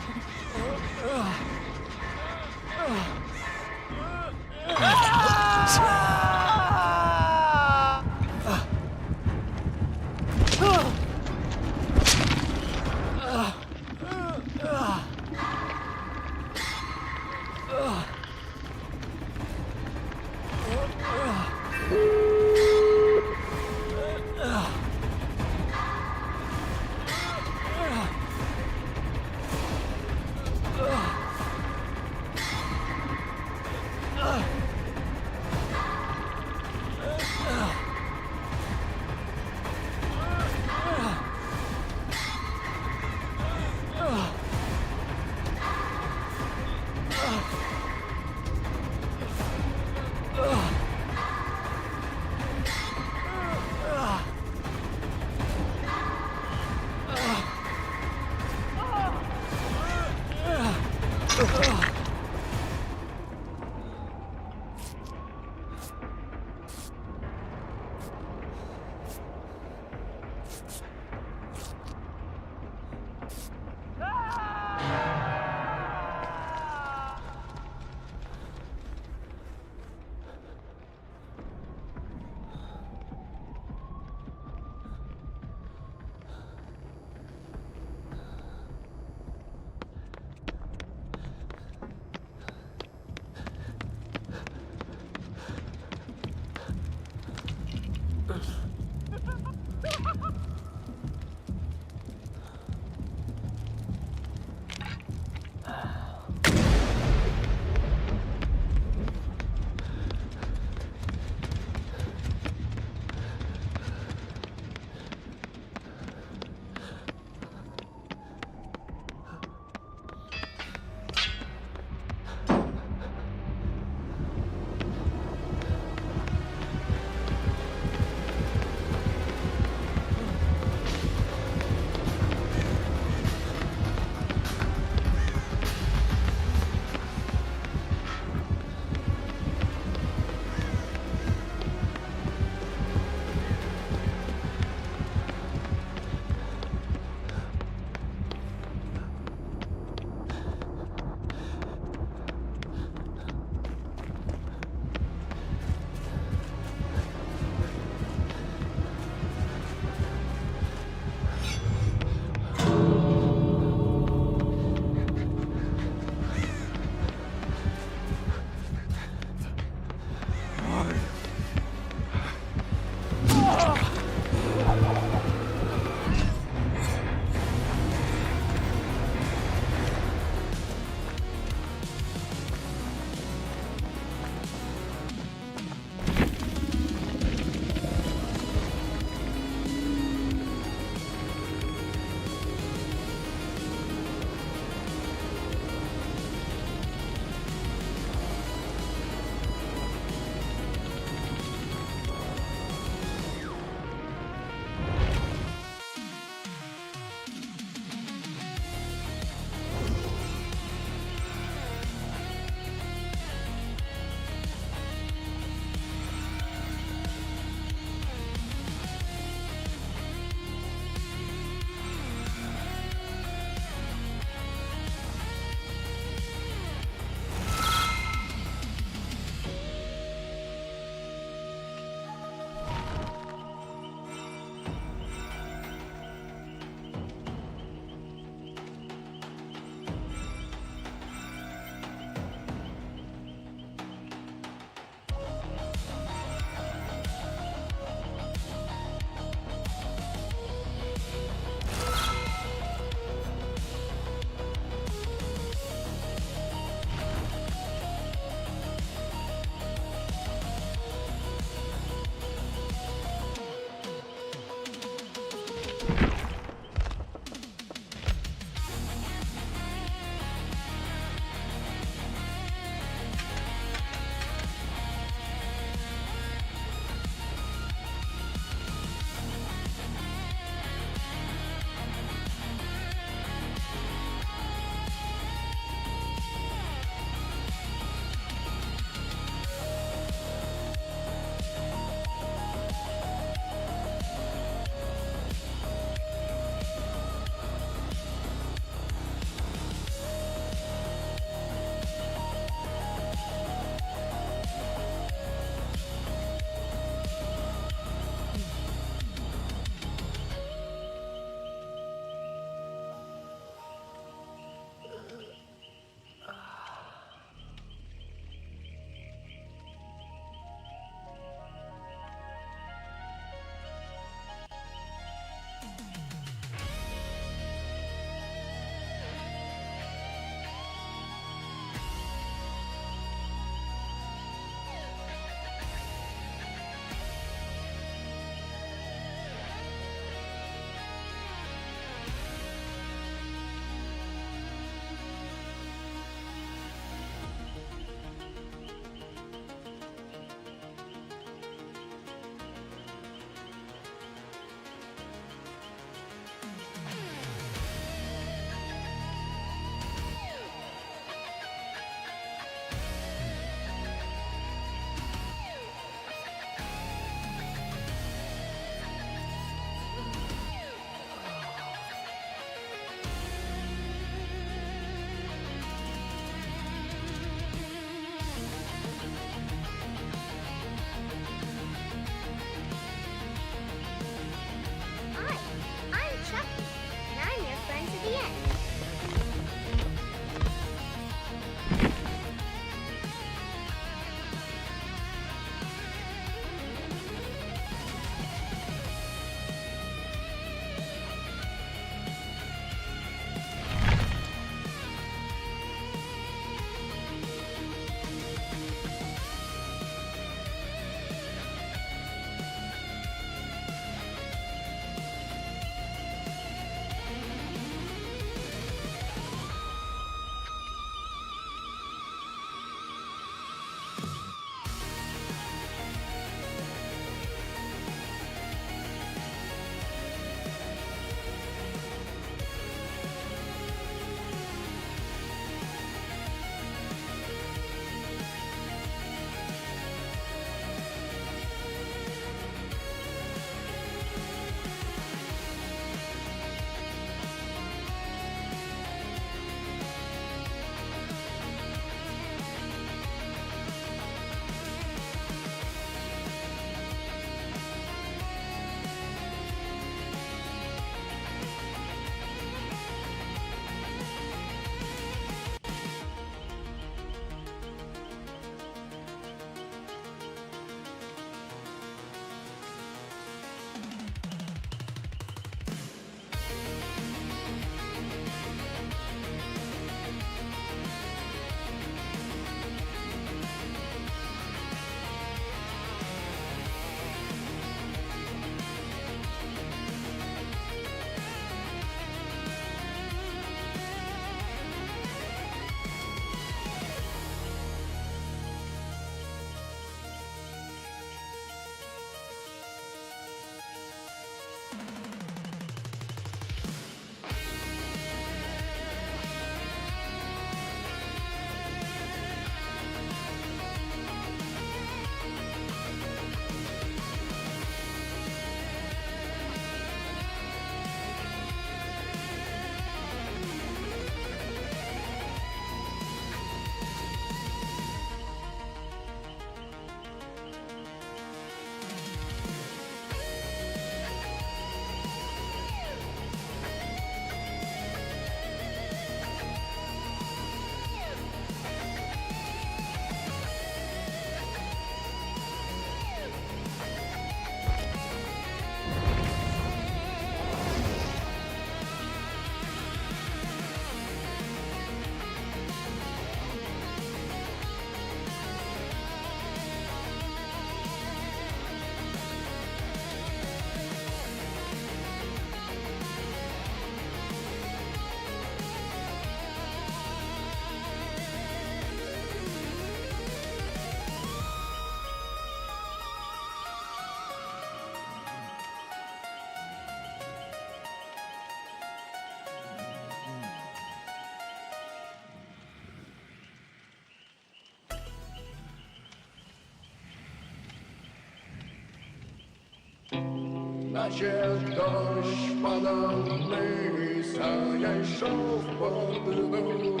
Наче дощ падав вниз, а я йшов по дну.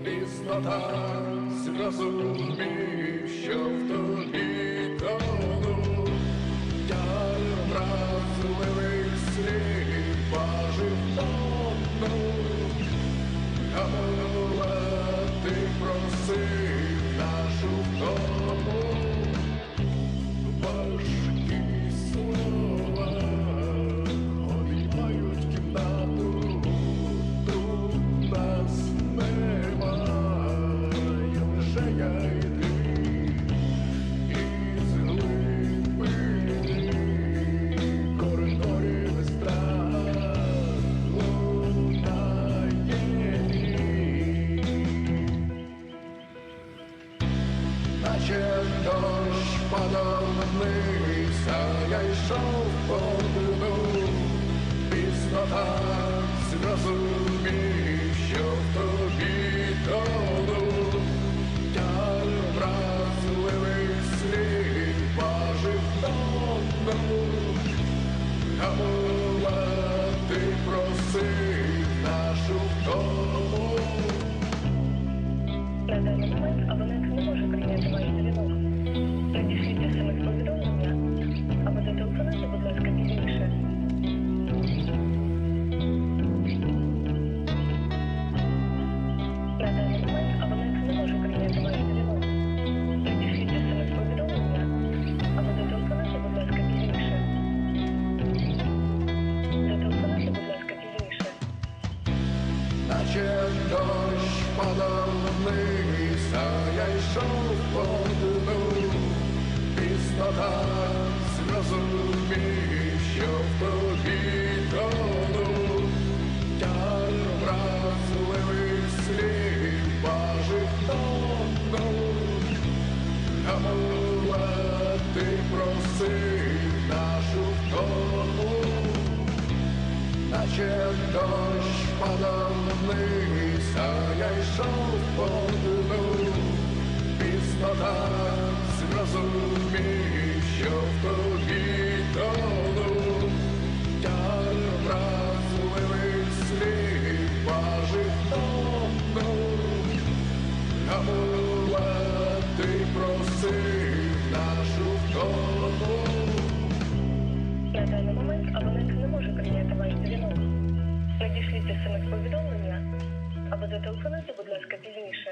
Пізно так зрозумів, що в тобі тону. Я вразливих слів бажив тону. Гамова ти просив нашу втому. Важкі слова обіймають кімнату. Тут нас немає, лише я і ти. Із глибини коридорів страх лунає ніч. Наче дощ падав вниз, а я йшов по дну. Пізно так зрозумів, що в тобі тону. Я вразливих слів бажив тону. Гамова ти просив нашу втому. На даний момент абонент не може прийняти ваш дзвінок. Надішліть смс-повідомлення або зателефонуйте, будь ласка, пізніше. На даний момент абонент не може прийняти ваш дзвінок. Надішліть смс-повідомлення або зателефонуйте, будь ласка, пізніше. Зателефонуйте, будь ласка, пізніше. Наче дощ падав вниз, а я йшов по дну. Пізно так зрозумів, що в тобі тону. Я вразливих слів бажив тону. Гамова ти просив нашу втому. Наче дощ падав вниз, а я йшов по дну. Пізно так зрозумів, що в тобі тону. Я вразливих слів бажив тону. Гамова ти просив нашу втому. На даний момент абонент не може прийняти ваш дзвінок. Надішліть смс-повідомлення або зателефонуйте, будь ласка, пізніше.